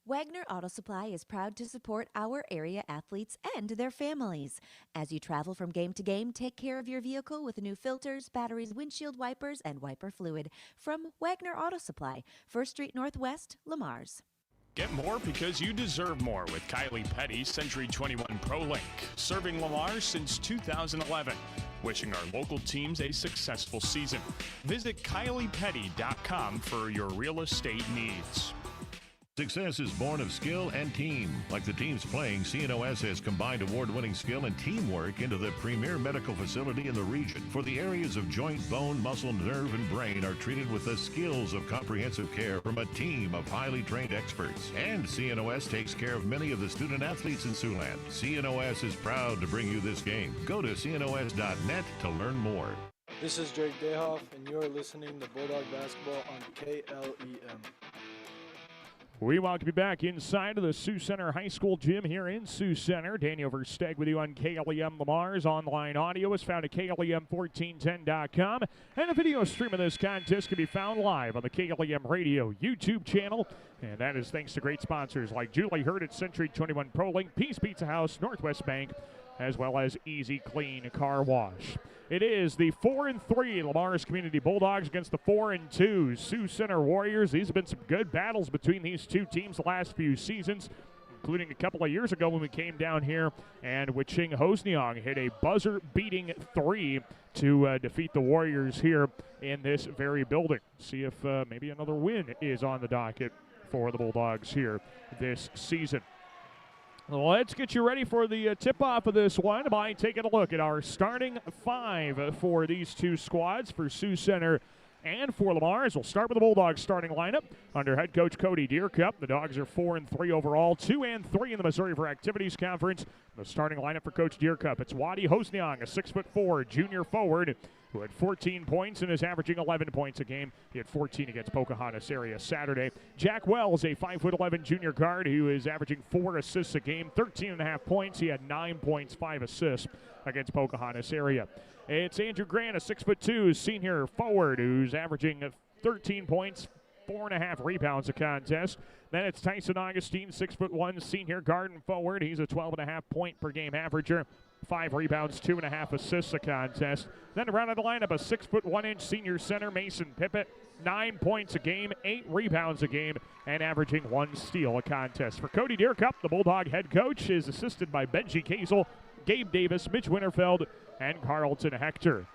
Wagner Auto Supply is proud to support our area athletes and their families. As you travel from game to game, take care of your vehicle with new filters, batteries, windshield wipers, and wiper fluid. From Wagner Auto Supply, 1st Street Northwest, Lamars. Get more because you deserve more with Kylie Petty, Century 21 ProLink, serving Lamar since 2011. Wishing our local teams a successful season. Visit KyliePetty.com for your real estate needs. Success is born of skill and team. Like the teams playing, CNOS has combined award-winning skill and teamwork into the premier medical facility in the region. For the areas of joint, bone, muscle, nerve, and brain are treated with the skills of comprehensive care from a team of highly trained experts. And CNOS takes care of many of the student athletes in Siouxland. CNOS is proud to bring you this game. Go to CNOS.net to learn more. This is Drake Dayhoff, and you're listening to Bulldog Basketball on KLEM. We welcome you back inside of the Sioux Center High School gym here in Sioux Center. Daniel Versteg with you on KLEM Lamar's. Online audio is found at KLEM1410.com. And a video stream of this contest can be found live on the KLEM Radio YouTube channel. And that is thanks to great sponsors like Julie Hurd at Century 21 ProLink, Peace Pizza House, Northwest Bank, as well as Easy Clean Car Wash. It is the 4-3 Lamar's Community Bulldogs against the 4-2 Sioux Center Warriors. These have been some good battles between these two teams the last few seasons, including a couple of years ago when we came down here and Wiching Hosniong hit a buzzer-beating 3 to defeat the Warriors here in this very building. See if maybe another win is on the docket for the Bulldogs here this season. Let's get you ready for the tip-off of this one by taking a look at our starting 5 for these two squads for Sioux Center and for Lamar's. We'll start with the Bulldogs starting lineup under head coach Cody Deercup. The Dogs are 4-3 overall, 2-3 in the Missouri for Activities Conference. The starting lineup for Coach Deercup, it's Wadi Hosniong, a 6'4" junior forward who had 14 points and is averaging 11 points a game. He had 14 against Pocahontas area Saturday. Jack Wells, a 5'11" junior guard who is averaging 4 assists a game, 13.5 points. He had 9 points, 5 assists against Pocahontas area. It's Andrew Grant, a 6'2" senior forward who's averaging 13 points, 4.5 rebounds a contest. Then it's Tyson Augustine, 6'1" senior guard and forward. He's a 12.5 point per game averager, 5 rebounds, 2.5 assists a contest. Then around the lineup, a 6'1" senior center, Mason Pippett, 9 points a game, 8 rebounds a game, and averaging 1 steal a contest. For Cody Deercup, the Bulldog head coach is assisted by Benji Kazel, Gabe Davis, Mitch Winterfeld, and Carlton Hector.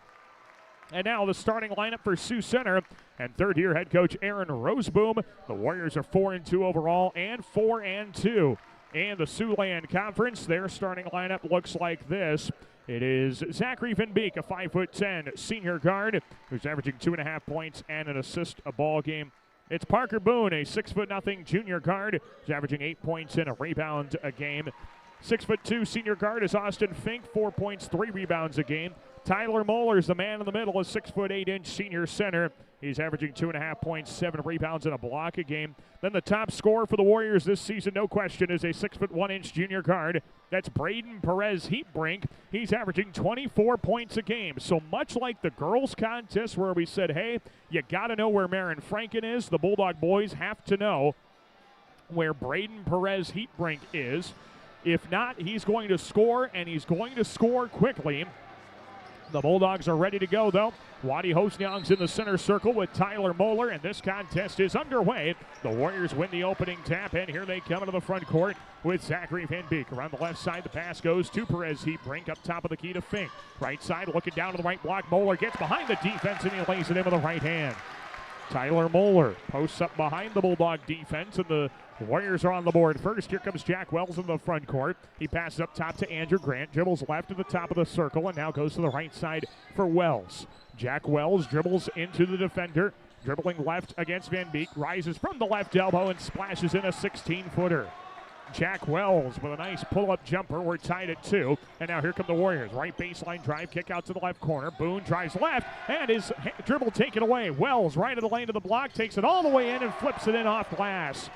And now the starting lineup for Sioux Center and third-year head coach Aaron Roseboom. The Warriors are 4-2 overall and 4-2 in the Siouxland Conference. Their starting lineup looks like this. It is Zachary Van Beek, a 5'10" senior guard who's averaging 2.5 points and an assist a ball game. It's Parker Boone, a 6'0" junior guard. He's averaging 8 points and a rebound a game. 6'2" senior guard is Austin Fink, 4 points, 3 rebounds a game. Tyler Moeller's the man in the middle, a 6'8" senior center. He's averaging 2.5 points, 7 rebounds, and a block a game. Then the top scorer for the Warriors this season, no question, is a 6'1" junior guard. That's Braden Perez Heatbrink. He's averaging 24 points a game. So much like the girls' contest where we said, hey, you got to know where Marin Franken is, the Bulldog boys have to know where Braden Perez Heatbrink is. If not, he's going to score, and he's going to score quickly. The Bulldogs are ready to go, though. Waddy Hosnyang's in the center circle with Tyler Moeller, and this contest is underway. The Warriors win the opening tap, and here they come into the front court with Zachary Van Beek. Around the left side, the pass goes to Perez Heatbrink, up top of the key to Fink. Right side, looking down to the right block. Moeller gets behind the defense, and he lays it in with the right hand. Tyler Moeller posts up behind the Bulldog defense, and the Warriors are on the board first. Here comes Jack Wells in the front court. He passes up top to Andrew Grant, dribbles left to the top of the circle, and now goes to the right side for Wells. Jack Wells dribbles into the defender, dribbling left against Van Beek, rises from the left elbow and splashes in a 16-footer. Jack Wells with a nice pull-up jumper. We're tied at 2. And now here come the Warriors. Right baseline drive, kick out to the left corner. Boone drives left, and his dribble taken away. Wells right of the lane to the block, takes it all the way in and flips it in off glass.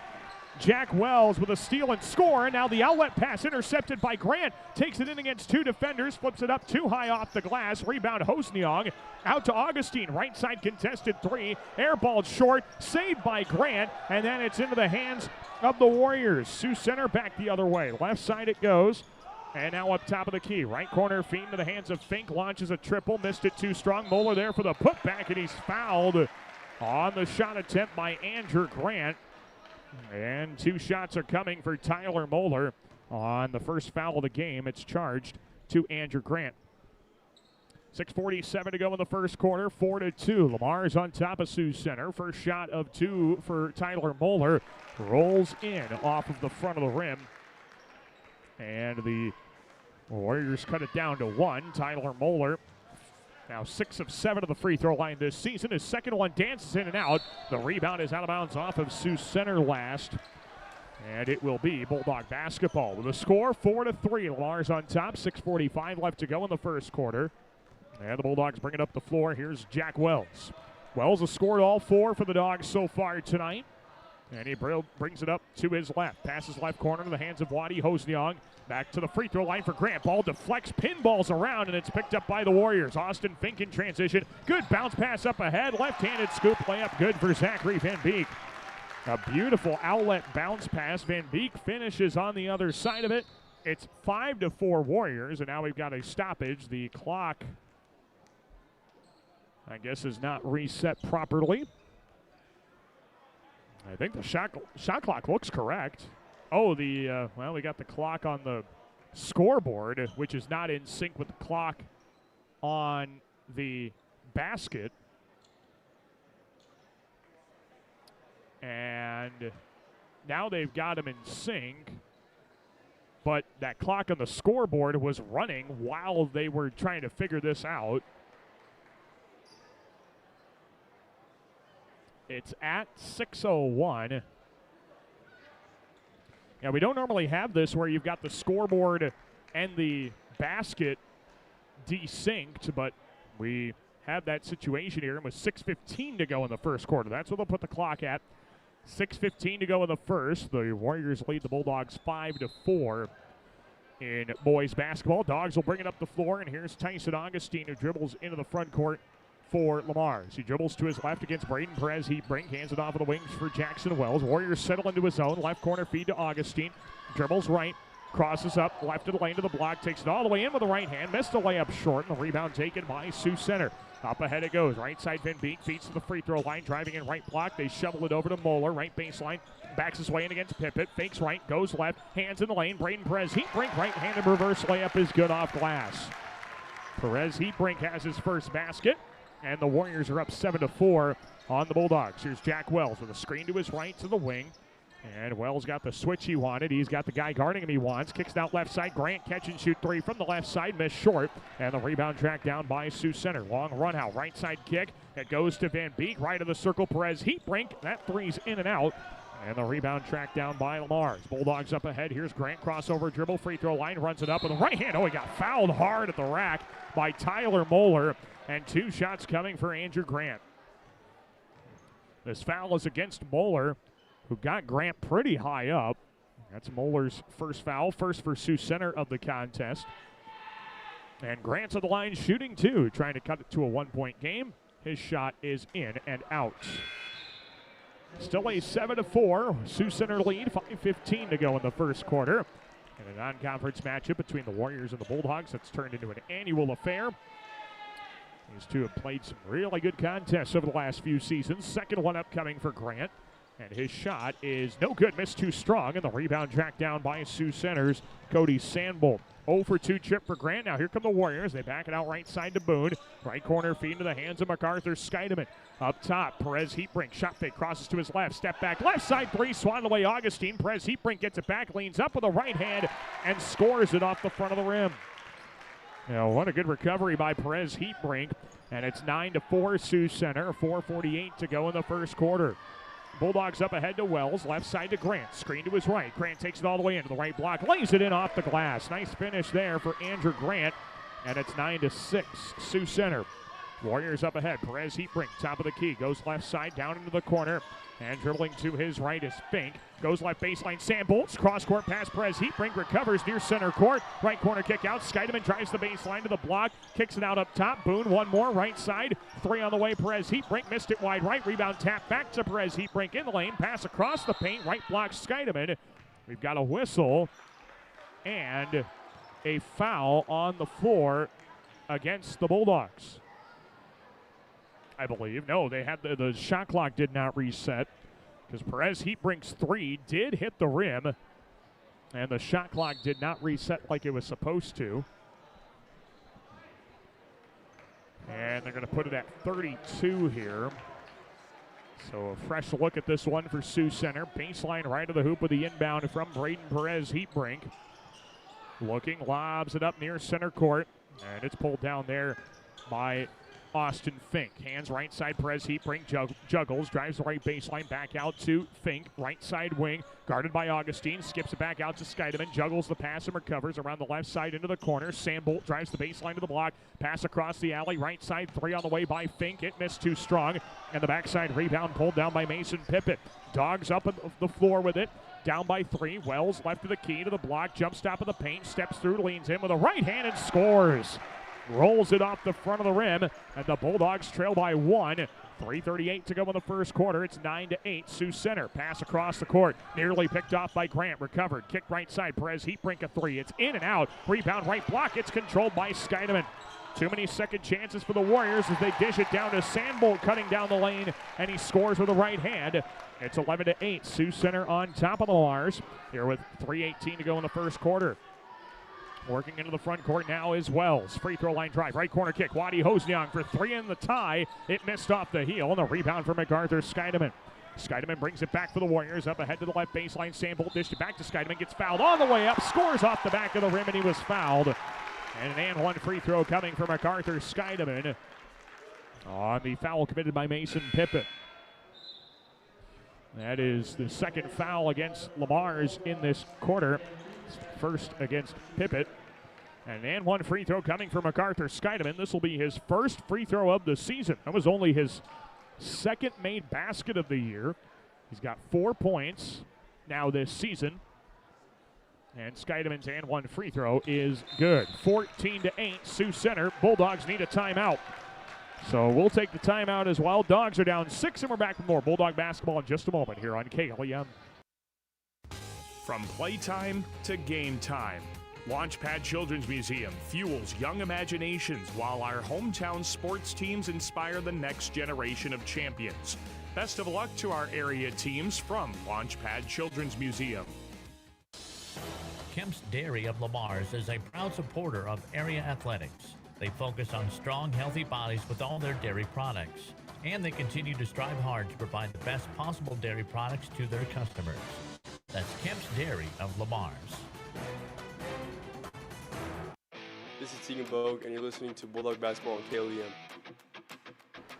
Jack Wells with a steal and score. Now the outlet pass intercepted by Grant. Takes it in against 2 defenders. Flips it up too high off the glass. Rebound Hosnyang. Out to Augustine. Right side contested 3. Airballed short. Saved by Grant. And then it's into the hands of the Warriors. Sioux Center back the other way. Left side it goes. And now up top of the key. Right corner feed into the hands of Fink. Launches a triple. Missed it too strong. Moeller there for the putback. And he's fouled on the shot attempt by Andrew Grant. And 2 shots are coming for Tyler Moeller on the first foul of the game. It's charged to Andrew Grant. 6:47 to go in the first quarter, 4-2. Lamar's on top of Sioux Center. First shot of 2 for Tyler Moeller. Rolls in off of the front of the rim. And the Warriors cut it down to 1. Tyler Moeller now 6 of 7 to the free throw line this season. His second one dances in and out. The rebound is out of bounds off of Sioux Center last. And it will be Bulldog basketball with a score 4-3. Lamar's on top. 6:45 left to go in the first quarter. And the Bulldogs bring it up the floor. Here's Jack Wells. Wells has scored all 4 for the Dogs so far tonight. And he brings it up to his left. Passes left corner to the hands of Waddy Hosnyang. Back to the free throw line for Grant. Ball deflects, pinballs around, and it's picked up by the Warriors. Austin Fink in transition. Good bounce pass up ahead. Left-handed scoop layup good for Zachary Van Beek. A beautiful outlet bounce pass. Van Beek finishes on the other side of it. It's 5-4 Warriors, and now we've got a stoppage. The clock, I guess, is not reset properly. I think the shot clock looks correct. Oh, we got the clock on the scoreboard, which is not in sync with the clock on the basket. And now they've got them in sync. But that clock on the scoreboard was running while they were trying to figure this out. It's at 6:01. Yeah, we don't normally have this where you've got the scoreboard and the basket desynced, but we have that situation here. And with 6:15 to go in the first quarter, that's what they'll put the clock at. 6:15 to go in the first. The Warriors lead the Bulldogs 5-4 in boys basketball. Dogs will bring it up the floor, and here's Tyson Augustine, who dribbles into the front court for Lamar's. He dribbles to his left against Braden Perez. Hands it off of the wings for Jackson Wells. Warriors settle into his zone. Left corner feed to Augustine. Dribbles right. Crosses up. Left of the lane to the block. Takes it all the way in with the right hand. Missed a layup short. And the rebound taken by Sioux Center. Up ahead it goes. Right side Van Beek feeds to the free throw line. Driving in right block. They shovel it over to Moeller. Right baseline. Backs his way in against Pippett. Fakes right. Goes left. Hands in the lane. Braden Perez. Heatbrink right-handed reverse layup is good off glass. Perez Heatbrink has his first basket. And the Warriors are up 7-4 on the Bulldogs. Here's Jack Wells with a screen to his right to the wing. And Wells got the switch he wanted. He's got the guy guarding him he wants. Kicks it out left side. Grant catch and shoot three from the left side. Missed short. And the rebound tracked down by Sioux Center. Long run out. Right side kick. It goes to Van Beek. Right of the circle. Perez heat brink. That three's in and out. And the rebound tracked down by Lamar's. Bulldogs up ahead. Here's Grant. Crossover dribble. Free throw line. Runs it up with the right hand. Oh, he got fouled hard at the rack by Tyler Moeller. And 2 shots coming for Andrew Grant. This foul is against Moeller, who got Grant pretty high up. That's Moeller's first foul, first for Sioux Center of the contest. And Grant's on the line shooting too, trying to cut it to a 1-point game. His shot is in and out. Still a 7-4 Sioux Center lead, 5:15 to go in the first quarter. And a non-conference matchup between the Warriors and the Bulldogs that's turned into an annual affair. These two have played some really good contests over the last few seasons. Second one upcoming for Grant. And his shot is no good, missed too strong, and the rebound tracked down by Sioux Center's Cody Sandbolt. 0 for 2 trip for Grant. Now here come the Warriors. They back it out right side to Boone. Right corner feed into the hands of MacArthur Scheidemann. Up top, Perez Heatbrink. Shot fake, crosses to his left. Step back, left side three, swatted away Augustine. Perez Heatbrink gets it back, leans up with a right hand, and scores it off the front of the rim. Now, what a good recovery by Perez Heatbrink. And it's 9-4 Sioux Center. 4:48 to go in the first quarter. Bulldogs up ahead to Wells, left side to Grant. Screen to his right. Grant takes it all the way into the right block, lays it in off the glass. Nice finish there for Andrew Grant, and it's 9-6 Sioux Center. Warriors up ahead. Perez Heatbrink, top of the key, goes left side down into the corner, and dribbling to his right is Fink. Goes left baseline, Sandbolts, cross-court pass, Perez Heatbrink recovers near center court. Right corner kick out, Scheidemann drives the baseline to the block, kicks it out up top. Boone, one more, right side, three on the way, Perez Heatbrink missed it wide right, rebound tap back to Perez Heatbrink in the lane, pass across the paint, right block Scheidemann. We've got a whistle and a foul on the floor against the Bulldogs, I believe. No, they had the shot clock did not reset because Perez Heatbrink's three did hit the rim, and the shot clock did not reset like it was supposed to. And they're going to put it at 32 here. So a fresh look at this one for Sioux Center. Baseline right of the hoop with the inbound from Braden Perez Heatbrink. Looking, lobs it up near center court, and it's pulled down there by Austin Fink. Hands right side, Perez Heatbrink juggles, drives the right baseline, back out to Fink, right side wing, guarded by Augustine, skips it back out to Scheidemann, juggles the pass and recovers around the left side into the corner. Sandbolt drives the baseline to the block, pass across the alley, right side three on the way by Fink. It missed too strong, and the backside rebound pulled down by Mason Pippett. Dogs up on the floor with it, down by three. Wells left of the key to the block, jump stop of the paint, steps through, leans in with a right hand and scores. Rolls it off the front of the rim, and the Bulldogs trail by 1. 3:38 to go in the first quarter. It's 9-8 Sioux Center. Pass across the court, nearly picked off by Grant. Recovered, kick right side. Perez Heatbrink a three. It's in and out. Rebound right block. It's controlled by Scheidemann. Too many second chances for the Warriors as they dish it down to Sandbolt, cutting down the lane, and he scores with a right hand. It's 11-8. Sioux Center on top of the Lars here with 3:18 to go in the first quarter. Working into the front court now is Wells. Free throw line drive. Right corner kick. Wadi Hosniang for three in the tie. It missed off the heel. And a rebound for MacArthur Scheidemann. Scheidemann brings it back for the Warriors. Up ahead to the left baseline. Sandbolt dished it back to Scheidemann. Gets fouled on the way up. Scores off the back of the rim, and he was fouled. And an and one free throw coming for MacArthur Scheidemann on the foul committed by Mason Pippett. That is the second foul against Lamar's in this quarter. First against Pippett. And one free throw coming from MacArthur Scheidemann. This will be his first free throw of the season. That was only his second made basket of the year. He's got 4 points now this season. And Scheidemann's and one free throw is good. 14-8 Sioux Center. Bulldogs need a timeout. So we'll take the timeout as well. Dogs are down 6, and we're back with more Bulldog basketball in just a moment here on KLEM. From playtime to game time, Launchpad Children's Museum fuels young imaginations while our hometown sports teams inspire the next generation of champions. Best of luck to our area teams from Launchpad Children's Museum. Kemp's Dairy of Lamar's is a proud supporter of area athletics. They focus on strong, healthy bodies with all their dairy products. And they continue to strive hard to provide the best possible dairy products to their customers. Dairy of Lamar's. This is Tegan Bogue, and you're listening to Bulldog Basketball on KLEM.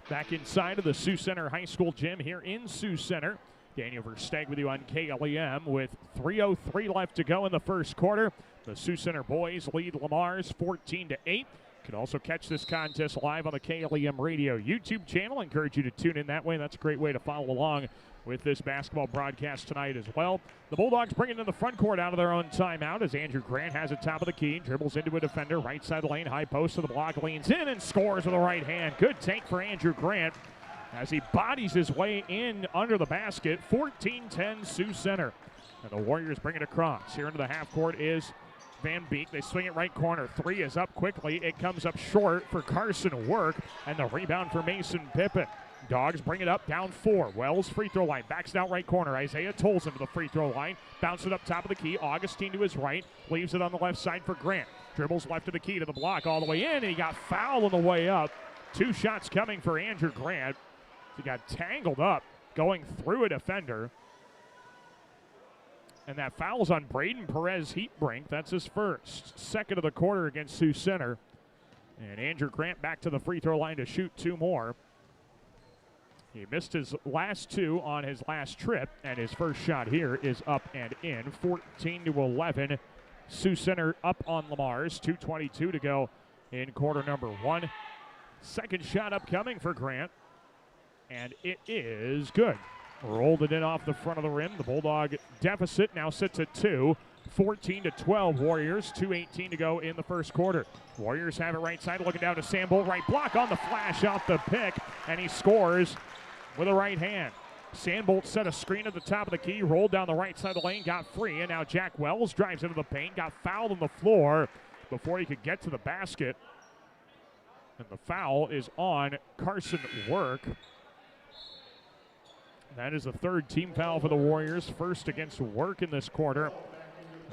Back inside of the Sioux Center High School gym here in Sioux Center. Daniel Versteg with you on KLEM with 3:03 left to go in the first quarter. The Sioux Center boys lead Lamar's 14-8. You can also catch this contest live on the KLEM Radio YouTube channel. I encourage you to tune in that way. That's a great way to follow along with this basketball broadcast tonight as well. The Bulldogs bring it in the front court out of their own timeout as Andrew Grant has it top of the key, dribbles into a defender, right side of the lane, high post to the block, leans in and scores with the right hand. Good take for Andrew Grant as he bodies his way in under the basket. 14-10 Sioux Center. And the Warriors bring it across. Here into the half court is Van Beek. They swing it right corner. Three is up quickly. It comes up short for Carson Work, and the rebound for Mason Pippin. Dogs bring it up, down 4. Wells free throw line, backs it out right corner. Isaiah Tolson to the free throw line, bounce it up top of the key. Augustine to his right, leaves it on the left side for Grant. Dribbles left of the key to the block all the way in, and he got fouled on the way up. 2 shots coming for Andrew Grant. He got tangled up going through a defender. And that foul's on Braden Perez Heatbrink. That's his first. Second of the quarter against Sioux Center. And Andrew Grant back to the free throw line to shoot 2 more. He missed his last 2 on his last trip, and his first shot here is up and in. 14-11. Sioux Center up on Lamar's. 2:22 to go in quarter number 1. Second shot upcoming for Grant, and it is good. Rolled it in off the front of the rim. The Bulldog deficit now sits at 2. 14-12 Warriors. 2:18 to go in the first quarter. Warriors have it right side, looking down to Sambolt. Right block on the flash off the pick, and he scores with a right hand. Sandbolt set a screen at the top of the key, rolled down the right side of the lane, got free, and now Jack Wells drives into the paint, got fouled on the floor before he could get to the basket. And the foul is on Carson Work. That is the 3rd team foul for the Warriors, first against Work in this quarter.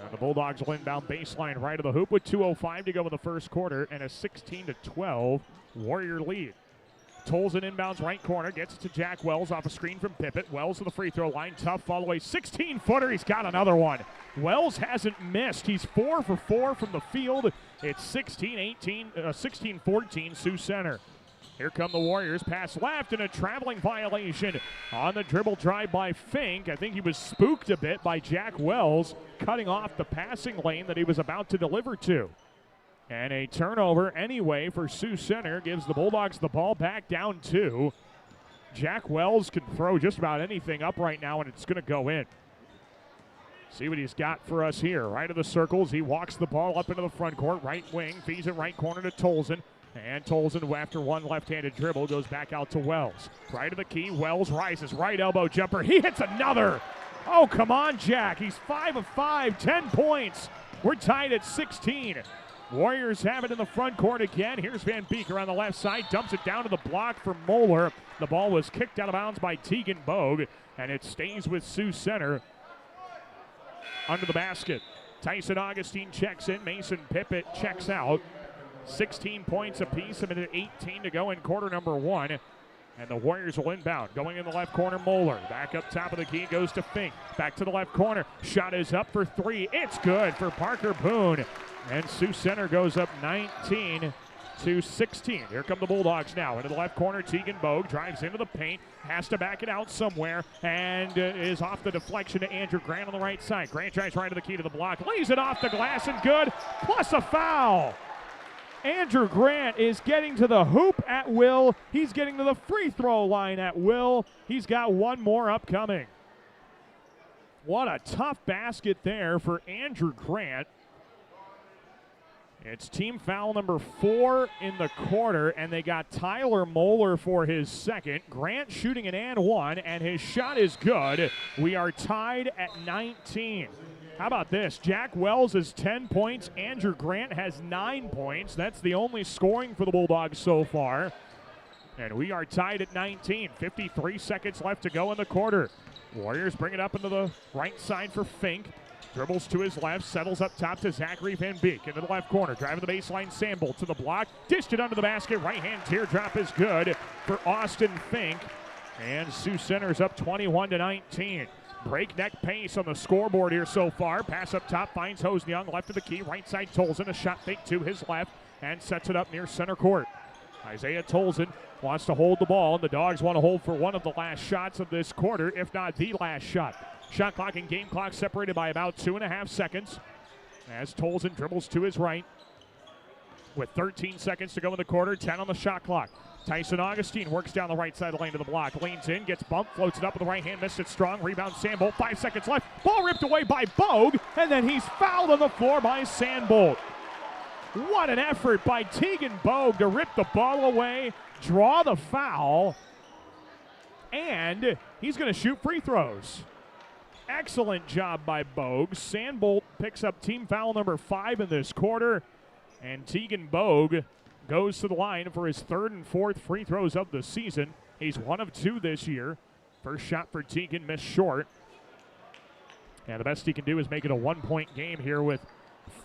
And the Bulldogs will inbound baseline right of the hoop with 2:05 to go in the first quarter and a 16-12 Warrior lead. Tolson inbounds right corner, gets it to Jack Wells off a screen from Pippett. Wells to the free throw line, tough all the way, 16-footer, he's got another one. Wells hasn't missed, he's 4 for 4 from the field. It's 16-14 Sioux Center. Here come the Warriors, pass left and a traveling violation on the dribble drive by Fink. I think he was spooked a bit by Jack Wells cutting off the passing lane that he was about to deliver to. And a turnover anyway for Sioux Center gives the Bulldogs the ball back down 2. Jack Wells can throw just about anything up right now, and it's going to go in. See what he's got for us here. Right of the circles, he walks the ball up into the front court, right wing, feeds it right corner to Tolson. And Tolson, after one left-handed dribble, goes back out to Wells. Right of the key, Wells rises, right elbow jumper. He hits another. Oh, come on, Jack. He's 5 of 5, 10 points. We're tied at 16. Warriors have it in the front court again. Here's Van Beek on the left side, dumps it down to the block for Moeller. The ball was kicked out of bounds by Tegan Bogue, and it stays with Sioux Center under the basket. Tyson Augustine checks in. Mason Pippett checks out. 16 points apiece, a minute 18 to go in quarter number 1. And the Warriors will inbound. Going in the left corner, Moeller. Back up top of the key, goes to Fink. Back to the left corner. Shot is up for 3. It's good for Parker Boone. And Sioux Center goes up 19-16. Here come the Bulldogs now. Into the left corner, Tegan Bogue drives into the paint. Has to back it out somewhere. And is off the deflection to Andrew Grant on the right side. Grant drives right to the key to the block. Lays it off the glass and good. Plus a foul. Andrew Grant is getting to the hoop at will. He's getting to the free throw line at will. He's got one more upcoming. What a tough basket there for Andrew Grant. It's team foul number 4 in the quarter, and they got Tyler Moeller for his second. Grant shooting an and 1, and his shot is good. We are tied at 19. How about this? Jack Wells has 10 points. Andrew Grant has 9 points. That's the only scoring for the Bulldogs so far. And we are tied at 19. 53 seconds left to go in the quarter. Warriors bring it up into the right side for Fink. Dribbles to his left, settles up top to Zachary Van Beek. Into the left corner, driving the baseline, Sambolt to the block. Dished it under the basket, right-hand teardrop is good for Austin Fink. And Sioux Center's up 21-19. Breakneck pace on the scoreboard here so far. Pass up top, finds Hosniung, left of the key, right side Tolson, a shot fake to his left, and sets it up near center court. Isaiah Tolson wants to hold the ball, and the Dogs want to hold for one of the last shots of this quarter, if not the last shot. Shot clock and game clock separated by about 2.5 seconds as Tolson dribbles to his right. With 13 seconds to go in the quarter, 10 on the shot clock. Tyson Augustine works down the right side of the lane to the block. Leans in, gets bumped, floats it up with the right hand, missed it strong. Rebound Sandbolt, 5 seconds left. Ball ripped away by Bogue, and then he's fouled on the floor by Sandbolt. What an effort by Tegan Bogue to rip the ball away, draw the foul, and he's going to shoot free throws. Excellent job by Bogue. Sandbolt picks up team foul number 5 in this quarter, and Tegan Bogue goes to the line for his 3rd and 4th free throws of the season. He's 1 of 2 this year. First shot for Tegan missed short. And the best he can do is make it a 1-point game here with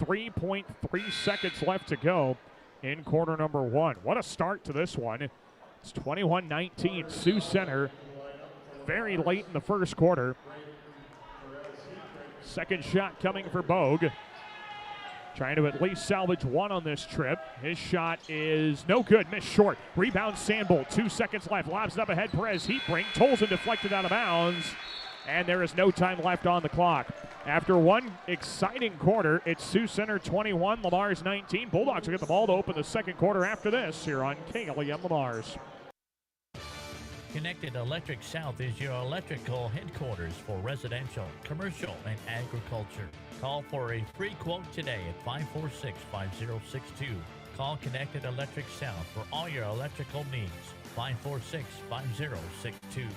3.3 seconds left to go in quarter number 1. What a start to this one. It's 21-19 Sioux Center. Very late in the first quarter. Second shot coming for Bogue. Trying to at least salvage one on this trip. His shot is no good, missed short. Rebound Sandbolt, 2 seconds left. Lobs it up ahead, Perez heat brink. Tolson deflected out of bounds. And there is no time left on the clock. After one exciting quarter, it's Sioux Center 21, Lamar's 19. Bulldogs will get the ball to open the second quarter after this here on KLEM Lamar's. Connected Electric South is your electrical headquarters for residential, commercial, and agriculture. Call for a free quote today at 546-5062. Call Connected Electric South for all your electrical needs. 546-5062.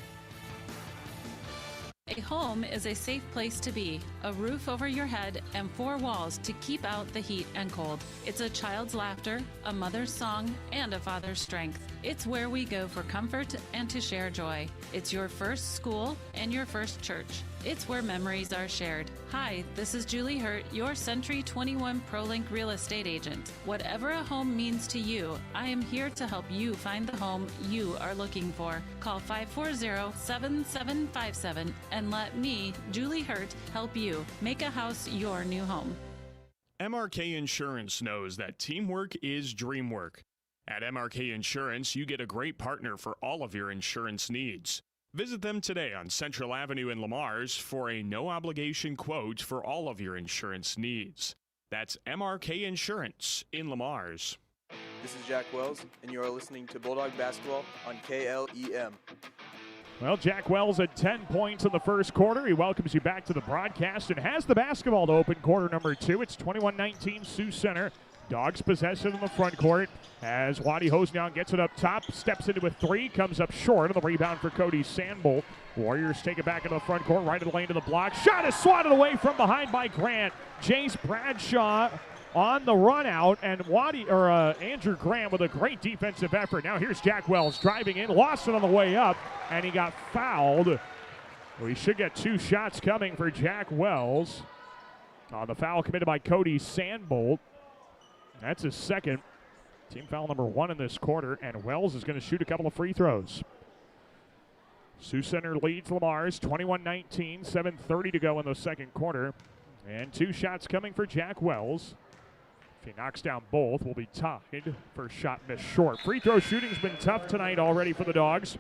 A home is a safe place to be, a roof over your head, and 4 walls to keep out the heat and cold. It's a child's laughter, a mother's song, and a father's strength. It's where we go for comfort and to share joy. It's your first school and your first church. It's where memories are shared. Hi, this is Julie Hurt, your Century 21 ProLink real estate agent. Whatever a home means to you, I am here to help you find the home you are looking for. Call 540-7757 and let me, Julie Hurt, help you make a house your new home. MRK Insurance knows that teamwork is dream work. At MRK Insurance, you get a great partner for all of your insurance needs. Visit them today on Central Avenue in Lamar's for a no-obligation quote for all of your insurance needs. That's MRK Insurance in Lamar's. This is Jack Wells, and you are listening to Bulldog Basketball on KLEM. Well, Jack Wells had 10 points in the first quarter. He welcomes you back to the broadcast and has the basketball to open quarter number 2. It's 21-19 Sioux Center. Dogs possession in the front court as Waddy Hosniung gets it up top, steps into a 3, comes up short on the rebound for Cody Sandbolt. Warriors take it back into the front court, right of the lane to the block. Shot is swatted away from behind by Grant. Jace Bradshaw on the run out, and Andrew Grant with a great defensive effort. Now here's Jack Wells driving in, lost it on the way up, and he got fouled. We should get 2 shots coming for Jack Wells. The foul committed by Cody Sandbolt. That's his second. Team foul number 1 in this quarter, and Wells is going to shoot a couple of free throws. Sioux Center leads Lamar's 21-19, 7:30 to go in the second quarter. And 2 shots coming for Jack Wells. If he knocks down both, we'll be tied. First shot missed short. Free throw shooting's been tough tonight already for the Dogs.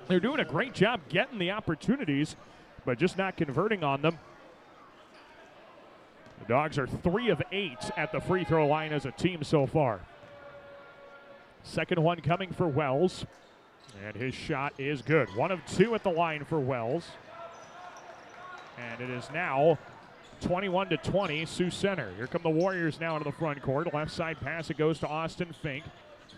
They're doing a great job getting the opportunities, but just not converting on them. The Dogs are 3 of 8 at the free throw line as a team so far. Second one coming for Wells, and his shot is good. 1 of 2 at the line for Wells. And it is now 21-20 Sioux Center. Here come the Warriors now into the front court. Left side pass, it goes to Austin Fink.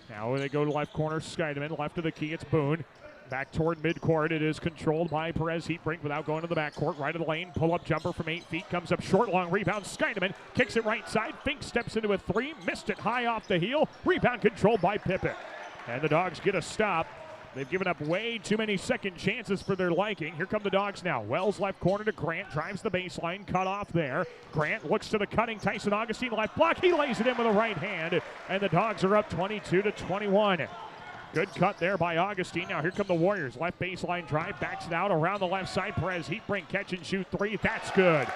Now they go to left corner, Scheidemann. Left of the key, it's Boone. Back toward midcourt, it is controlled by Perez Heatbrink without going to the backcourt. Right of the lane, pull-up jumper from 8 feet, comes up short, long rebound. Scheidemann kicks it right side. Fink steps into a 3, missed it high off the heel. Rebound controlled by Pippin. And the Dogs get a stop. They've given up way too many second chances for their liking. Here come the Dogs now. Wells left corner to Grant, drives the baseline, cut off there. Grant looks to the cutting Tyson Augustine left block. He lays it in with a right hand, and the Dogs are up 22-21. Good cut there by Augustine. Now here come the Warriors. Left baseline drive, backs it out around the left side. Perez Heatbrink catch and shoot three. That's good.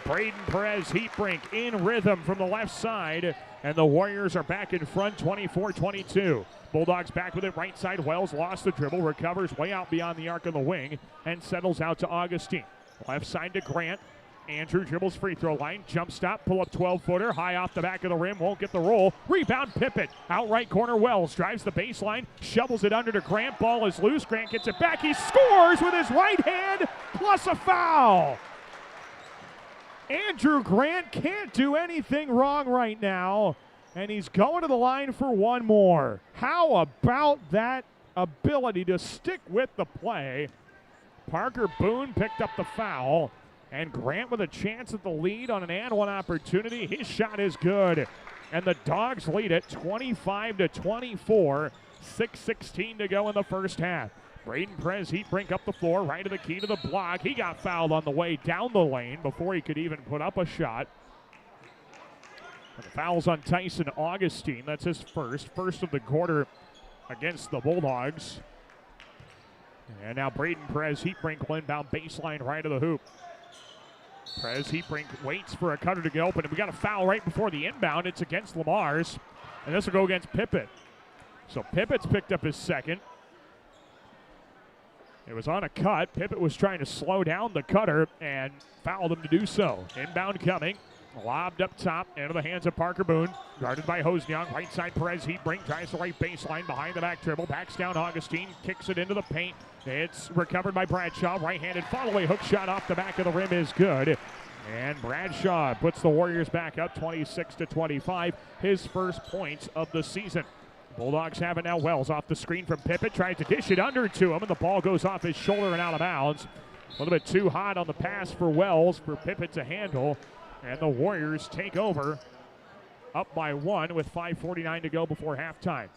Braden Perez Heatbrink in rhythm from the left side. And the Warriors are back in front 24-22. Bulldogs back with it right side. Wells lost the dribble, recovers way out beyond the arc of the wing, and settles out to Augustine. Left side to Grant. Andrew dribbles free throw line, jump stop, pull up 12-footer, high off the back of the rim, won't get the roll. Rebound Pippin, out right corner Wells, drives the baseline, shovels it under to Grant, ball is loose, Grant gets it back, he scores with his right hand, plus a foul. Andrew Grant can't do anything wrong right now, and he's going to the line for one more. How about that ability to stick with the play? Parker Boone picked up the foul. And Grant with a chance at the lead on an and-one opportunity. His shot is good. And the Dogs lead it 25-24. 6:16 to go in the first half. Braden Perez Heatbrink up the floor, right of the key to the block. He got fouled on the way down the lane before he could even put up a shot. And the foul's on Tyson Augustine. That's his first of the quarter against the Bulldogs. And now Braden Perez Heatbrink will inbound baseline right of the hoop. Perez Heatbrink waits for a cutter to get open, and we got a foul right before the inbound. It's against Lamar's, and this will go against Pippin. So Pippett's picked up his second. It was on a cut. Pippin was trying to slow down the cutter and fouled him to do so. Inbound coming. Lobbed up top into the hands of Parker Boone. Guarded by Hosniak. Right side Perez Heatbrink drives the right baseline behind the back dribble. Backs down Augustine. Kicks it into the paint. It's recovered by Bradshaw. Right-handed follow-away hook shot off the back of the rim is good. And Bradshaw puts the Warriors back up 26-25. His first points of the season. Bulldogs have it now. Wells off the screen from Pippin. Tries to dish it under to him, and the ball goes off his shoulder and out of bounds. A little bit too hot on the pass for Wells for Pippin to handle. And the Warriors take over up by one with 5:49 to go before halftime.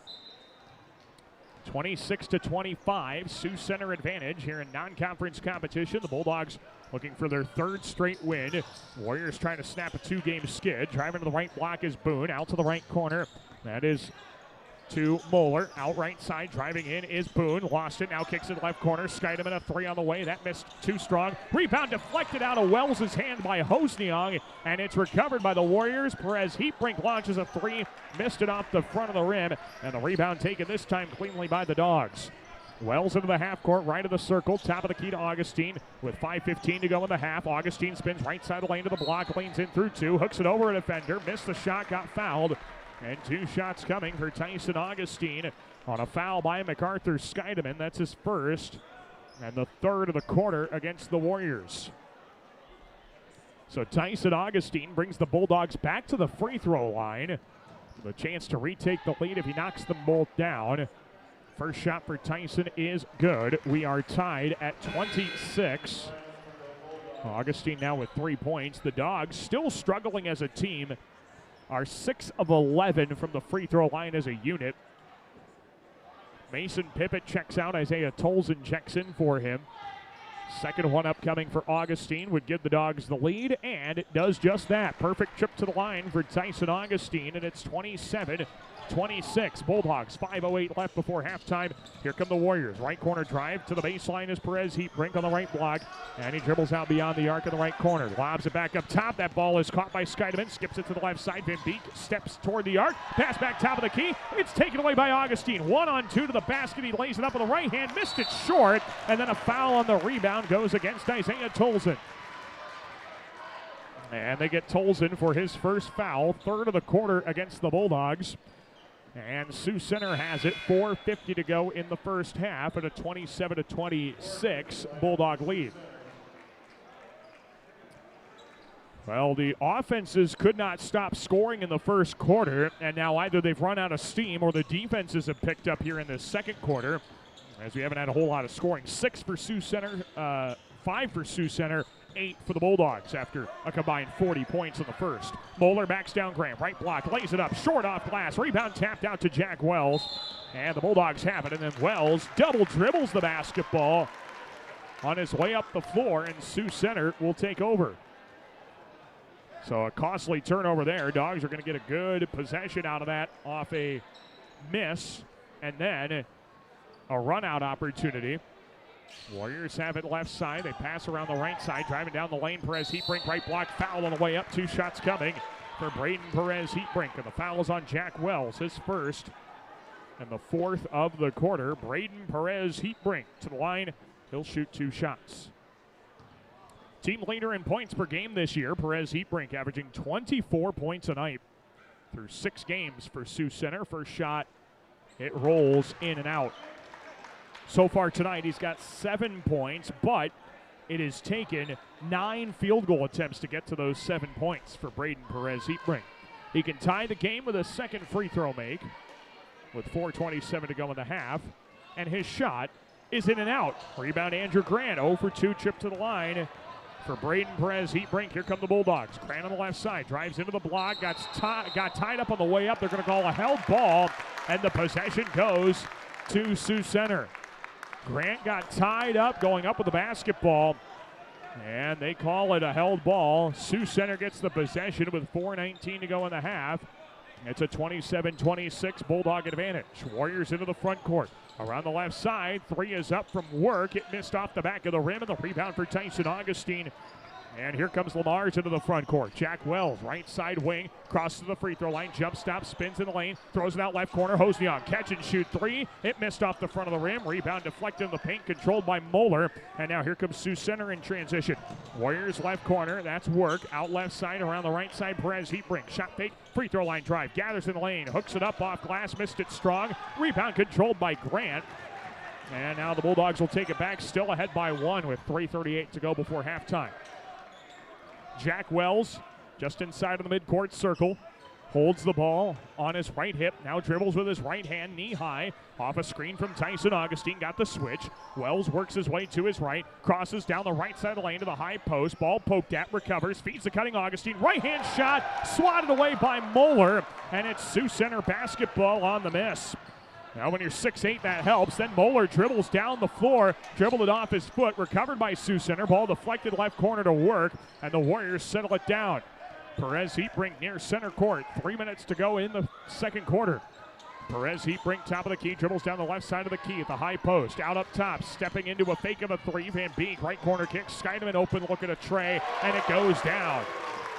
26-25, Sioux Center advantage here in non-conference competition. The Bulldogs looking for their third straight win. Warriors trying to snap a two-game skid. Driving to the right block is Boone. Out to the right corner. That is to Moeller. Out right side, driving in is Boone. Lost it, now kicks it left corner. Skydam a three on the way. That missed too strong. Rebound deflected out of Wells' hand by Hosniak, and it's recovered by the Warriors. Perez Heatbrink launches a three. Missed it off the front of the rim, and the rebound taken this time cleanly by the Dogs. Wells into the half court, right of the circle, top of the key to Augustine with 5:15 to go in the half. Augustine spins right side of the lane to the block, leans in through two, hooks it over a defender, missed the shot, got fouled. And two shots coming for Tyson Augustine on a foul by MacArthur Skydeman. That's his first and the third of the quarter against the Warriors. So Tyson Augustine brings the Bulldogs back to the free throw line. The chance to retake the lead if he knocks them both down. First shot for Tyson is good. We are tied at 26. Augustine now with 3 points. The Dogs still struggling as a team. Are 6 of 11 from the free throw line as a unit. Mason Pippin checks out. Isaiah Tolson checks in for him. Second one upcoming for Augustine would give the Dogs the lead, and it does just that. Perfect trip to the line for Tyson Augustine, and it's 27-26. Bulldogs, 5:08 left before halftime. Here come the Warriors. Right corner drive to the baseline is Perez Heatbrink on the right block, and he dribbles out beyond the arc in the right corner. Lobs it back up top. That ball is caught by Skydeman. Skips it to the left side. Van Beek steps toward the arc. Pass back top of the key. It's taken away by Augustine. 1-on-2 to the basket. He lays it up with the right hand. Missed it short, and then a foul on the rebound goes against Isaiah Tolson. And they get Tolson for his first foul, third of the quarter against the Bulldogs. And Sioux Center has it, 4:50 to go in the first half at a 27-26 Bulldog lead. Well, the offenses could not stop scoring in the first quarter, and now either they've run out of steam or the defenses have picked up here in the second quarter, as we haven't had a whole lot of scoring. 6 for Sioux Center, 5 for Sioux Center, 8 for the Bulldogs after a combined 40 points in the first. Moeller backs down Grant, right block, lays it up, short off glass, rebound tapped out to Jack Wells, and the Bulldogs have it, and then Wells double dribbles the basketball on his way up the floor, and Sioux Center will take over. So a costly turnover there. Dogs are going to get a good possession out of that off a miss and then a run-out opportunity. Warriors have it left side. They pass around the right side, driving down the lane. Perez Heatbrink, right block, foul on the way up. 2 shots coming for Braden Perez Heatbrink, and the foul is on Jack Wells, his first and the 4th of the quarter. Braden Perez Heatbrink to the line. He'll shoot 2 shots. Team leader in points per game this year, Perez Heatbrink, averaging 24 points a night through 6 games for Sioux Center. First shot, it rolls in and out. So far tonight, he's got 7 points, but it has taken 9 field goal attempts to get to those 7 points for Braden Perez Heatbrink. He can tie the game with a second free throw make with 4:27 to go in the half, and his shot is in and out. Rebound Andrew Grant, 0 for 2, chip to the line for Braden Perez Heatbrink. Here come the Bulldogs. Grant on the left side, drives into the block, got tied up on the way up. They're going to call a held ball, and the possession goes to Sioux Center. Grant got tied up going up with the basketball, and they call it a held ball. Sioux Center gets the possession with 4:19 to go in the half. It's a 27-26 Bulldog advantage. Warriors into the front court. Around the left side, 3 is up from work. It missed off the back of the rim, and the rebound for Tyson Augustine. And here comes Lamar's into the front court. Jack Wells, right side wing, crosses to the free throw line, jump stop, spins in the lane, throws it out left corner. Hosnian, catch and shoot 3. It missed off the front of the rim. Rebound deflected in the paint, controlled by Moeller. And now here comes Sioux Center in transition. Warriors left corner, that's work. Out left side, around the right side, Perez Heatbrink. Shot fake, free throw line drive, gathers in the lane, hooks it up off glass, missed it strong. Rebound controlled by Grant. And now the Bulldogs will take it back, still ahead by 1 with 3:38 to go before halftime. Jack Wells just inside of the midcourt circle, holds the ball on his right hip, now dribbles with his right hand, knee high, off a screen from Tyson Augustine, got the switch. Wells works his way to his right, crosses down the right side of the lane to the high post, ball poked at, recovers, feeds the cutting Augustine, right hand shot, swatted away by Moeller, and it's Sioux Center basketball on the miss. Now when you're 6'8", that helps. Then Moeller dribbles down the floor, dribbled it off his foot, recovered by Sioux Center. Ball deflected left corner to work, and the Warriors settle it down. Perez Heatbrink near center court. 3 minutes to go in the second quarter. Perez Heatbrink, top of the key, dribbles down the left side of the key at the high post. Out up top, stepping into a fake of a 3. Van Beek, right corner kick. Scheidemann open, look at a tray, and it goes down.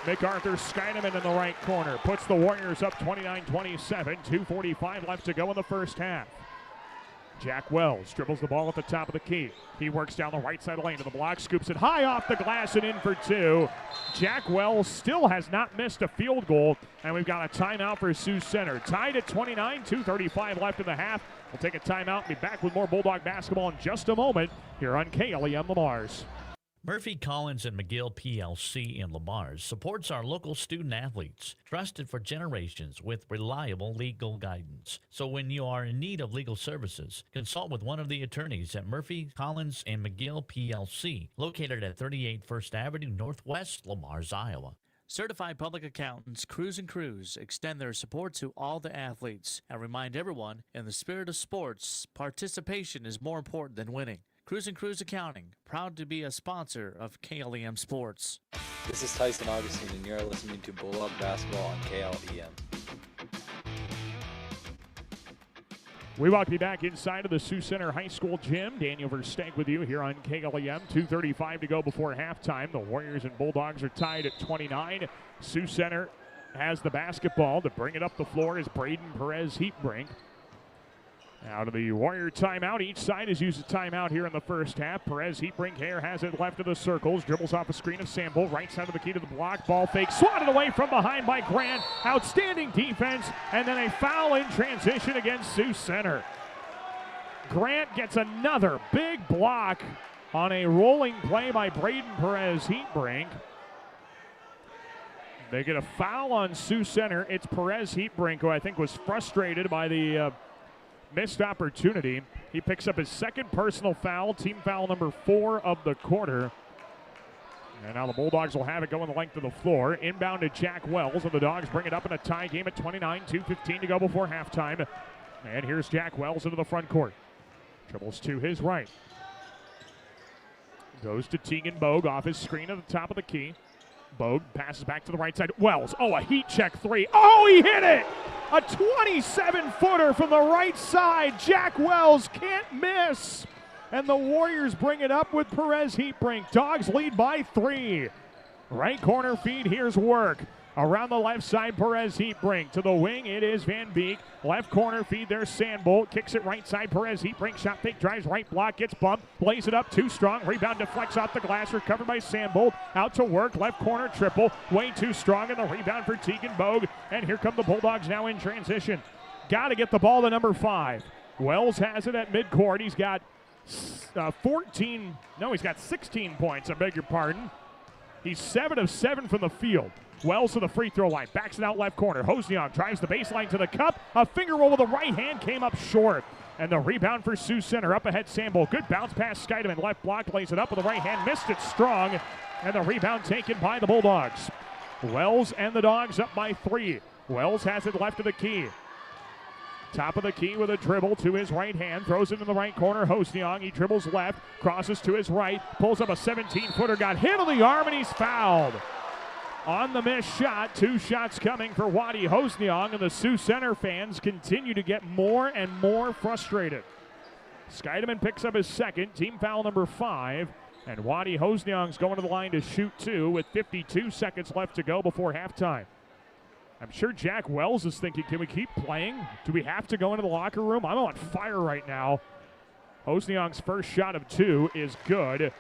MacArthur Scheidemann in the right corner puts the Warriors up 29-27. 2:45 left to go in the first half. Jack Wells dribbles the ball at the top of the key. He works down the right side lane to the block, scoops it high off the glass and in for 2. Jack Wells still has not missed a field goal, and we've got a timeout for Sioux Center. Tied at 29, 2:35 left in the half. We'll take a timeout and be back with more Bulldog basketball in just a moment here on KLEM Lamar's. Murphy, Collins, and McGill PLC in Lamar's supports our local student athletes, trusted for generations with reliable legal guidance. So when you are in need of legal services, consult with one of the attorneys at Murphy, Collins, and McGill PLC, located at 38 First Avenue Northwest, Lamar's, Iowa. Certified public accountants Cruise & Cruise extend their support to all the athletes and remind everyone, in the spirit of sports, participation is more important than winning. Cruise & Cruise Accounting, proud to be a sponsor of KLEM Sports. This is Tyson Augustine, and you're listening to Bulldog Basketball on KLEM. We welcome you back inside of the Sioux Center High School gym. Daniel Versteeg with you here on KLEM. 2:35 to go before halftime. The Warriors and Bulldogs are tied at 29. Sioux Center has the basketball. To bring it up the floor is Braden Perez Heatbrink. Out of the Warrior timeout. Each side has used a timeout here in the first half. Perez Heatbrink here has it left of the circles. Dribbles off a screen of Sample. Right side of the key to the block. Ball fake. Swatted away from behind by Grant. Outstanding defense. And then a foul in transition against Sioux Center. Grant gets another big block on a rolling play by Braden Perez Heatbrink. They get a foul on Sioux Center. It's Perez Heatbrink, who I think was frustrated by the missed opportunity. He picks up his second personal foul, team foul number 4 of the quarter. And now the Bulldogs will have it going the length of the floor. Inbound to Jack Wells, and the Dogs bring it up in a tie game at 29, 2:15 to go before halftime. And here's Jack Wells into the front court. Dribbles to his right. Goes to Tegan Bogue off his screen at the top of the key. Bogue passes back to the right side. Wells, a heat check 3. Oh, he hit it! A 27-footer from the right side. Jack Wells can't miss. And the Warriors bring it up with Perez Heatbrink. Dogs lead by 3. Right corner feed, here's Work. Around the left side, Perez Heatbrink. To the wing, it is Van Beek. Left corner feed, there's Sandbolt. Kicks it right side, Perez Heatbrink. Shot fake, drives right block, gets bumped. Lays it up, too strong. Rebound deflects off the glass, recovered by Sandbolt. Out to Work, left corner triple. Way too strong, and the rebound for Tegan Bogue. And here come the Bulldogs now in transition. Got to get the ball to number 5. Wells has it at midcourt. He's got 16 points, I beg your pardon. He's 7 of 7 from the field. Wells to the free throw line, backs it out left corner. Hosniak drives the baseline to the cup. A finger roll with the right hand came up short. And the rebound for Sioux Center. Up ahead, Sambo. Good bounce pass, Scheidemann. Left block, lays it up with the right hand. Missed it strong. And the rebound taken by the Bulldogs. Wells and the Dogs up by 3. Wells has it left of the key. Top of the key with a dribble to his right hand. Throws it in the right corner. Hosniak, he dribbles left. Crosses to his right. Pulls up a 17-footer. Got hit on the arm and he's fouled. On the missed shot, 2 shots coming for Waddy Hosniak, and the Sioux Center fans continue to get more and more frustrated. Scheidemann picks up his second, team foul number 5, and Waddy Hosniak's going to the line to shoot 2 with 52 seconds left to go before halftime. I'm sure Jack Wells is thinking, can we keep playing? Do we have to go into the locker room? I'm on fire right now. Hosniak's first shot of 2 is good.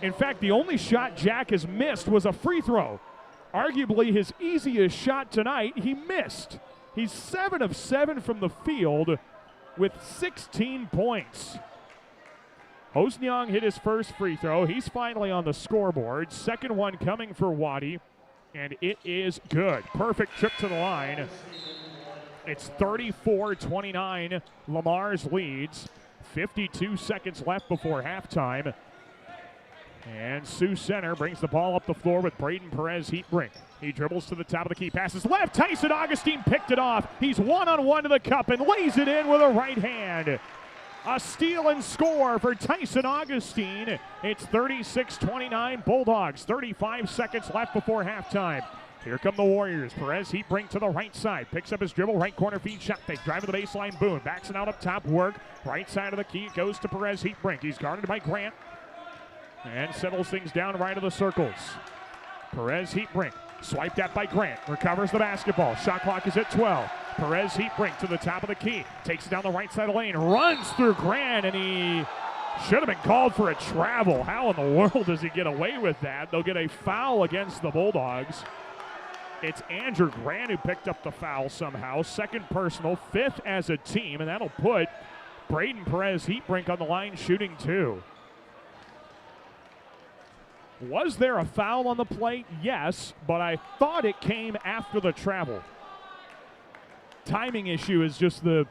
In fact, the only shot Jack has missed was a free throw. Arguably his easiest shot tonight, he missed. He's 7 of 7 from the field with 16 points. Hosniak hit his first free throw. He's finally on the scoreboard. Second one coming for Waddy, and it is good. Perfect trip to the line. It's 34-29. Lamar's leads. 52 seconds left before halftime. And Sioux Center brings the ball up the floor with Braden Perez Heatbrink. He dribbles to the top of the key, passes left. Tyson Augustine picked it off. He's one-on-one to the cup and lays it in with a right hand. A steal and score for Tyson Augustine. It's 36-29 Bulldogs. 35 seconds left before halftime. Here come the Warriors. Perez Heatbrink to the right side. Picks up his dribble. Right corner feed. Shot fake. Driving the baseline. Boone. Backs it out up top. Work. Right side of the key. It goes to Perez Heatbrink. He's guarded by Grant. And settles things down right of the circles. Perez Heatbrink. Swiped at by Grant. Recovers the basketball. Shot clock is at 12. Perez Heatbrink to the top of the key. Takes it down the right side of the lane. Runs through Grant, and he should have been called for a travel. How in the world does he get away with that? They'll get a foul against the Bulldogs. It's Andrew Grant who picked up the foul somehow. Second personal, 5th as a team, and that'll put Braden Perez Heatbrink on the line shooting 2. Was there a foul on the play? Yes, but I thought it came after the travel. Timing issue is just the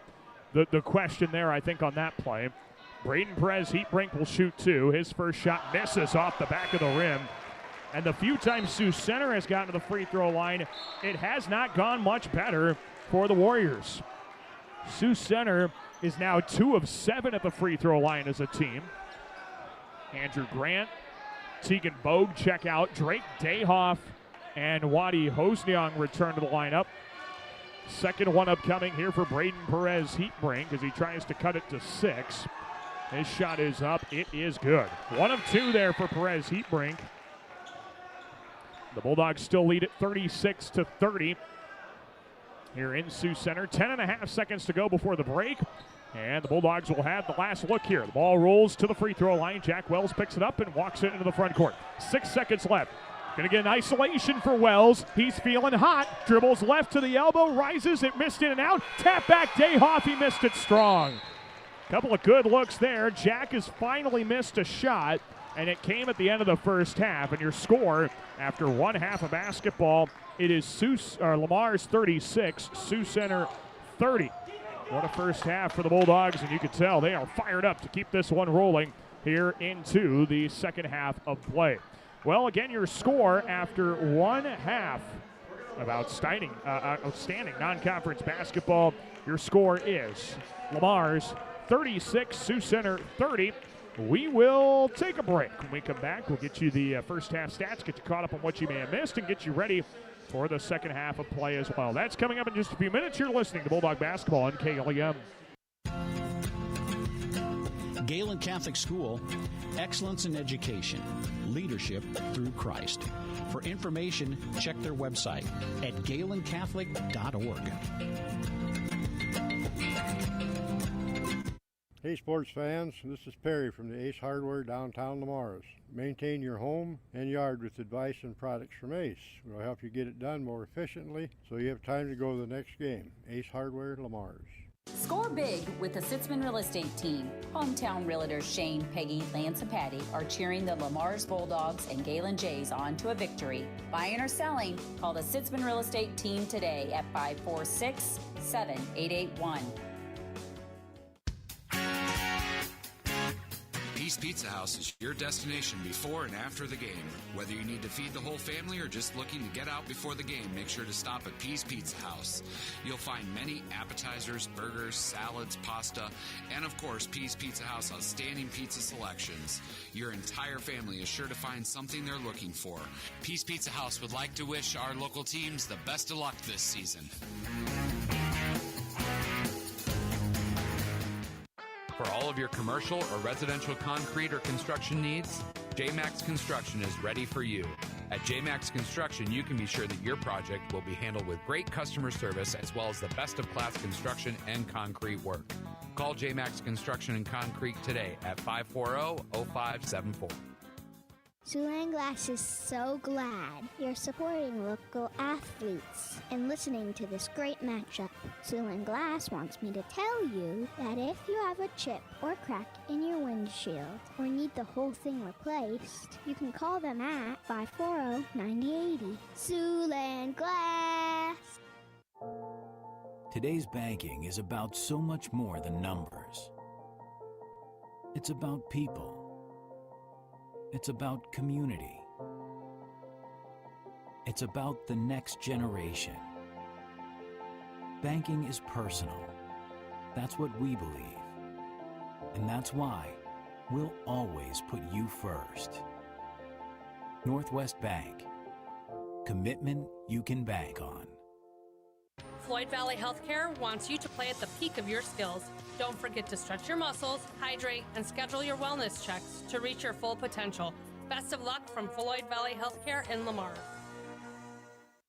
question there, I think, on that play. Braden Perez Heatbrink will shoot 2. His first shot misses off the back of the rim. And the few times Sioux Center has gotten to the free throw line, it has not gone much better for the Warriors. Sioux Center is now 2 of 7 at the free throw line as a team. Andrew Grant, Tegan Bogue check out. Drake Dayhoff and Waddy Hosniak return to the lineup. Second one upcoming here for Braden Perez Heatbrink as he tries to cut it to 6. His shot is up. It is good. 1 of 2 there for Perez Heatbrink. The Bulldogs still lead at 36-30 here in Sioux Center. 10.5 seconds to go before the break. And the Bulldogs will have the last look here. The ball rolls to the free throw line. Jack Wells picks it up and walks it into the front court. 6 seconds left. Going to get an isolation for Wells. He's feeling hot. Dribbles left to the elbow. Rises. It missed in and out. Tap back Dayhoff. He missed it strong. Couple of good looks there. Jack has finally missed a shot, and it came at the end of the first half. And your score after 1 half of basketball, it is Lamar's 36, Sioux Center 30. What a first half for the Bulldogs, and you can tell they are fired up to keep this one rolling here into the second half of play. Well, again, your score after 1 half of outstanding non-conference basketball, your score is Lamar's 36, Sioux Center 30. We will take a break. When we come back, we'll get you the first half stats, get you caught up on what you may have missed, and get you ready for the second half of play as well. That's coming up in just a few minutes. You're listening to Bulldog Basketball on KLEM. Galen Catholic School, excellence in education, leadership through Christ. For information, check their website at galencatholic.org. Hey sports fans, this is Perry from the Ace Hardware downtown Lamar's. Maintain your home and yard with advice and products from Ace. We'll help you get it done more efficiently so you have time to go to the next game. Ace Hardware Lamar's. Score big with the Sitzman Real Estate Team. Hometown realtors Shane, Peggy, Lance, and Patty are cheering the Lamar's Bulldogs and Galen Jays on to a victory. Buying or selling, call the Sitzman Real Estate Team today at 546-7881. Peace Pizza House is your destination before and after the game. Whether you need to feed the whole family or just looking to get out before the game, make sure to stop at Peace Pizza House. You'll find many appetizers, burgers, salads, pasta, and of course, Peace Pizza House outstanding pizza selections. Your entire family is sure to find something they're looking for. Peace Pizza House would like to wish our local teams the best of luck this season. For all of your commercial or residential concrete or construction needs, JMax Construction is ready for you. At JMax Construction, you can be sure that your project will be handled with great customer service as well as the best of class construction and concrete work. Call JMax Construction and Concrete today at 540-0574. Siouxland Glass is so glad you're supporting local athletes and listening to this great matchup. Siouxland Glass wants me to tell you that if you have a chip or crack in your windshield or need the whole thing replaced, you can call them at 540-9080. Siouxland Glass! Today's banking is about so much more than numbers. It's about people. It's about community. It's about the next generation. Banking is personal. That's what we believe. And that's why we'll always put you first. Northwest Bank. Commitment you can bank on. Floyd Valley Healthcare wants you to play at the peak of your skills. Don't forget to stretch your muscles, hydrate, and schedule your wellness checks to reach your full potential. Best of luck from Floyd Valley Healthcare in Lamar.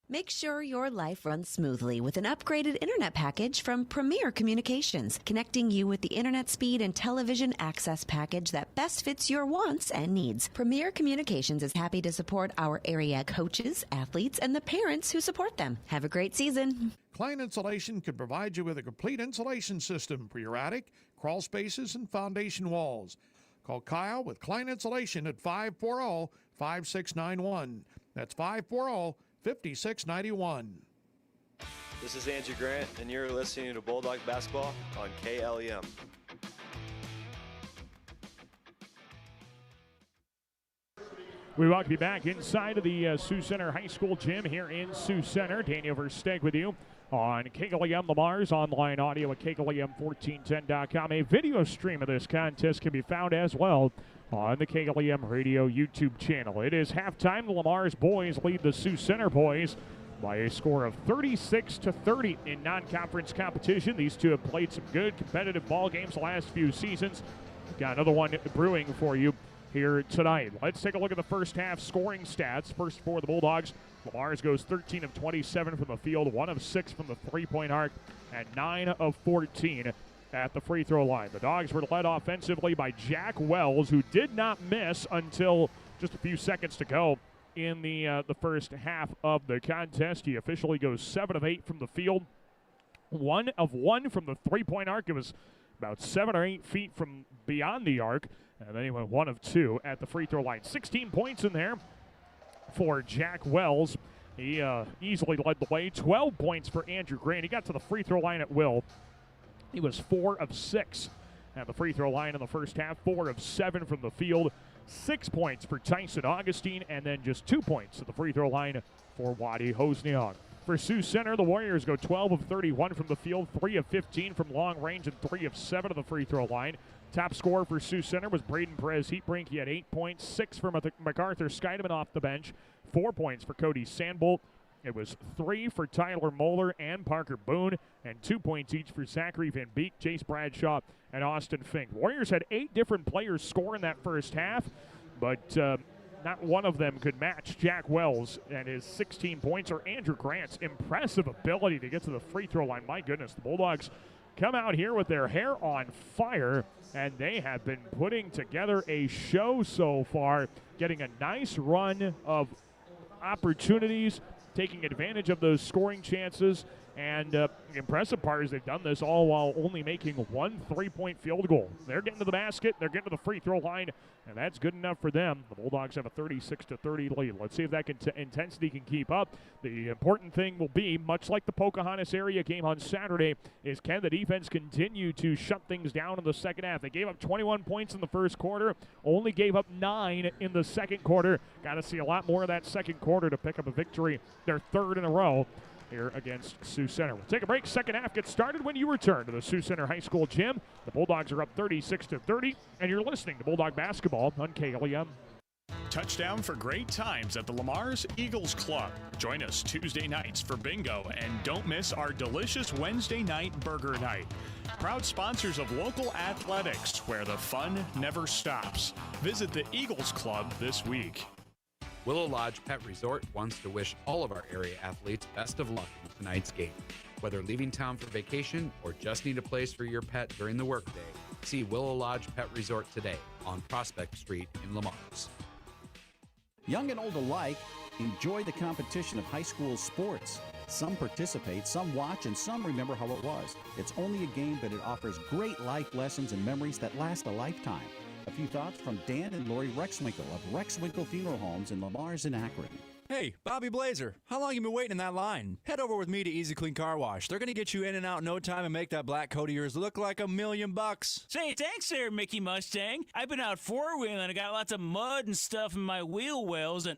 Make sure your life runs smoothly with an upgraded internet package from Premier Communications, connecting you with the internet speed and television access package that best fits your wants and needs. Premier Communications is happy to support our area coaches, athletes, and the parents who support them. Have a great season. Klein Insulation can provide you with a complete insulation system for your attic, crawl spaces, and foundation walls. Call Kyle with Klein Insulation at 540-5691. That's 540-5691. This is Andrew Grant, and you're listening to Bulldog Basketball on KLEM. We welcome you back inside of the Sioux Center High School gym here in Sioux Center. Daniel Versteg with you on KLEM Lamar's online audio at KLEM1410.com. A video stream of this contest can be found as well on the KLEM Radio YouTube channel. It is halftime. The Lamar's boys lead the Sioux Center boys by a score of 36-30 in non-conference competition. These two have played some good competitive ball games the last few seasons. Got another one brewing for you here tonight. Let's take a look at the first half scoring stats. First for the Bulldogs, Lamar's goes 13 of 27 from the field, 1 of 6 from the three-point arc, and 9 of 14 at the free throw line. The Dogs were led offensively by Jack Wells, who did not miss until just a few seconds to go in the first half of the contest. He officially goes 7 of 8 from the field, 1 of 1 from the three-point arc. It was about 7 or 8 feet from beyond the arc. And then he went 1 of 2 at the free throw line. 16 points in there for Jack Wells. He easily led the way. 12 points for Andrew Grant. He got to the free throw line at will. He was 4 of 6 at the free throw line in the first half. 4 of 7 from the field. 6 points for Tyson Augustine. And then just 2 points at the free throw line for Wadi Hosniak. For Sioux Center, the Warriors go 12 of 31 from the field, 3 of 15 from long range, and 3 of 7 to the free throw line. Top scorer for Sioux Center was Braden Perez-Heatbrink. He had 8 points, 6 from MacArthur Scheidemann off the bench, 4 points for Cody Sandbolt, It was 3 for Tyler Moeller and Parker Boone, and 2 points each for Zachary Van Beek, Chase Bradshaw, and Austin Fink. Warriors had 8 different players score in that first half, but not one of them could match Jack Wells and his 16 points or Andrew Grant's impressive ability to get to the free throw line. My goodness, the Bulldogs come out here with their hair on fire, and they have been putting together a show so far, getting a nice run of opportunities, taking advantage of those scoring chances. And the impressive part is they've done this all while only making 1 3-point field goal. They're getting to the basket, they're getting to the free throw line, and that's good enough for them. The Bulldogs have a 36-30 lead. Let's see if that intensity can keep up. The important thing will be, much like the Pocahontas area game on Saturday, is can the defense continue to shut things down in the second half? They gave up 21 points in the first quarter, only gave up 9 in the second quarter. Got to see a lot more of that second quarter to pick up a victory, their 3rd in a row here against Sioux Center. We'll take a break. Second half gets started when you return to the Sioux Center High School gym. The Bulldogs are up 36-30, and you're listening to Bulldog Basketball on KLEM. Touchdown for great times at the Lamar's Eagles Club. Join us Tuesday nights for bingo, and don't miss our delicious Wednesday night burger night. Proud sponsors of local athletics, where the fun never stops. Visit the Eagles Club this week. Willow Lodge Pet Resort wants to wish all of our area athletes best of luck in tonight's game. Whether leaving town for vacation or just need a place for your pet during the workday, see Willow Lodge Pet Resort today on Prospect Street in Lamar's. Young and old alike enjoy the competition of high school sports. Some participate, some watch, and some remember how it was. It's only a game, but it offers great life lessons and memories that last a lifetime. A few thoughts from Dan and Lori Rexwinkle of Rexwinkle Funeral Homes in Lamar's and Akron. Hey, Bobby Blazer, how long you been waiting in that line? Head over with me to Easy Clean Car Wash. They're going to get you in and out in no time and make that black coat of yours look like $1,000,000. Say, thanks there, Mickey Mustang. I've been out four-wheeling and I got lots of mud and stuff in my wheel wells and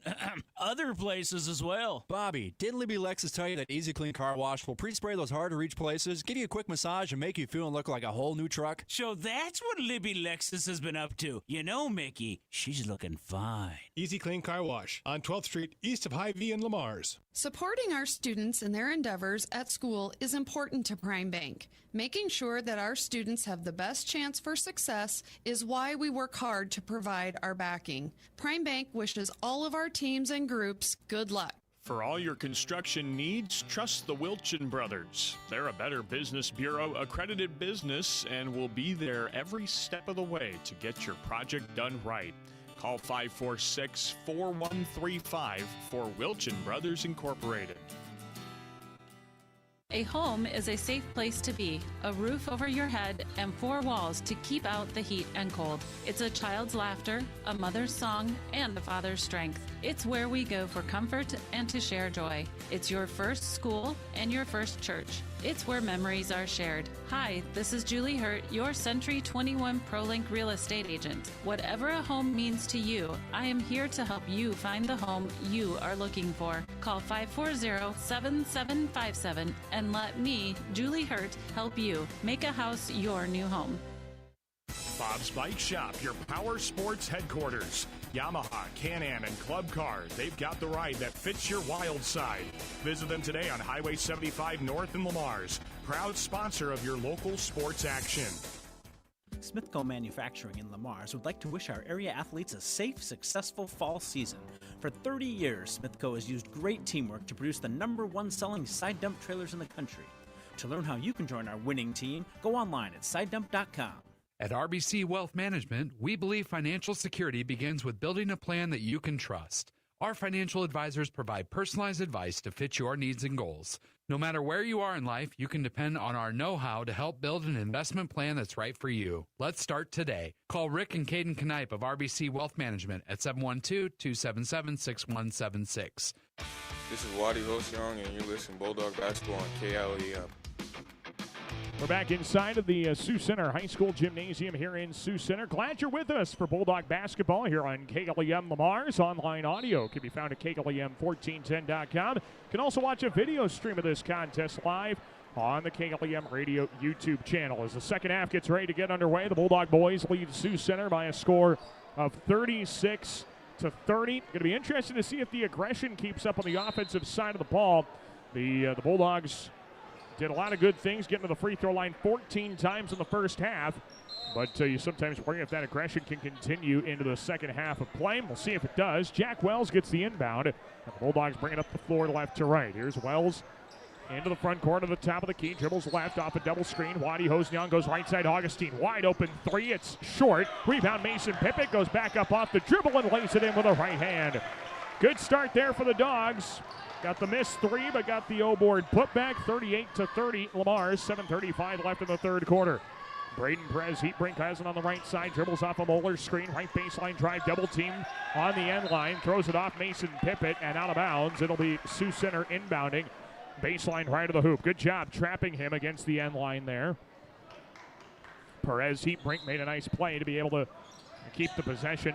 other places as well. Bobby, didn't Libby Lexus tell you that Easy Clean Car Wash will pre-spray those hard-to-reach places, give you a quick massage, and make you feel and look like a whole new truck? So that's what Libby Lexus has been up to. You know, Mickey, she's looking fine. Easy Clean Car Wash on 12th Street, east of Hy-Vee in Lamar's. Supporting our students in their endeavors at school is important to Prime Bank. Making sure that our students have the best chance for success is why we work hard to provide our backing. Prime Bank wishes all of our teams and groups good luck. For all your construction needs, trust the Wilchin Brothers. They're a Better Business Bureau accredited business and will be there every step of the way to get your project done right. Call 546-4135 for Wilchin Brothers Incorporated. A home is a safe place to be, a roof over your head, and 4 walls to keep out the heat and cold. It's a child's laughter, a mother's song, and a father's strength. It's where we go for comfort and to share joy. It's your first school and your first church. It's where memories are shared. Hi, this is Julie Hurt, your Century 21 ProLink real estate agent. Whatever a home means to you, I am here to help you find the home you are looking for. Call 540-7757 and let me, Julie Hurt, help you make a house your new home. Bob's Bike Shop, your power sports headquarters. Yamaha, Can-Am, and Club Cars. They've got the ride that fits your wild side. Visit them today on Highway 75 North in Lamar's. Proud sponsor of your local sports action. Smithco Manufacturing in Lamar's would like to wish our area athletes a safe, successful fall season. For 30 years, Smithco has used great teamwork to produce the #1 selling side dump trailers in the country. To learn how you can join our winning team, go online at sidedump.com. At RBC Wealth Management, we believe financial security begins with building a plan that you can trust. Our financial advisors provide personalized advice to fit your needs and goals. No matter where you are in life, you can depend on our know-how to help build an investment plan that's right for you. Let's start today. Call Rick and Caden Knipe of RBC Wealth Management at 712-277-6176. This is Wadi Hosyoung, and you're listening to Bulldog Basketball on KLEM. We're back inside of the Sioux Center High School Gymnasium here in Sioux Center. Glad you're with us for Bulldog Basketball here on KLEM Lamar's. Online audio can be found at KLEM1410.com. You can also watch a video stream of this contest live on the KLEM Radio YouTube channel. As the second half gets ready to get underway, the Bulldog boys lead Sioux Center by a score of 36-30. to 30. Going to be interesting to see if the aggression keeps up on the offensive side of the ball. The Bulldogs did a lot of good things, getting to the free throw line 14 times in the first half. But you sometimes worry if that aggression can continue into the second half of play. We'll see if it does. Jack Wells gets the inbound. And the Bulldogs bring it up the floor left to right. Here's Wells into the front corner, the top of the key. Dribbles left off a double screen. Waddy Hosnian goes right side. Augustine wide open three. It's short. Rebound Mason Pippett goes back up off the dribble and lays it in with a right hand. Good start there for the Dogs. Got the missed three, but got the O-board putback. 38-30 Lamar's. 7:35 left in the third quarter. Braden Perez, Heatbrink has it on the right side, dribbles off a Moeller screen, right baseline drive, double team on the end line, throws it off Mason Pippett and out of bounds. It'll be Sioux Center inbounding. Baseline right of the hoop. Good job trapping him against the end line there. Perez, Heatbrink made a nice play to be able to keep the possession.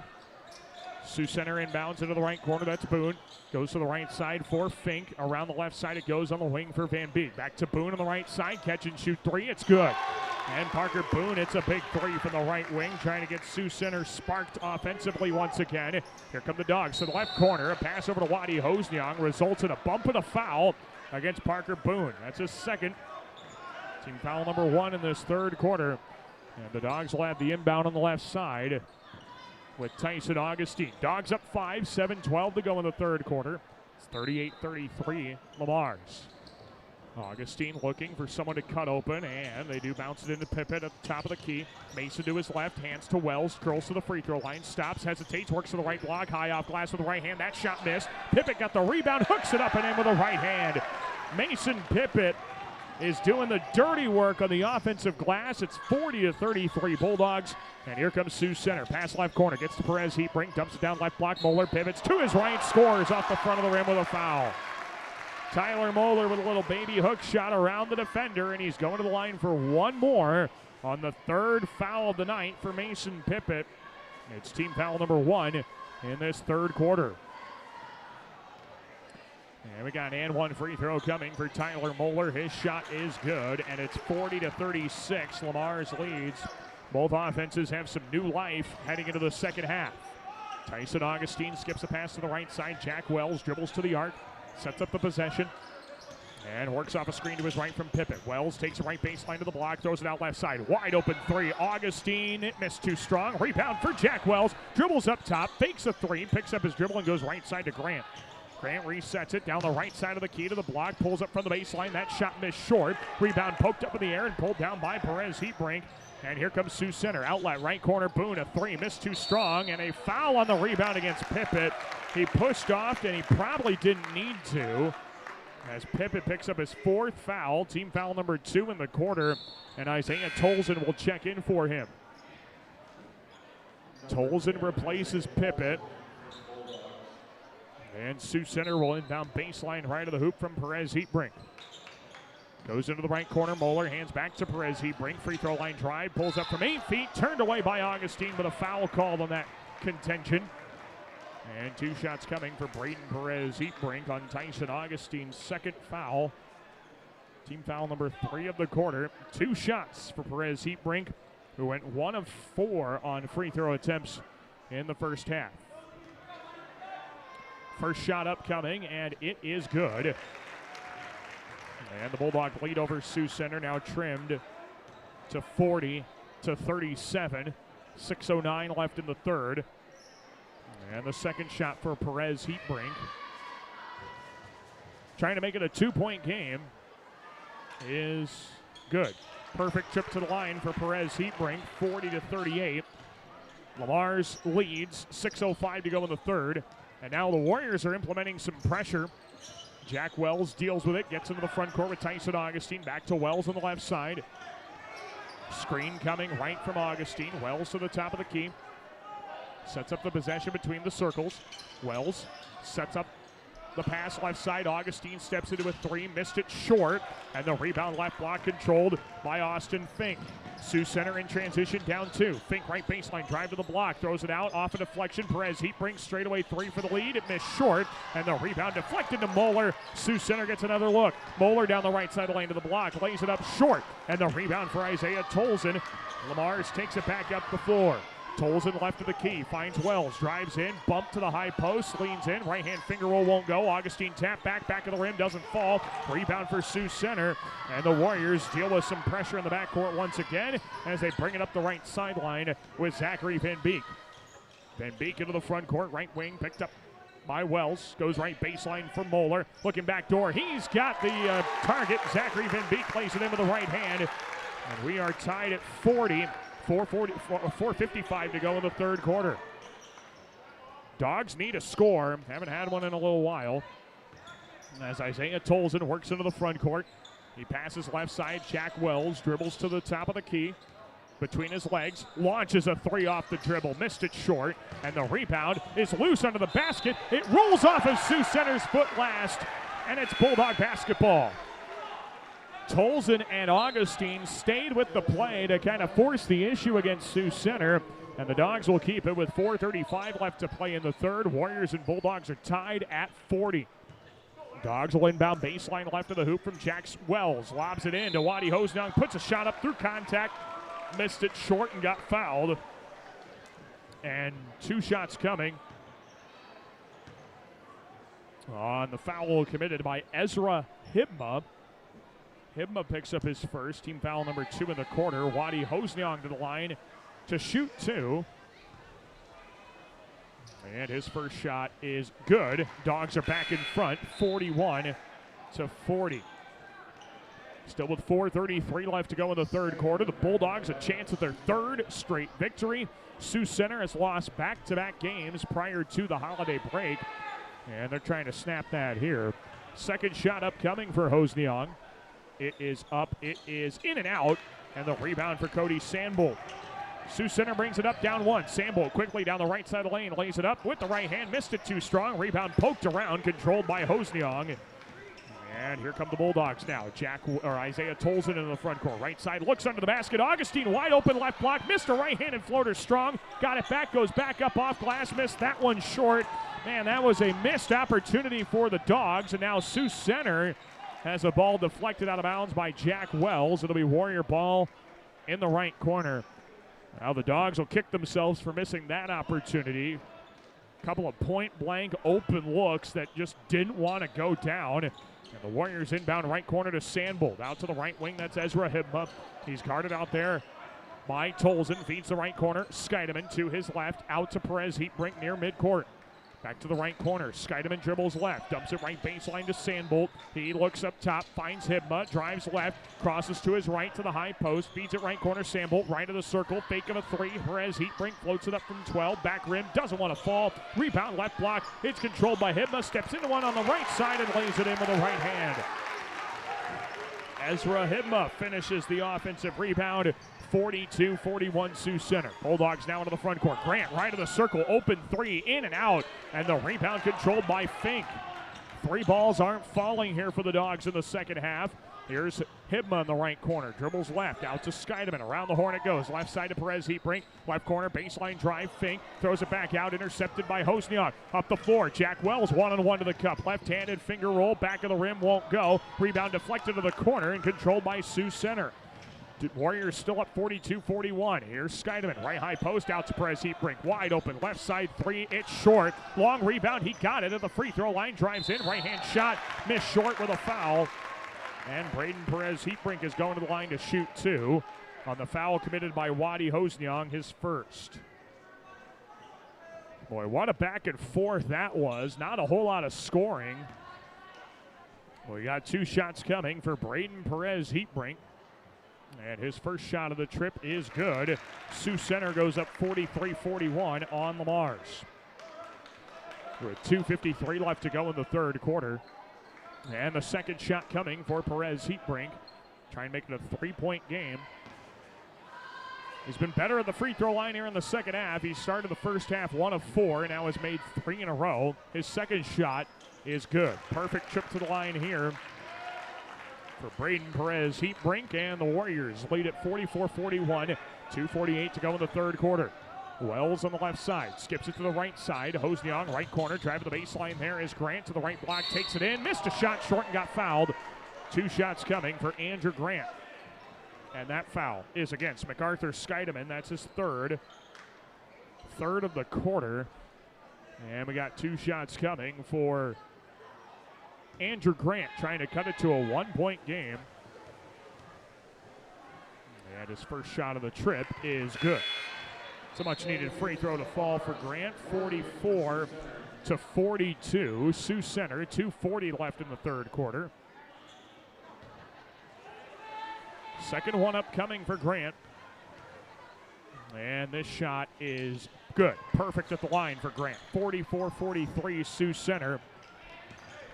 Sioux Center inbounds into the right corner. That's Boone. Goes to the right side for Fink. Around the left side it goes on the wing for Van Beek. Back to Boone on the right side. Catch and shoot three. It's good. And Parker Boone, it's a big three from the right wing, trying to get Sioux Center sparked offensively once again. Here come the Dogs to the left corner. A pass over to Waddy Hosnian results in a bump and a foul against Parker Boone. That's his second. Team foul number 1 in this third quarter. And the Dogs will have the inbound on the left side with Tyson Augustine. Dogs up 5, 7-12 to go in the third quarter. It's 38-33 Lamar's. Augustine looking for someone to cut open, and they do bounce it into Pippett at the top of the key. Mason to his left, hands to Wells, curls to the free throw line, stops, hesitates, works to the right block, high off glass with the right hand. That shot missed. Pippett got the rebound, hooks it up and in with a right hand. Mason Pippett is doing the dirty work on the offensive glass. It's 40-33 Bulldogs. And here comes Sioux Center. Pass left corner, gets to Perez, Heatbrink, dumps it down left block. Moeller pivots to his right, scores off the front of the rim with a foul. Tyler Moeller with a little baby hook shot around the defender, and he's going to the line for one more on the third foul of the night for Mason Pippett. It's team foul number 1 in this third quarter. And we got an one free throw coming for Tyler Moeller. His shot is good, and it's 40-36. Lamar's leads. Both offenses have some new life heading into the second half. Tyson Augustine skips a pass to the right side. Jack Wells dribbles to the arc, sets up the possession, and works off a screen to his right from Pippett. Wells takes a right baseline to the block, throws it out left side. Wide open three. Augustine, it missed too strong. Rebound for Jack Wells. Dribbles up top, fakes a three, picks up his dribble, and goes right side to Grant. Grant resets it down the right side of the key to the block, pulls up from the baseline. That shot missed short. Rebound poked up in the air and pulled down by Perez Heatbrink. And here comes Sioux Center. Outlet right corner, Boone, a three, missed too strong, and a foul on the rebound against Pippett. He pushed off, and he probably didn't need to, as Pippett picks up his fourth foul, team foul number 2 in the quarter, and Isaiah Tolson will check in for him. Tolson replaces Pippett. And Sioux Center will inbound baseline right of the hoop from Perez Heatbrink. Goes into the right corner. Moeller hands back to Perez Heatbrink. Free throw line drive. Pulls up from 8 feet. Turned away by Augustine with a foul called on that contention. And 2 shots coming for Braden Perez Heatbrink on Tyson Augustine's second foul. Team foul number 3 of the quarter. 2 shots for Perez Heatbrink, who went 1 of 4 on free throw attempts in the first half. First shot upcoming, and it is good. And the Bulldog lead over Sioux Center now trimmed to 40-37. 6:09 left in the third. And the second shot for Perez Heatbrink. Trying to make it a 2-point game is good. Perfect trip to the line for Perez Heatbrink, 40-38. Lamar's leads, 6:05 to go in the third. And now the Warriors are implementing some pressure. Jack Wells deals with it, gets into the front court with Tyson Augustine. Back to Wells on the left side. Screen coming right from Augustine. Wells to the top of the key. Sets up the possession between the circles. Wells sets up the pass left side. Augustine steps into a three, missed it short. And the rebound left block controlled by Austin Fink. Sioux Center in transition down 2. Fink right baseline, drive to the block, throws it out, off a deflection. Perez Heatbrink straightaway 3 for the lead. It missed short, and the rebound deflected to Moeller. Sioux Center gets another look. Moeller down the right side of the lane to the block, lays it up short, and the rebound for Isaiah Tolson. Lamar's takes it back up the floor. Tolson left of the key, finds Wells, drives in, bump to the high post, leans in, right hand finger roll won't go. Augustine tap back of the rim, doesn't fall. Rebound for Sioux Center, and the Warriors deal with some pressure in the backcourt once again as they bring it up the right sideline with Zachary Van Beek. Van Beek into the front court, right wing, picked up by Wells, goes right baseline for Moeller, looking back door. He's got the target. Zachary Van Beek plays it in with the right hand, and we are tied at 40. 4:55 to go in the third quarter. Dogs need a score. Haven't had one in a little while. As Isaiah Tolson works into the front court, he passes left side. Jack Wells dribbles to the top of the key. Between his legs, launches a three off the dribble, missed it short, and the rebound is loose under the basket. It rolls off of Sioux Center's foot last, and it's Bulldog basketball. Tolson and Augustine stayed with the play to kind of force the issue against Sioux Center, and the Dogs will keep it with 4:35 left to play in the third. Warriors and Bulldogs are tied at 40. Dogs will inbound baseline left of the hoop from Jack Wells. Lobs it in to Waddy Hosnong, puts a shot up through contact, missed it short and got fouled. And two shots coming on the foul committed by Ezra Hibma. Hibma picks up his first, team foul number 2 in the quarter. Waddy Hosnong to the line to shoot 2. And his first shot is good. Dogs are back in front, 41-40. Still with 4:33 left to go in the third quarter. The Bulldogs a chance at their third straight victory. Sioux Center has lost back-to-back games prior to the holiday break, and they're trying to snap that here. Second shot upcoming for Hosnong. It is up, it is in and out, and the rebound for Cody Sandbolt. Sioux Center brings it up, down 1. Sandbolt quickly down the right side of the lane, lays it up with the right hand, missed it too strong. Rebound poked around, controlled by Hosnong. And here come the Bulldogs now. Isaiah Tolson in the front court. Right side, looks under the basket. Augustine wide open left block, missed a right-handed floater strong. Got it back, goes back up off glass, missed that one short. Man, that was a missed opportunity for the Dogs, and now Sioux Center has a ball deflected out of bounds by Jack Wells. It'll be Warrior ball in the right corner. Now the Dogs will kick themselves for missing that opportunity. A couple of point-blank open looks that just didn't want to go down. And the Warriors inbound right corner to Sandbolt. Out to the right wing, that's Ezra Hibma. He's guarded out there by Tolson. Feeds the right corner. Scheidemann to his left. Out to Perez Heatbrink near midcourt. Back to the right corner. Scheidemann dribbles left. Dumps it right baseline to Sandbolt. He looks up top. Finds Hibma. Drives left. Crosses to his right to the high post. Feeds it right corner. Sandbolt right of the circle. Fake of a 3. Perez Heatbrink floats it up from 12. Back rim. Doesn't want to fall. Rebound left block. It's controlled by Hibma. Steps into one on the right side and lays it in with the right hand. Ezra Hibma finishes the offensive rebound. 42-41 Sioux Center. Bulldogs now into the front court. Grant right of the circle. Open 3 in and out. And the rebound controlled by Fink. 3 balls aren't falling here for the Dogs in the second half. Here's Hibma in the right corner. Dribbles left. Out to Scheidemann. Around the horn it goes. Left side to Perez Heatbrink. Left corner. Baseline drive. Fink. Throws it back out. Intercepted by Hosnong. Up the floor. Jack Wells 1-on-1 to the cup. Left-handed finger roll. Back of the rim. Won't go. Rebound deflected to the corner and controlled by Sioux Center. Warriors still up 42-41. Here's Scheidemann, right high post, out to Perez Heatbrink. Wide open, left side 3, it's short. Long rebound, he got it at the free throw line, drives in, right hand shot, missed short with a foul. And Braden Perez Heatbrink is going to the line to shoot 2 on the foul committed by Waddy Hosnong, his first. Boy, what a back and forth that was. Not a whole lot of scoring. We got 2 shots coming for Braden Perez Heatbrink. And his first shot of the trip is good. Sioux Center goes up 43-41 on the Mars. With 2:53 left to go in the third quarter. And the second shot coming for Perez Heatbrink. Trying to make it a 3-point game. He's been better at the free throw line here in the second half. He started the first half 1 of 4 and now has made 3 in a row. His second shot is good. Perfect trip to the line here for Braden Perez Heatbrink, and the Warriors lead at 44-41. 2:48 to go in the third quarter. Wells on the left side, skips it to the right side. Hosnong, right corner, drive to the baseline there is Grant to the right block, takes it in, missed a shot short and got fouled. 2 shots coming for Andrew Grant. And that foul is against MacArthur Scheidemann, that's his third. third of the quarter. And we got 2 shots coming for Andrew Grant, trying to cut it to a 1-point game. And his first shot of the trip is good. It's a much-needed free throw to fall for Grant, 44-42. Sioux Center, 2:40 left in the third quarter. Second one upcoming for Grant. And this shot is good. Perfect at the line for Grant. 44-43 Sioux Center.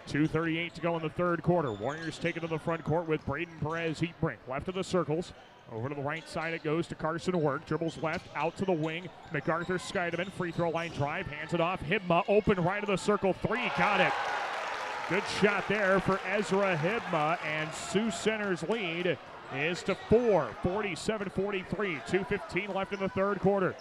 2:38 to go in the third quarter. Warriors take it to the front court with Braden Perez Heatbrink. Left of the circles. Over to the right side it goes to Carson Work. Dribbles left, out to the wing. MacArthur Scheidemann, free throw line drive. Hands it off. Hibma open right of the circle. 3, got it. Good shot there for Ezra Hibma. And Sioux Center's lead is to 4, 47-43. 2:15 left in the third quarter.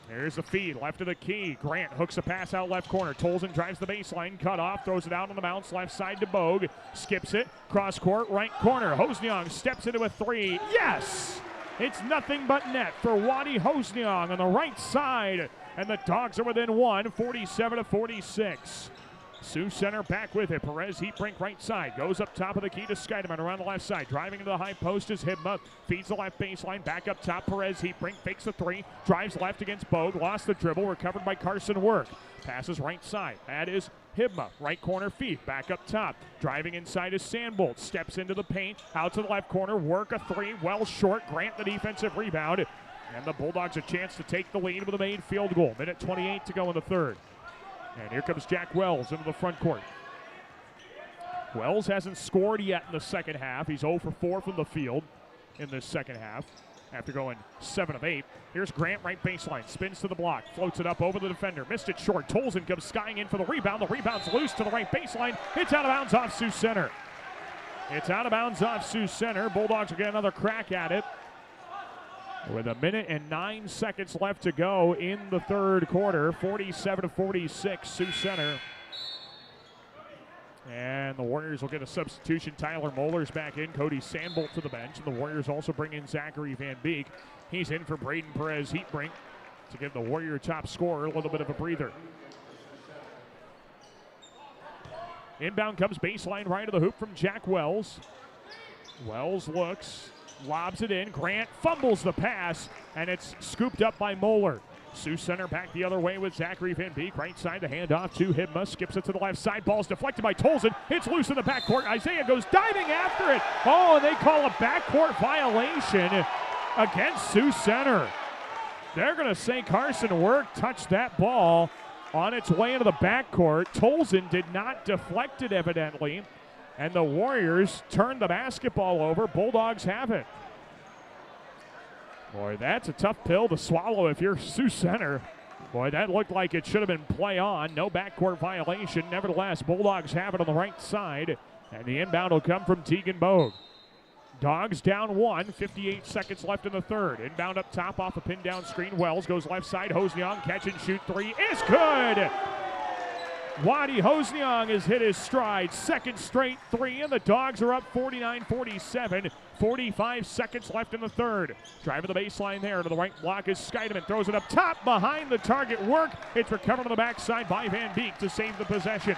There's the feed, left of the key. Grant hooks a pass out left corner. Tolson drives the baseline, cut off, throws it out on the bounce, left side to Bogue. Skips it, cross court, right corner. Hosniong steps into a 3. Yes! It's nothing but net for Waddy Hosniong on the right side. And the Dogs are within 1, 47-46. Sioux Center back with it. Perez Heatbrink right side. Goes up top of the key to Scheidemann around the left side. Driving into the high post is Hibma. Feeds the left baseline. Back up top. Perez Heatbrink fakes the 3. Drives left against Bogue. Lost the dribble. Recovered by Carson Work. Passes right side. That is Hibma. Right corner feed. Back up top. Driving inside is Sandbolt. Steps into the paint. Out to the left corner. Work a 3. Well short. Grant the defensive rebound. And the Bulldogs a chance to take the lead with a made field goal. Minute 28 to go in the third. And here comes Jack Wells into the front court. Wells hasn't scored yet in the second half. He's 0 for 4 from the field in this second half after going 7 of 8. Here's Grant, right baseline. Spins to the block. Floats it up over the defender. Missed it short. Tolson comes skying in for the rebound. The rebound's loose to the right baseline. It's out of bounds off Sioux Center. It's out of bounds off Sioux Center. Bulldogs will get another crack at it. With a minute and 9 seconds left to go in the third quarter, 47-46 Sioux Center. And the Warriors will get a substitution. Tyler Moeller's back in. Cody Sandbolt to the bench. And the Warriors also bring in Zachary Van Beek. He's in for Braden Perez Heatbrink to give the Warrior top scorer a little bit of a breather. Inbound comes baseline right of the hoop from Jack Wells. Wells looks. Lobs it in. Grant fumbles the pass, and it's scooped up by Moeller. Sioux Center back the other way with Zachary Van Beek. Right side, the handoff to Hibma. Skips it to the left side. Ball's deflected by Tolson. It's loose in the backcourt. Isaiah goes diving after it. Oh, and they call a backcourt violation against Sioux Center. They're going to say Carson Work touched that ball on its way into the backcourt. Tolson did not deflect it, evidently. And the Warriors turn the basketball over. Bulldogs have it. Boy, that's a tough pill to swallow if you're Sioux Center. Boy, that looked like it should have been play on. No backcourt violation. Nevertheless, Bulldogs have it on the right side. And the inbound will come from Tegan Bogue. Dogs down 1, 58 seconds left in the third. Inbound up top off a pin down screen. Wells goes left side. Hosniong catch and shoot 3 is good. Waddy Hosniong has hit his stride. Second straight 3, and the Dogs are up 49-47. 45 seconds left in the third. Driving the baseline there to the right block is Scheidemann. Throws it up top behind the target. Work. It's recovered on the backside by Van Beek to save the possession.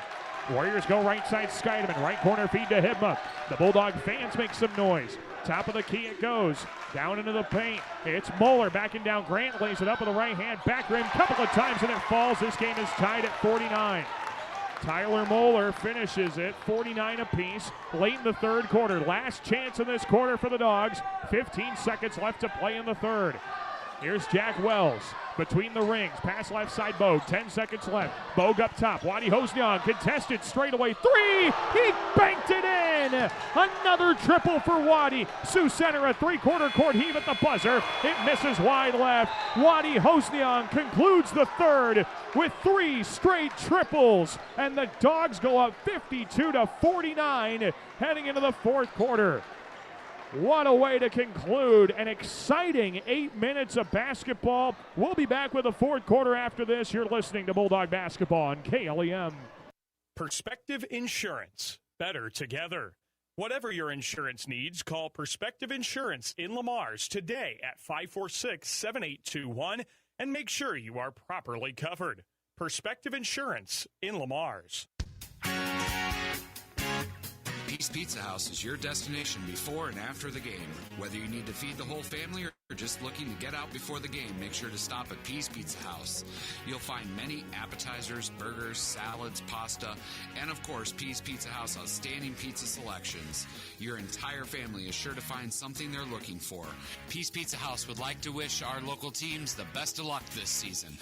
Warriors go right side. Scheidemann. Right corner feed to Hibma. The Bulldog fans make some noise. Top of the key it goes. Down into the paint. It's Moeller backing down. Grant lays it up with the right hand. Back rim couple of times and it falls. This game is tied at 49. Tyler Moeller finishes it, 49 apiece, late in the third quarter. Last chance in this quarter for the Dogs. 15 seconds left to play in the third. Here's Jack Wells between the rings. Pass left side, Bogue. 10 seconds left. Bogue up top. Waddy Hosniong contested straight away. 3! He banked it in! Another triple for Waddy. Sioux Center a three-quarter court heave at the buzzer. It misses wide left. Waddy Hosniong concludes the third with 3 straight triples. And the Dogs go up 52-49 heading into the fourth quarter. What a way to conclude an exciting 8 minutes of basketball. We'll be back with the fourth quarter after this. You're listening to Bulldog Basketball on KLEM. Perspective Insurance. Better together. Whatever your insurance needs, call Perspective Insurance in Lamar's today at 546-7821. and make sure you are properly covered. Perspective Insurance in Lamar's. Peace Pizza House is your destination before and after the game. Whether you need to feed the whole family or just looking to get out before the game, make sure to stop at Peace Pizza House. You'll find many appetizers, burgers, salads, pasta, and of course, Peace Pizza House outstanding pizza selections. Your entire family is sure to find something they're looking for. Peace Pizza House would like to wish our local teams the best of luck this season.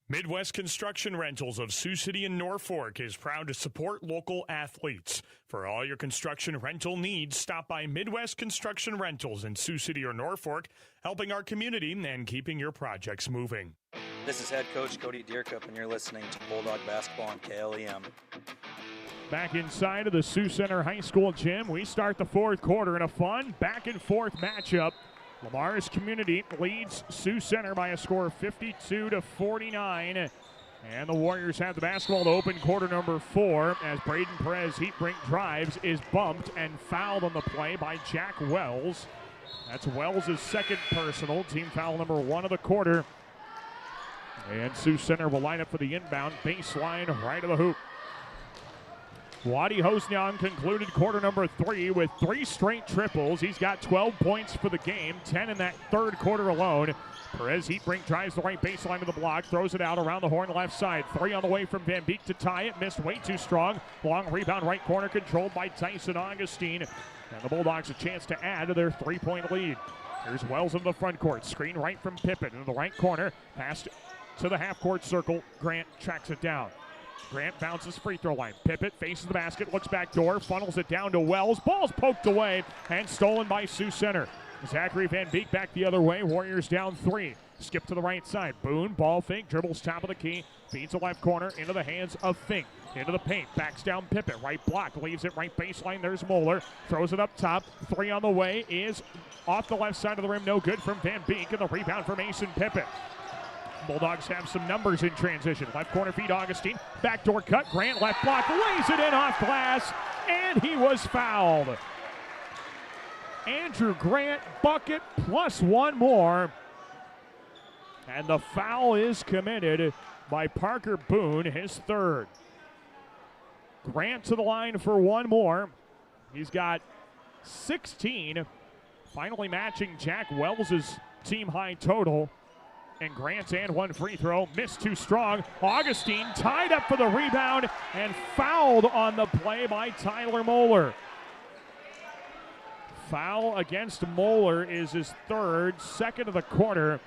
Midwest Construction Rentals of Sioux City and Norfolk is proud to support local athletes. For all your construction rental needs, stop by Midwest Construction Rentals in Sioux City or Norfolk, helping our community and keeping your projects moving. This is head coach Cody Dierkup, and you're listening to Bulldog Basketball on KLEM. Back inside of the Sioux Center High School gym, we start the fourth quarter in a fun back-and-forth matchup. Lamar's community leads Sioux Center by a score of 52-49. And the Warriors have the basketball to open quarter number 4 as Braden Perez Heatbrink drives, is bumped and fouled on the play by Jack Wells. That's Wells' second personal, team foul number 1 of the quarter. And Sioux Center will line up for the inbound baseline right of the hoop. Wadi Hosnian concluded quarter number 3 with 3 straight triples. He's got 12 points for the game, 10 in that third quarter alone. Perez Heatbrink drives the right baseline of the block, throws it out around the horn left side. 3 on the way from Van Beek to tie it, missed way too strong. Long rebound right corner controlled by Tyson Augustine. And the Bulldogs a chance to add to their 3-point lead. Here's Wells in the front court, screen right from Pippin into the right corner. Pass to the half-court circle, Grant tracks it down. Grant bounces free throw line. Pippin faces the basket, looks back door, funnels it down to Wells. Ball's poked away and stolen by Sioux Center. Zachary Van Beek back the other way. Warriors down 3. Skip to the right side. Boone, ball fake, dribbles top of the key. Feeds the left corner into the hands of Fink. Into the paint, backs down Pippin. Right block, leaves it right baseline. There's Moeller. Throws it up top. 3 on the way is off the left side of the rim. No good from Van Beek. And the rebound for Mason Pippin. Bulldogs have some numbers in transition. Left corner feed Augustine. Backdoor cut. Grant left block. Lays it in off glass. And he was fouled. Andrew Grant bucket plus 1 more. And the foul is committed by Parker Boone, his 3rd. Grant to the line for 1 more. He's got 16. Finally matching Jack Wells' team high total. And Grant's and 1 free throw, missed too strong. Augustine tied up for the rebound and fouled on the play by Tyler Moeller. Foul against Moeller is his 3rd, 2nd of the quarter.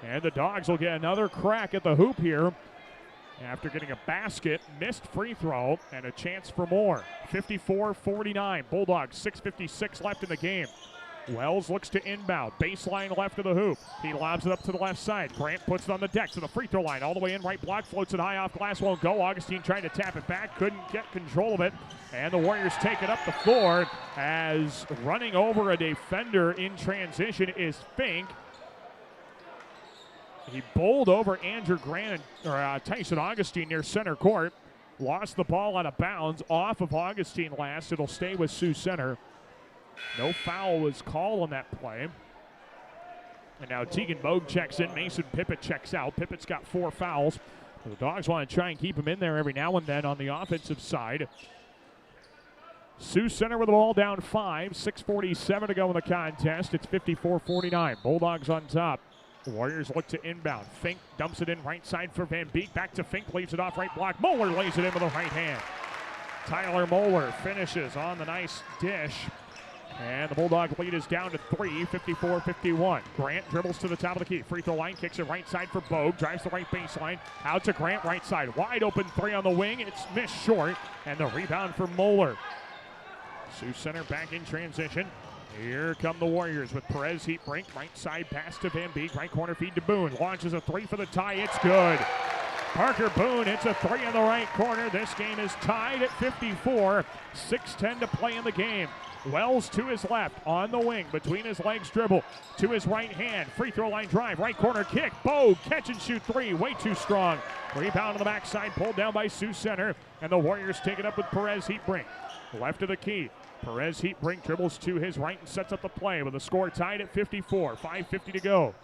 And the Dogs will get another crack at the hoop here after getting a basket, missed free throw, and a chance for more. 54-49, Bulldogs, 6:56 left in the game. Wells looks to inbound, baseline left of the hoop. He lobs it up to the left side. Grant puts it on the deck to the free throw line. All the way in, right block, floats it high off glass, won't go. Augustine trying to tap it back, couldn't get control of it. And the Warriors take it up the floor as running over a defender in transition is Fink. He bowled over Andrew Grant, or Tyson Augustine near center court. Lost the ball out of bounds off of Augustine last. It'll stay with Sioux Center. No foul was called on that play. And now Tegan Moog checks in. Mason Pippin checks out. Pippett's got 4 fouls. The Dogs want to try and keep him in there every now and then on the offensive side. Sioux Center with the ball down 5. 6:47 to go in the contest. It's 54-49. Bulldogs on top. The Warriors look to inbound. Fink dumps it in right side for Van Beek. Back to Fink. Leaves it off right block. Moeller lays it in with the right hand. Tyler Moeller finishes on the nice dish. And the Bulldog lead is down to 3, 54-51. Grant dribbles to the top of the key. Free throw line, kicks it right side for Bogue. Drives the right baseline. Out to Grant, right side. Wide open 3 on the wing. It's missed short. And the rebound for Moeller. Sioux Center back in transition. Here come the Warriors with Perez Heatbrink. Right side pass to Van Beek. Right corner feed to Boone. Launches a 3 for the tie. It's good. Parker Boone hits a three in the right corner. This game is tied at 54. 6:10 to play in the game. Wells to his left, on the wing, between his legs dribble, to his right hand, free throw line drive, right corner kick, Bo, catch and shoot three, way too strong. Rebound on the backside, pulled down by Sioux Center, and the Warriors take it up with Perez Heatbrink. Left of the key, Perez Heatbrink dribbles to his right and sets up the play with the score tied at 54, 5:50 to go.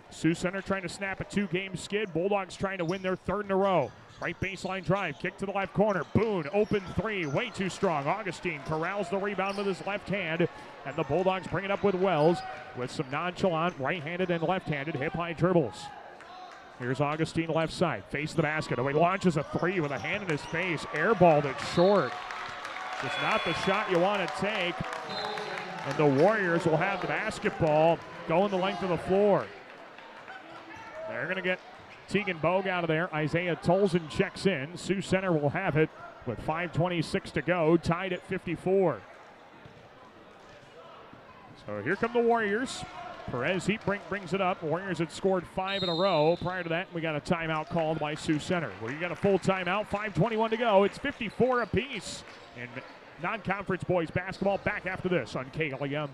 Sioux Center trying to snap a two-game skid, Bulldogs trying to win their third in a row. Right baseline drive, kick to the left corner. Boone, open three, way too strong. Augustine corrals the rebound with his left hand, and the Bulldogs bring it up with Wells with some nonchalant right-handed and left-handed hip-high dribbles. Here's Augustine left side, face the basket. Oh, he launches a three with a hand in his face. Airballed it short. It's not the shot you want to take, and the Warriors will have the basketball going the length of the floor. They're going to get Tegan Bogue out of there. Isaiah Tolson checks in. Sioux Center will have it with 5:26 to go, tied at 54. So here come the Warriors. Perez Heatbrink brings it up. Warriors had scored 5 in a row. Prior to that, we got a timeout called by Sioux Center. We got a full timeout, 5:21 to go. It's 54 apiece. And non-conference boys basketball back after this on KLEM.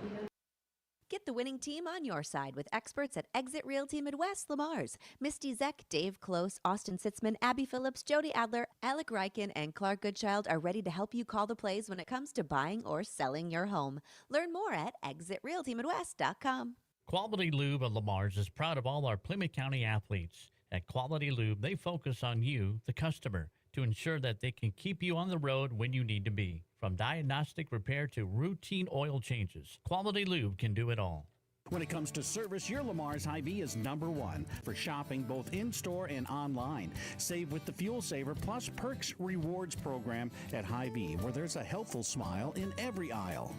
Get the winning team on your side with experts at Exit Realty Midwest Lamar's. Misty Zeck, Dave Close, Austin Sitzman, Abby Phillips, Jody Adler, Alec Ryken, and Clark Goodchild are ready to help you call the plays when it comes to buying or selling your home. Learn more at ExitRealtyMidwest.com. Quality Lube of Lamar's is proud of all our Plymouth County athletes. At Quality Lube, they focus on you, the customer, to ensure that they can keep you on the road when you need to be. From diagnostic repair to routine oil changes, Quality Lube can do it all. When it comes to service, your Lamar's Hy-Vee is #1 for shopping both in-store and online. Save with the Fuel Saver Plus Perks Rewards program at Hy-Vee, where there's a helpful smile in every aisle.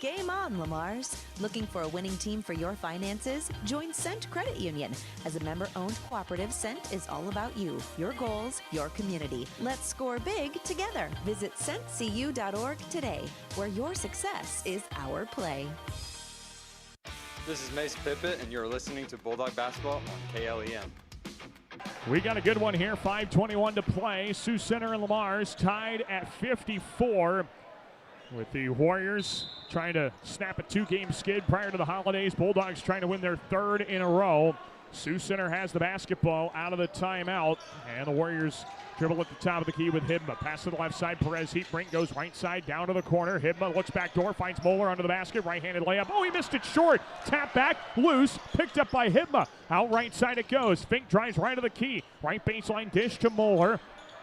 Game on, Lamar's. Looking for a winning team for your finances? Join Cent Credit Union. As a member-owned cooperative, Cent is all about you, your goals, your community. Let's score big together. Visit centcu.org today, where your success is our play. This is Mace Pippett, and you're listening to Bulldog Basketball on KLEM. We got a good one here, 5:21 to play. Sioux Center and Lamar's tied at 54. With the Warriors trying to snap a two-game skid prior to the holidays. Bulldogs trying to win their third in a row. Sioux Center has the basketball out of the timeout. And the Warriors dribble at the top of the key with Hibma. Pass to the left side. Perez Heatbrink goes right side down to the corner. Hibma looks back door, finds Moeller under the basket. Right-handed layup. Oh, he missed it short. Tap back, loose, picked up by Hibma. Out right side it goes. Fink drives right to the key. Right baseline dish to Moeller.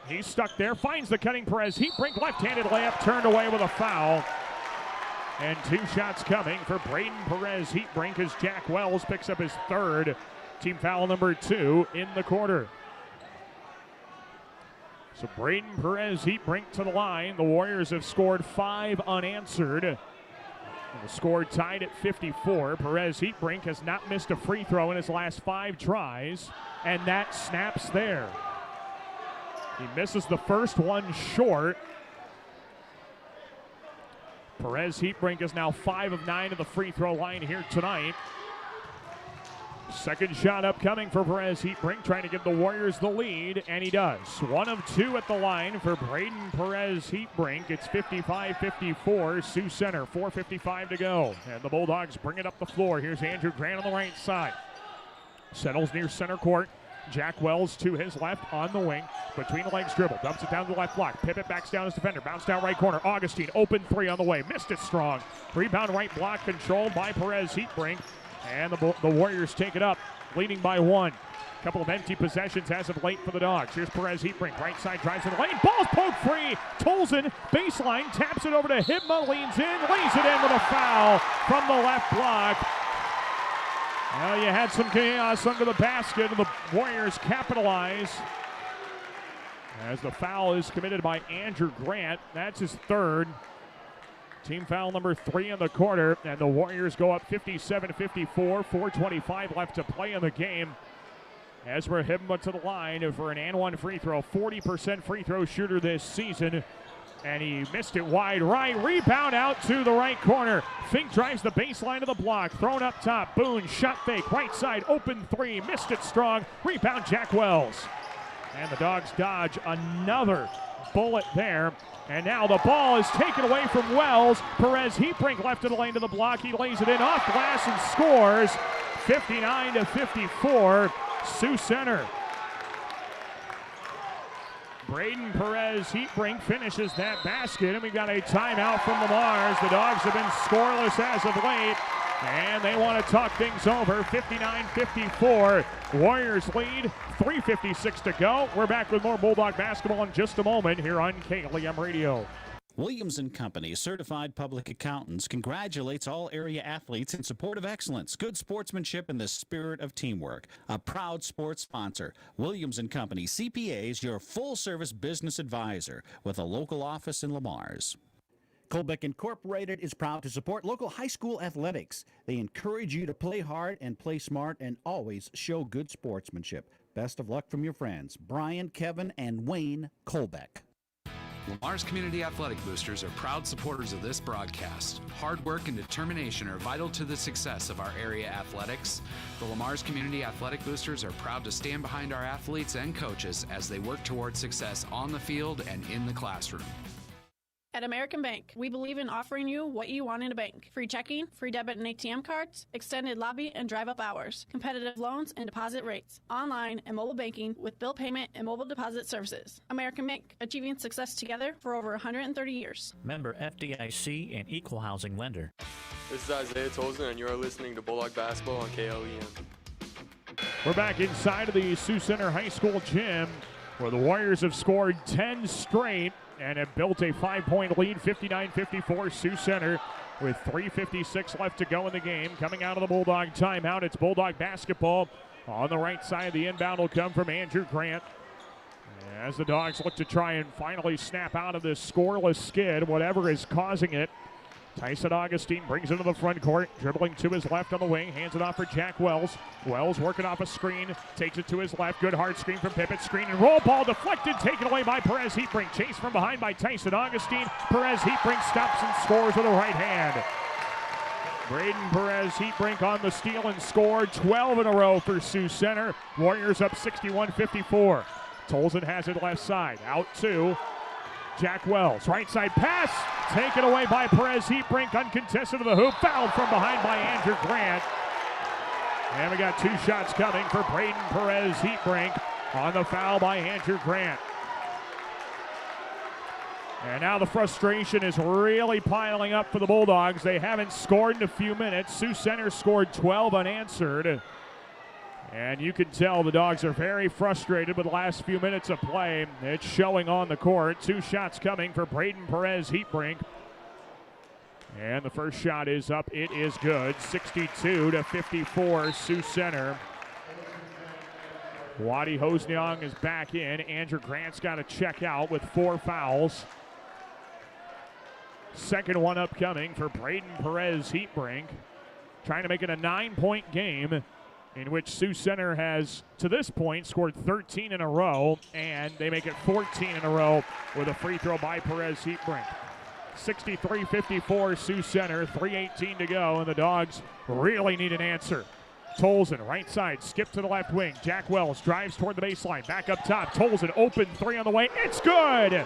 He's stuck there, finds the cutting Perez Heatbrink, left-handed layup, turned away with a foul. And two shots coming for Braden Perez Heatbrink as Jack Wells picks up his third. Team foul number 2 in the quarter. So Braden Perez Heatbrink to the line. The Warriors have scored 5 unanswered. And the score tied at 54. Perez Heatbrink has not missed a free throw in his last 5 tries, and that snaps there. He misses the first one short. Perez Heatbrink is now 5 of 9 at the free throw line here tonight. Second shot upcoming for Perez Heatbrink, trying to give the Warriors the lead, and he does. 1 of 2 at the line for Braden Perez Heatbrink. It's 55-54, Sioux Center, 4:55 to go. And the Bulldogs bring it up the floor. Here's Andrew Grant on the right side. Settles near center court. Jack Wells to his left on the wing. Between the legs dribble. Dumps it down to the left block. Pippett backs down his defender. Bounce down right corner. Augustine open 3 on the way. Missed it strong. Rebound right block controlled by Perez Heatbrink. And the Warriors take it up, leading by 1. Couple of empty possessions as of late for the Dogs. Here's Perez Heatbrink. Right side drives in the lane. Ball's poked free. Tolson baseline. Taps it over to Hibma. Leans in. Lays it in with a foul from the left block. Well, you had some chaos under the basket, and the Warriors capitalize as the foul is committed by Andrew Grant. That's his third. Team foul number 3 in the quarter, and the Warriors go up 57-54, 4:25 left to play in the game. As we're Hibma to the line for an and 1 free throw, 40% free throw shooter this season. and he missed it wide right. Rebound out to the right corner. Fink drives the baseline of the block. Thrown up top. Boone, shot fake. Right side, open three. Missed it strong. Rebound, Jack Wells. And the Dogs dodge another bullet there. And now the ball is taken away from Wells. Perez Heatbrink left of the lane to the block. He lays it in off glass and scores. 59-54, Sioux Center. Braden Perez Heatbrink finishes that basket, and we got a timeout from Lamar's. The Dogs have been scoreless as of late, and they want to talk things over. 59-54, Warriors lead, 3:56 to go. We're back with more Bulldog basketball in just a moment here on KLEM Radio. Williams & Company, certified public accountants, congratulates all area athletes in support of excellence, good sportsmanship, and the spirit of teamwork. A proud sports sponsor. Williams & Company, CPAs, your full-service business advisor with a local office in Lamar's. Colbeck Incorporated is proud to support local high school athletics. They encourage you to play hard and play smart and always show good sportsmanship. Best of luck from your friends, Brian, Kevin, and Wayne Colbeck. Lamar's Community Athletic Boosters are proud supporters of this broadcast. Hard work and determination are vital to the success of our area athletics. The Lamar's Community Athletic Boosters are proud to stand behind our athletes and coaches as they work towards success on the field and in the classroom. At American Bank, we believe in offering you what you want in a bank. Free checking, free debit and ATM cards, extended lobby and drive-up hours, competitive loans and deposit rates, online and mobile banking with bill payment and mobile deposit services. American Bank, achieving success together for over 130 years. Member FDIC and equal housing lender. This is Isaiah Tolson, and you're listening to Bulldog Basketball on KLEM. We're back inside of the Sioux Center High School gym, where the Warriors have scored 10 straight and have built a 5-point lead, 59-54 Sioux Center, with 3:56 left to go in the game. Coming out of the Bulldog timeout, it's Bulldog basketball. On the right side, the inbound will come from Andrew Grant, as the Dogs look to try and finally snap out of this scoreless skid, whatever is causing it. Tyson Augustine brings it to the front court, dribbling to his left on the wing, hands it off for Jack Wells. Wells working off a screen, takes it to his left. Good hard screen from Pippett. Screen and roll, ball deflected, taken away by Perez Heatbrink. Chased from behind by Tyson Augustine. Perez Heatbrink stops and scores with a right hand. Braden Perez Heatbrink on the steal and scored 12 in a row for Sioux Center. Warriors up 61-54. Tolson has it left side, out to Jack Wells. Right side pass, taken away by Perez Heatbrink, uncontested to the hoop, fouled from behind by Andrew Grant. And we got two shots coming for Braden Perez Heatbrink on the foul by Andrew Grant. And now the frustration is really piling up for the Bulldogs. They haven't scored in a few minutes. Sioux Center scored 12 unanswered. And you can tell the Dogs are very frustrated with the last few minutes of play. It's showing on the court. Two shots coming for Braden Perez Heatbrink. And the first shot is up. It is good. 62-54 Sioux Center. Waddy Hosniong is back in. Andrew Grant's got to check out with 4 fouls. Second one upcoming for Braden Perez Heatbrink. Trying to make it a 9-point game, in which Sioux Center has, to this point, scored 13 in a row, and they make it 14 in a row with a free throw by Perez Heatbrink. 63-54 Sioux Center, 3:18 to go, and the Dogs really need an answer. Tolson, right side, skip to the left wing. Jack Wells drives toward the baseline, back up top. Tolson, open three on the way. It's good!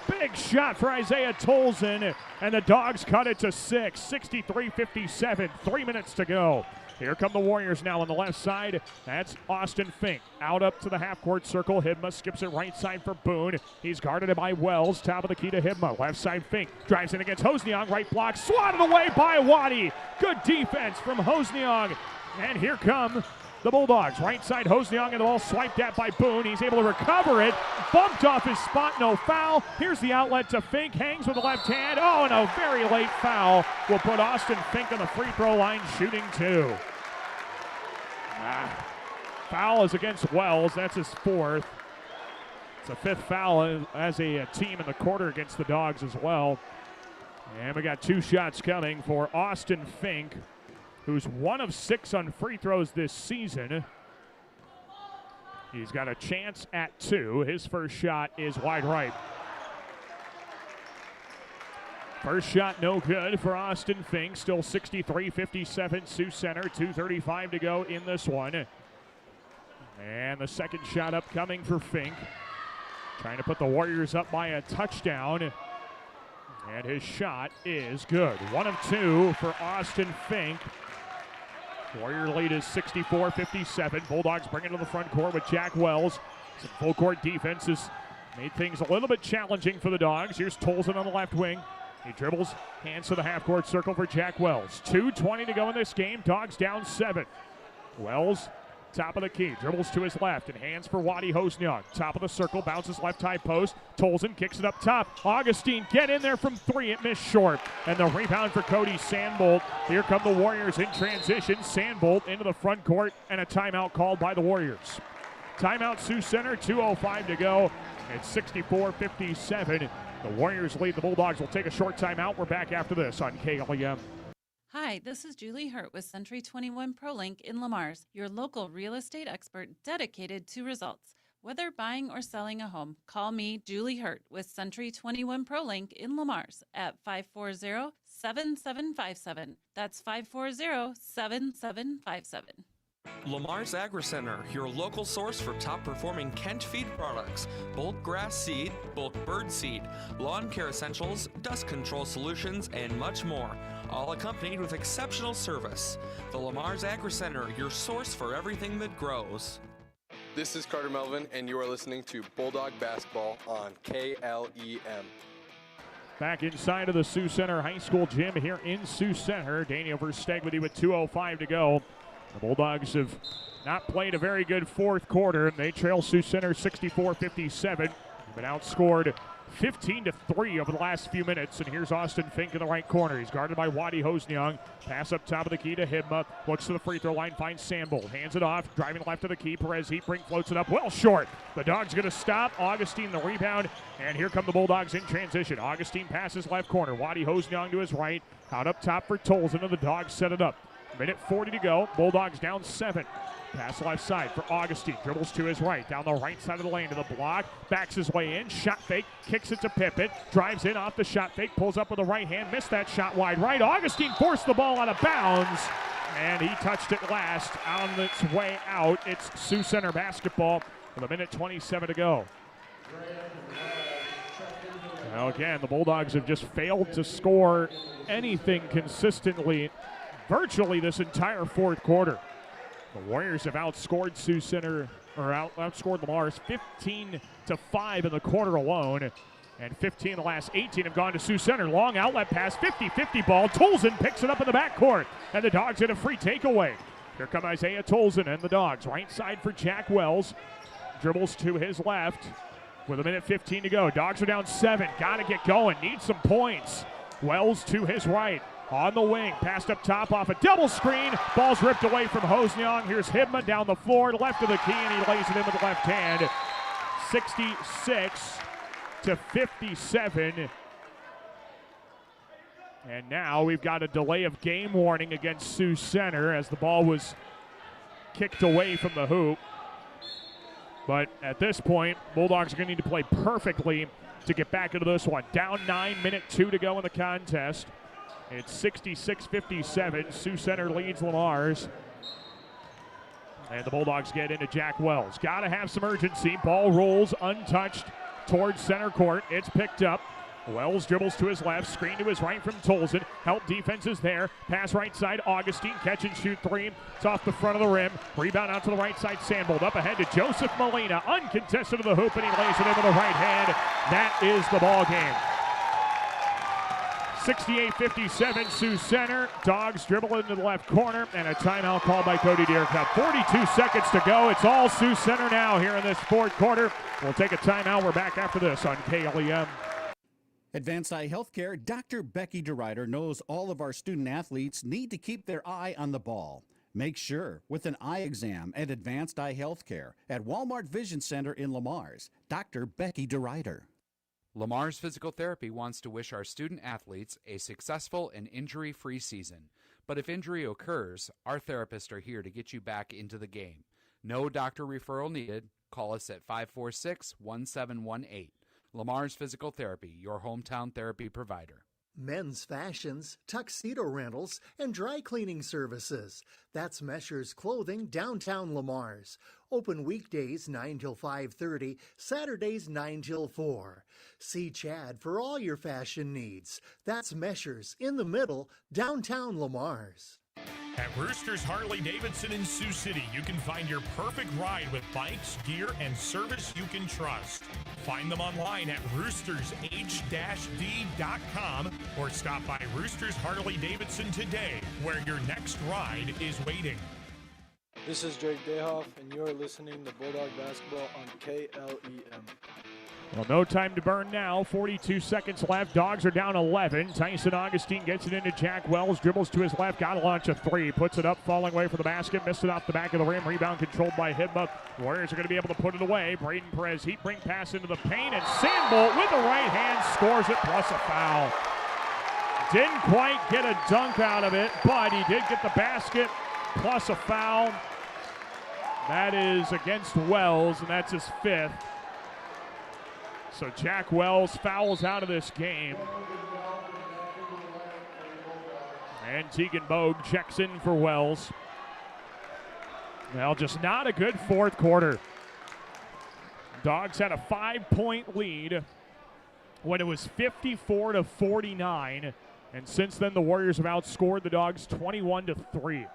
Big shot for Isaiah Tolson, and the Dogs cut it to 6. 63-57, 3 minutes to go. Here come the Warriors now on the left side. That's Austin Fink. Out up to the half-court circle. Hibma skips it right side for Boone. He's guarded by Wells. Top of the key to Hibma. Left side Fink. Drives in against Hosniong. Right block. Swatted away by Waddy. Good defense from Hosniong. And here come the Bulldogs. Right side Hosniong, and the ball swiped at by Boone. He's able to recover it. Bumped off his spot. No foul. Here's the outlet to Fink. Hangs with the left hand. Oh, and a very late foul will put Austin Fink on the free throw line, shooting 2. Foul is against Wells. That's his 4th. It's a 5th foul as a team in the quarter against the Dogs as well. And we got 2 shots coming for Austin Fink, who's 1 of 6 on free throws this season. He's got a chance at 2. His first shot is wide right. First shot no good for Austin Fink. Still 63-57 Sioux Center. 2:35 to go in this one. And the second shot upcoming for Fink. Trying to put the Warriors up by a touchdown. And his shot is good. 1 of 2 for Austin Fink. Warrior lead is 64-57. Bulldogs bring it to the front court with Jack Wells. Some full court defense has made things a little bit challenging for the Dogs. Here's Tolson on the left wing. He dribbles, hands to the half-court circle for Jack Wells. 2:20 to go in this game. Dogs down 7. Wells, top of the key, dribbles to his left and hands for Waddy Hosnyang. Top of the circle, bounces left high post. Tolson kicks it up top. Augustine get in there from 3. It missed short. And the rebound for Cody Sandbolt. Here come the Warriors in transition. Sandbolt into the front court and a timeout called by the Warriors. Timeout Sioux Center, 2:05 to go. It's 64-57. The Warriors lead. The Bulldogs will take a short timeout. We're back after this on KLEM. Hi, this is Julie Hurt with Century 21 ProLink in Lamar's, your local real estate expert dedicated to results. Whether buying or selling a home, call me, Julie Hurt, with Century 21 ProLink in Lamar's at 540-7757. That's 540-7757. Lamar's Agri-Center, your local source for top-performing Kent feed products, bulk grass seed, bulk bird seed, lawn care essentials, dust control solutions, and much more, all accompanied with exceptional service. The Lamar's Agri-Center, your source for everything that grows. This is Carter Melvin, and you are listening to Bulldog Basketball on KLEM. Back inside of the Sioux Center High School gym here in Sioux Center. Daniel Versteg with you with 2:05 to go. The Bulldogs have not played a very good fourth quarter. They trail Sioux Center 64-57. They've been outscored 15-3 over the last few minutes. And here's Austin Fink in the right corner. He's guarded by Waddy Hosnyang. Pass up top of the key to Hibma. Looks to the free throw line, finds Sandbolt. Hands it off, driving left of the key. Perez Heatbrink floats it up well short. The Dogs going to stop. Augustine the rebound. And here come the Bulldogs in transition. Augustine passes left corner. Waddy Hosnyang to his right. Out up top for Tolson, and the Dogs set it up. Minute 40 to go. Bulldogs down 7. Pass left side for Augustine. Dribbles to his right. Down the right side of the lane to the block. Backs his way in. Shot fake. Kicks it to Pippin. Drives in off the shot fake. Pulls up with the right hand. Missed that shot wide right. Augustine forced the ball out of bounds. And he touched it last on its way out. It's Sioux Center basketball with a minute 27 to go. Now again, the Bulldogs have just failed to score anything consistently virtually this entire fourth quarter. The Warriors have outscored Sioux Center, or outscored Lamar's 15-5 in the quarter alone. And 15 of the last 18 have gone to Sioux Center. Long outlet pass, 50-50 ball. Tolson picks it up in the backcourt, and the Dogs get a free takeaway. Here come Isaiah Tolson and the Dogs. Right side for Jack Wells. Dribbles to his left with a minute 15 to go. Dogs are down 7. Got to get going. Need some points. Wells to his right. On the wing, passed up top off a double screen. Ball's ripped away from Hosnyang. Here's Hibma down the floor, left of the key, and he lays it in with the left hand. 66-57. And now we've got a delay of game warning against Sioux Center as the ball was kicked away from the hoop. But at this point, Bulldogs are going to need to play perfectly to get back into this one. Down 9, minute 2 to go in the contest. It's 66-57. Sioux Center leads Lamar's. And the Bulldogs get into Jack Wells. Got to have some urgency. Ball rolls untouched towards center court. It's picked up. Wells dribbles to his left. Screen to his right from Tolson. Help defense is there. Pass right side. Augustine catch and shoot 3. It's off the front of the rim. Rebound out to the right side. Sandbolt up ahead to Joseph Molina. Uncontested to the hoop, and he lays it in with the right hand. That is the ball game. 68-57 Sioux Center. Dogs dribble into the left corner, and a timeout called by Cody Deercup. 42 seconds to go. It's all Sioux Center now here in this fourth quarter. We'll take a timeout. We're back after this on KLEM. Advanced Eye Healthcare, Dr. Becky DeRuyter knows all of our student athletes need to keep their eye on the ball. Make sure with an eye exam at Advanced Eye Healthcare at Walmart Vision Center in Lamar's. Dr. Becky DeRuyter. Lamar's Physical Therapy wants to wish our student athletes a successful and injury-free season. But if injury occurs, our therapists are here to get you back into the game. No doctor referral needed. Call us at 546-1718. Lamar's Physical Therapy, your hometown therapy provider. men's fashions, tuxedo rentals, and dry cleaning services. That's Mesher's Clothing, downtown Lamar's. Open weekdays 9 till 5:30, Saturdays 9 till 4. See Chad for all your fashion needs. That's Mesher's in the middle, downtown Lamar's. At Roosters Harley-Davidson in Sioux City, you can find your perfect ride with bikes, gear, and service you can trust. Find them online at roostersh-d.com or stop by Roosters Harley-Davidson today, where your next ride is waiting. This is Drake Dayhoff, and you're listening to Bulldog Basketball on KLEM. Well, no time to burn now. 42 seconds left. Dogs are down 11. Tyson Augustine gets it into Jack Wells. Dribbles to his left. Got to launch a three. Puts it up, falling away from the basket. Missed it off the back of the rim. Rebound controlled by Hidma. Warriors are going to be able to put it away. Braden Perez, heat bring pass into the paint. And Sandbolt with the right hand scores it, plus a foul. Didn't quite get a dunk out of it, but he did get the basket, plus a foul. That is against Wells, and that's his fifth. So Jack Wells fouls out of this game. And Tegan Bogue checks in for Wells. Well, just not a good fourth quarter. Dogs had a 5-point lead when it was 54-49. And since then, the Warriors have outscored the Dogs 21-3.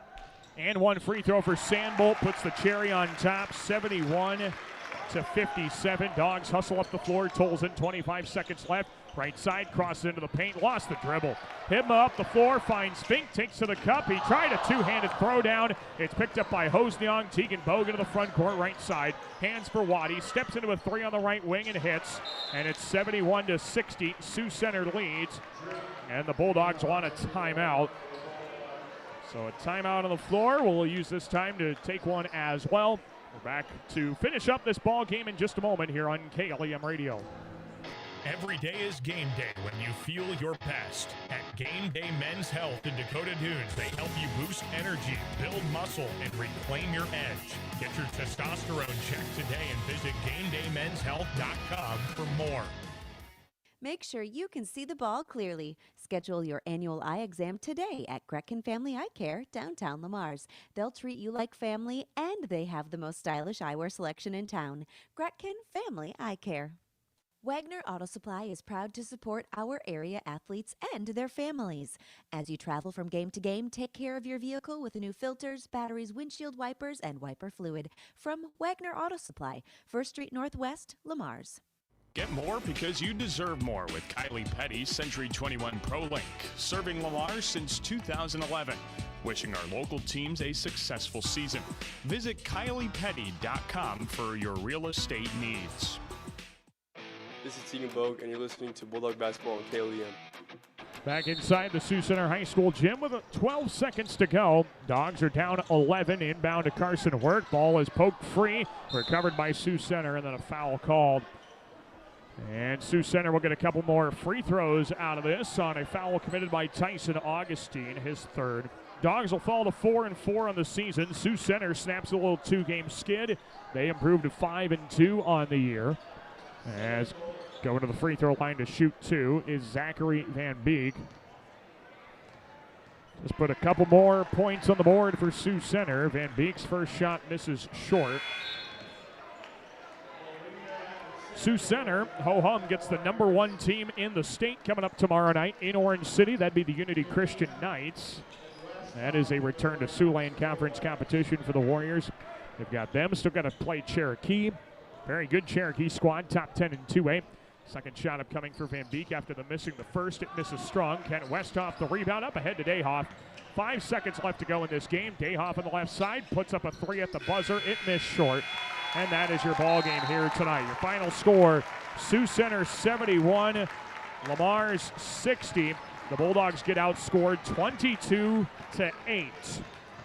And one free throw for Sandbolt puts the cherry on top, 71-57. Dogs hustle up the floor. Tolls in, 25 seconds left. Right side, crosses into the paint, lost the dribble. Hidma up the floor, finds Fink, takes to the cup. He tried a two-handed throwdown. It's picked up by Hosnyong. Tegan Bogue into the front court, right side. Hands for Waddy, steps into a three on the right wing and hits. And it's 71-60. Sioux Center leads. And the Bulldogs want a timeout. So a timeout on the floor. We'll use this time to take one as well. We're back to finish up this ball game in just a moment here on KLEM Radio. Every day is game day when you feel your best. At Game Day Men's Health in Dakota Dunes, they help you boost energy, build muscle, and reclaim your edge. Get your testosterone checked today and visit GameDayMen'sHealth.com for more. Make sure you can see the ball clearly. Schedule your annual eye exam today at Gretkin Family Eye Care, downtown Lamar's. They'll treat you like family, and they have the most stylish eyewear selection in town. Gretkin Family Eye Care. Wagner Auto Supply is proud to support our area athletes and their families. As you travel from game to game, take care of your vehicle with new filters, batteries, windshield wipers, and wiper fluid. From Wagner Auto Supply, 1st Street Northwest, Lamar's. Get more because you deserve more with Kylie Petty's Century 21 Pro Link, serving Lamar since 2011. Wishing our local teams a successful season. Visit KyliePetty.com for your real estate needs. This is Tegan Bogue, and you're listening to Bulldog Basketball on KLEM. Back inside the Sioux Center High School gym with 12 seconds to go. Dogs are down 11, inbound to Carson Wirt. Ball is poked free, recovered by Sioux Center, and then a foul called. And Sioux Center will get a couple more free throws out of this on a foul committed by Tyson Augustine, his third. Dogs will fall to 4-4 on the season. Sioux Center snaps a little two-game skid. They improved to 5-2 on the year. As going to the free throw line to shoot two is Zachary Van Beek. Just put a couple more points on the board for Sioux Center. Van Beek's first shot misses short. Sioux Center, ho-hum, gets the #1 team in the state coming up tomorrow night in Orange City. That'd be the Unity Christian Knights. That is a return to Siouxland Conference competition for the Warriors. They've got them. Still got to play Cherokee. Very good Cherokee squad, top 10 in 2A. Second shot upcoming for Van Beek after the missing the first. It misses strong. Kent Westhoff the rebound up ahead to Dayhoff. 5 seconds left to go in this game. Dayhoff on the left side puts up a three at the buzzer. It missed short. And that is your ball game here tonight. Your final score, Sioux Center 71, Lamar's 60. The Bulldogs get outscored 22-8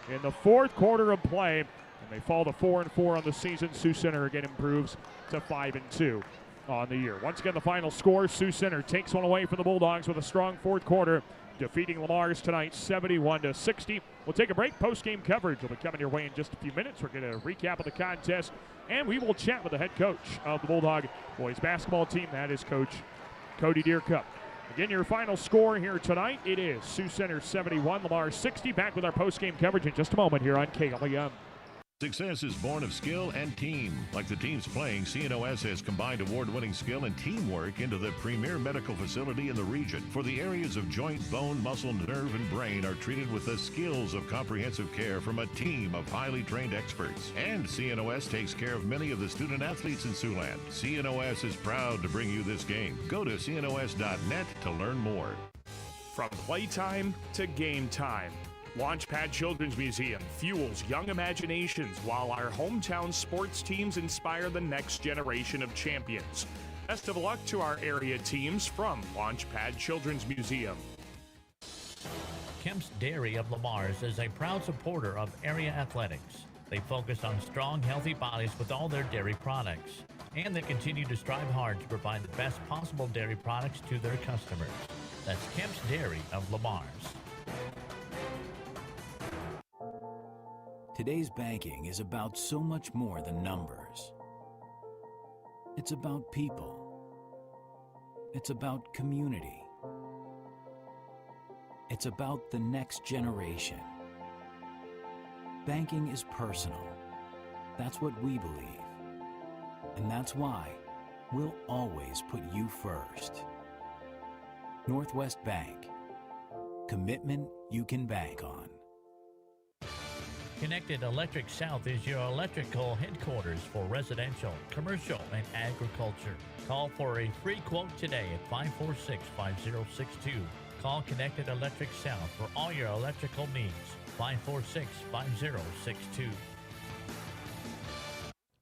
in the fourth quarter of play. And they fall to 4-4 on the season. Sioux Center again improves to 5-2 on the year. Once again, the final score, Sioux Center takes one away from the Bulldogs with a strong fourth quarter, defeating Lamar's tonight 71-60. We'll take a break. Post-game coverage will be coming your way in just a few minutes. We're going to recap of the contest, and we will chat with the head coach of the Bulldog boys basketball team. That is Coach Cody Deercup. Again, your final score here tonight, it is Sioux Center 71, Lamar 60. Back with our post-game coverage in just a moment here on KLEM. Success is born of skill and team. Like the teams playing, CNOS has combined award-winning skill and teamwork into the premier medical facility in the region. For the areas of joint, bone, muscle, nerve, and brain are treated with the skills of comprehensive care from a team of highly trained experts. And CNOS takes care of many of the student athletes in Siouxland. CNOS is proud to bring you this game. Go to cnos.net to learn more. From playtime to game time, Launchpad Children's Museum fuels young imaginations while our hometown sports teams inspire the next generation of champions. Best of luck to our area teams from Launchpad Children's Museum. Kemp's Dairy of Lamar's is a proud supporter of area athletics. They focus on strong, healthy bodies with all their dairy products. And they continue to strive hard to provide the best possible dairy products to their customers. That's Kemp's Dairy of Lamar's. Today's banking is about so much more than numbers. It's about people. It's about community. It's about the next generation. Banking is personal. That's what we believe. And that's why we'll always put you first. Northwest Bank. Commitment you can bank on. Connected Electric South is your electrical headquarters for residential, commercial, and agriculture. Call for a free quote today at 546-5062. Call Connected Electric South for all your electrical needs. 546-5062.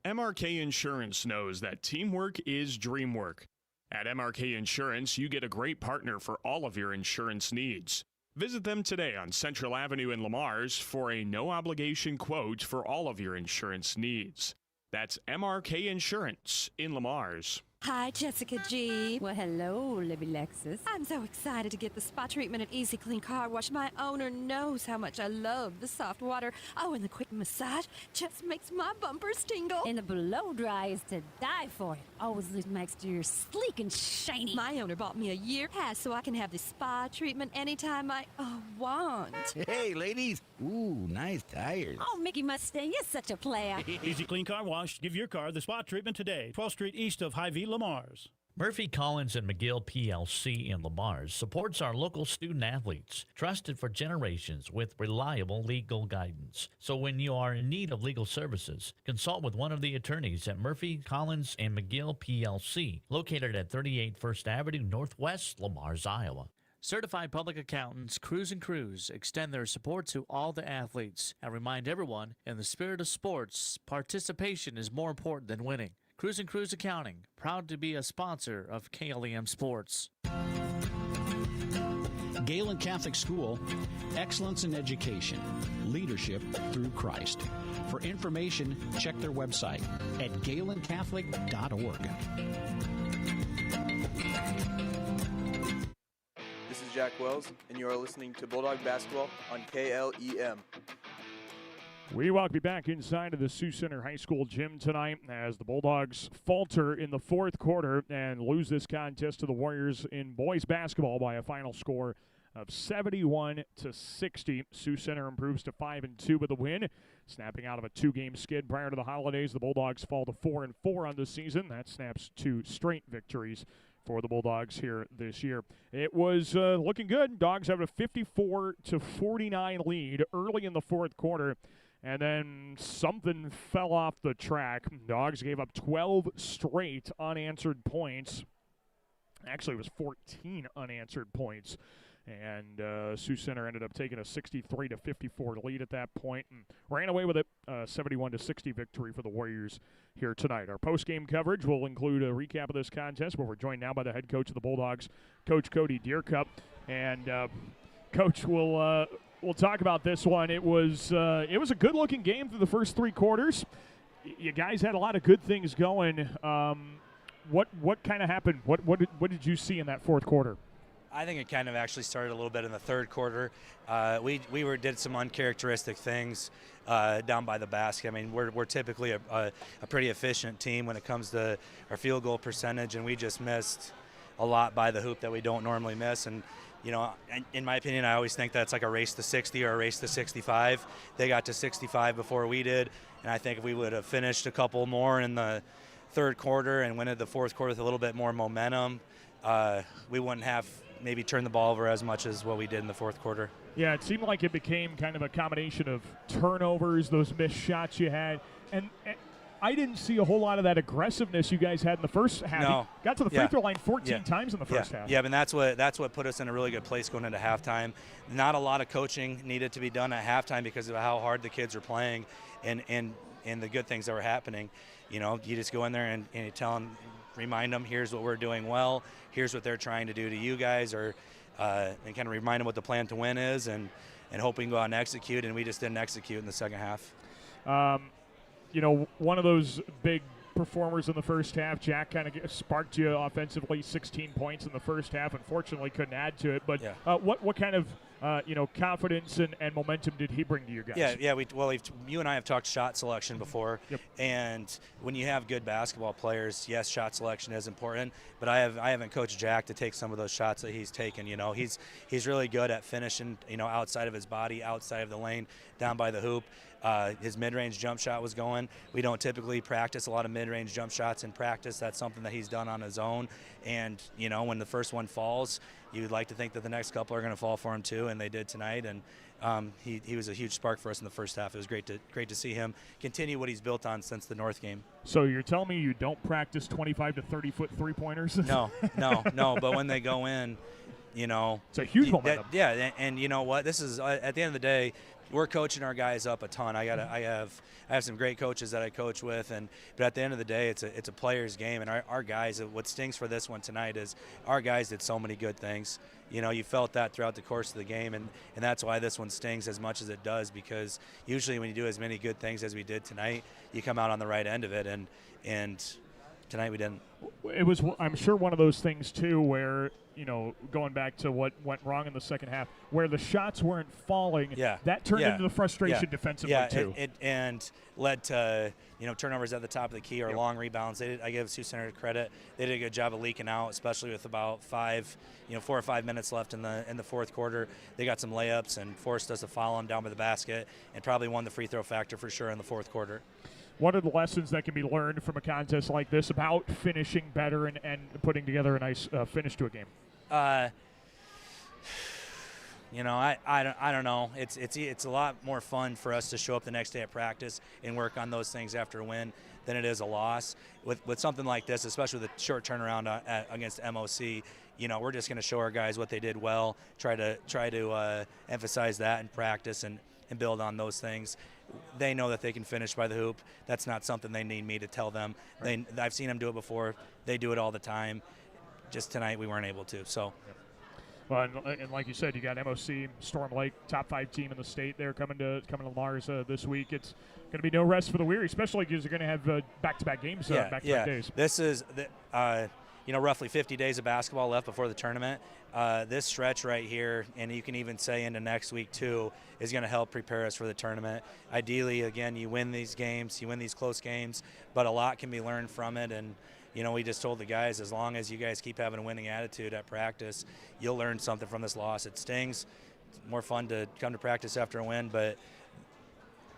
MRK Insurance knows that teamwork is dream work. At MRK Insurance, you get a great partner for all of your insurance needs. Visit them today on Central Avenue in Lamar's for a no-obligation quote for all of your insurance needs. That's MRK Insurance in Lamar's. Hi, Jessica G. Well, hello, Libby Lexus. I'm so excited to get the spa treatment at Easy Clean Car Wash. My owner knows how much I love the soft water. Oh, and the quick massage just makes my bumpers tingle. And the blow dry is to die for. It always leaves my exterior sleek and shiny. My owner bought me a year pass so I can have the spa treatment anytime I want. Hey, ladies. Ooh, nice tires. Oh, Mickey Mustang, you're such a player. Easy Clean Car Wash. Give your car the spa treatment today. 12th Street east of Hy-Vee, Lamar's. Murphy Collins and McGill PLC in Lamar's supports our local student athletes, trusted for generations with reliable legal guidance. So when you are in need of legal services, consult with one of the attorneys at Murphy Collins and McGill PLC, located at 38 First Avenue Northwest, Lamar's, Iowa. Certified public accountants Cruz & Cruz extend their support to all the athletes and remind everyone, in the spirit of sports, participation is more important than winning. Cruz & Cruz Accounting, proud to be a sponsor of KLEM Sports. Galen Catholic School, excellence in education, leadership through Christ. For information, check their website at galencatholic.org. This is Jack Wells, and you are listening to Bulldog Basketball on KLEM. We welcome you back inside of the Sioux Center High School gym tonight as the Bulldogs falter in the fourth quarter and lose this contest to the Warriors in boys basketball by a final score of 71-60. Sioux Center improves to 5-2 with a win, snapping out of a two-game skid prior to the holidays. The Bulldogs fall to 4-4 on the season. That snaps 2 straight victories for the Bulldogs here this year. It was looking good. Dogs have a 54-49 lead early in the fourth quarter. And then something fell off the track. Dogs gave up 12 straight unanswered points. Actually, it was 14 unanswered points. And Sioux Center ended up taking a 63-54 lead at that point and ran away with it. 71-60 victory for the Warriors here tonight. Our post-game coverage will include a recap of this contest, where we're joined now by the head coach of the Bulldogs, Coach Cody Deercup. And Coach will... We'll talk about this one. It was a good-looking game through the first 3 quarters. You guys had a lot of good things going. What kind of happened? What did you see in that fourth quarter? I think it kind of actually started a little bit in the third quarter. We did some uncharacteristic things down by the basket. I mean, we're typically a pretty efficient team when it comes to our field goal percentage, and we just missed a lot by the hoop that we don't normally miss. And in my opinion, I always think that's like a race to 60 or a race to 65. They got to 65 before we did, and I think if we would have finished a couple more in the third quarter and went into the fourth quarter with a little bit more momentum, we wouldn't have maybe turned the ball over as much as what we did in the fourth quarter. Yeah, it seemed like it became kind of a combination of turnovers, those missed shots you had, and I didn't see a whole lot of that aggressiveness you guys had in the first half. No. You got to the free throw line 14 times in the first half. Yeah, but that's what put us in a really good place going into halftime. Not a lot of coaching needed to be done at halftime because of how hard the kids are playing and the good things that were happening. You just go in there and you tell them, remind them, here's what we're doing well, here's what they're trying to do to you guys, or and kind of remind them what the plan to win is, and hope we can go out and execute, and we just didn't execute in the second half. One of those big performers in the first half, Jack kind of sparked you offensively, 16 points in the first half. Unfortunately, couldn't add to it. But what kind of confidence and momentum did he bring to you guys? You and I have talked shot selection before, and when you have good basketball players, yes, shot selection is important. But I haven't coached Jack to take some of those shots that he's taken. He's really good at finishing, outside of his body, outside of the lane, down by the hoop. His mid-range jump shot was going. We don't typically practice a lot of mid-range jump shots in practice. That's something that he's done on his own. And, when the first one falls, you'd like to think that the next couple are going to fall for him too, and they did tonight. And he was a huge spark for us in the first half. It was great to see him continue what he's built on since the North game. So you're telling me you don't practice 25 to 30-foot three-pointers? No. But when they go in, it's a huge momentum. And you know what? This is at the end of the day, we're coaching our guys up a ton. I have some great coaches that I coach with, but at the end of the day, it's a player's game. And our guys, what stings for this one tonight is our guys did so many good things. You felt that throughout the course of the game, and that's why this one stings as much as it does, because usually when you do as many good things as we did tonight, you come out on the right end of it, and tonight we didn't. It was, I'm sure, one of those things too where, going back to what went wrong in the second half, where the shots weren't falling, that turned into the frustration defensively too. And led to, turnovers at the top of the key or long rebounds. I give Sioux Center credit. They did a good job of leaking out, especially with about 4 or 5 minutes left in the fourth quarter. They got some layups and forced us to foul them down by the basket, and probably won the free throw factor for sure in the fourth quarter. What are the lessons that can be learned from a contest like this about finishing better and putting together a nice finish to a game? I don't know. It's a lot more fun for us to show up the next day at practice and work on those things after a win than it is a loss. With something like this, especially with a short turnaround against MOC, we're just going to show our guys what they did well, try to emphasize that in practice and build on those things. They know that they can finish by the hoop. That's not something they need me to tell them. Right. I've seen them do it before. They do it all the time. Just tonight we weren't able to. So. Well, and like you said, you got MOC, Storm Lake, top 5 team in the state. They're coming to Lamar's this week. It's going to be no rest for the weary, especially because they're going to have back-to-back games, back-to-back days. This is roughly 50 days of basketball left before the tournament. This stretch right here, and you can even say into next week too, is going to help prepare us for the tournament. Ideally, again, you win these games, you win these close games, but a lot can be learned from it. And we just told the guys, as long as you guys keep having a winning attitude at practice, you'll learn something from this loss. It stings. It's more fun to come to practice after a win, but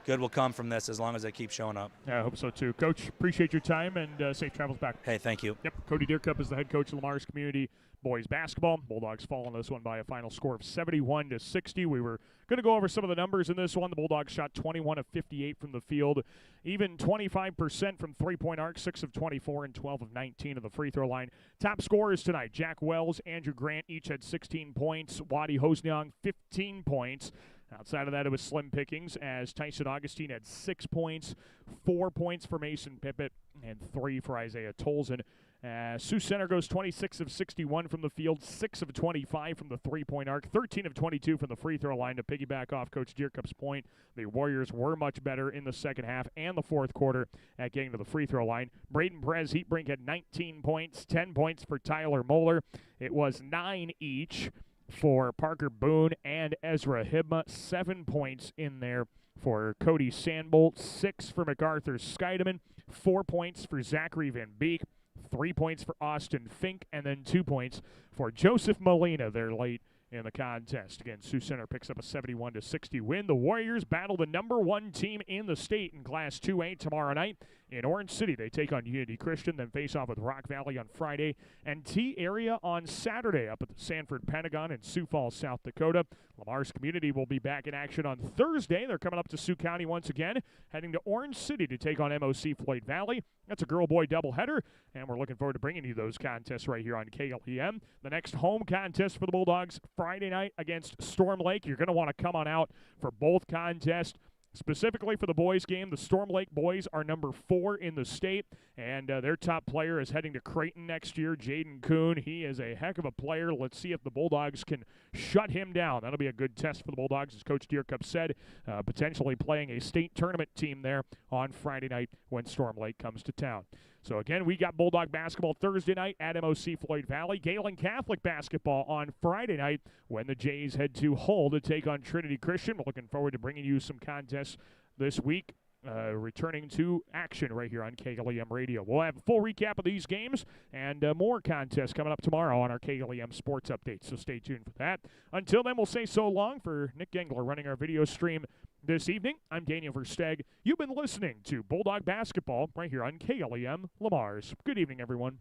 good will come from this as long as they keep showing up. Yeah, I hope so too. Coach, appreciate your time and safe travels back. Hey, thank you. Yep, Cody Deercup is the head coach of Lamar's Community Boys Basketball. Bulldogs fall on this one by a final score of 71-60. We were going to go over some of the numbers in this one. The Bulldogs shot 21 of 58 from the field, even 25% from three-point arc, 6 of 24 and 12 of 19 of the free throw line. Top scorers tonight, Jack Wells, Andrew Grant each had 16 points. Waddy Hosnyang, 15 points. Outside of that, it was slim pickings as Tyson Augustine had 6 points, 4 points for Mason Pippett, and 3 for Isaiah Tolson. Sioux Center goes 26 of 61 from the field, 6 of 25 from the three-point arc, 13 of 22 from the free throw line. To piggyback off Coach Deercup's point, the Warriors were much better in the second half and the fourth quarter at getting to the free throw line. Braden Perez Heatbrink had 19 points, 10 points for Tyler Moeller. It was 9 each for Parker Boone and Ezra Hibma, 7 points in there for Cody Sandbolt, 6 for MacArthur Scheideman, 4 points for Zachary Van Beek, 3 points for Austin Fink, and then 2 points for Joseph Molina. They're late in the contest. Again, Sioux Center picks up a 71-60 win. The Warriors battle the number 1 team in the state in Class 2A tomorrow night. In Orange City, they take on Unity Christian, then face off with Rock Valley on Friday, and T-Area on Saturday up at the Sanford Pentagon in Sioux Falls, South Dakota. Lamar's Community will be back in action on Thursday. They're coming up to Sioux County once again, heading to Orange City to take on MOC Floyd Valley. That's a girl-boy doubleheader, and we're looking forward to bringing you those contests right here on KLEM. The next home contest for the Bulldogs, Friday night against Storm Lake. You're going to want to come on out for both contests. Specifically for the boys game, the Storm Lake boys are number 4 in the state, and their top player is heading to Creighton next year, Jaden Kuhn. He is a heck of a player. Let's see if the Bulldogs can shut him down. That'll be a good test for the Bulldogs, as Coach Deercup said, potentially playing a state tournament team there on Friday night when Storm Lake comes to town. So, again, we got Bulldog basketball Thursday night at MOC Floyd Valley. Galen Catholic basketball on Friday night when the Jays head to Hull to take on Trinity Christian. We're looking forward to bringing you some contests this week, returning to action right here on KLEM Radio. We'll have a full recap of these games and more contests coming up tomorrow on our KLEM Sports Update, so stay tuned for that. Until then, we'll say so long for Nick Gengler running our video stream this evening. I'm Daniel Versteg. You've been listening to Bulldog Basketball right here on KLEM Lamar's. Good evening, everyone.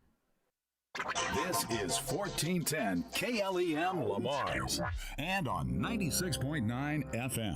This is 1410 KLEM Lamar's and on 96.9 FM.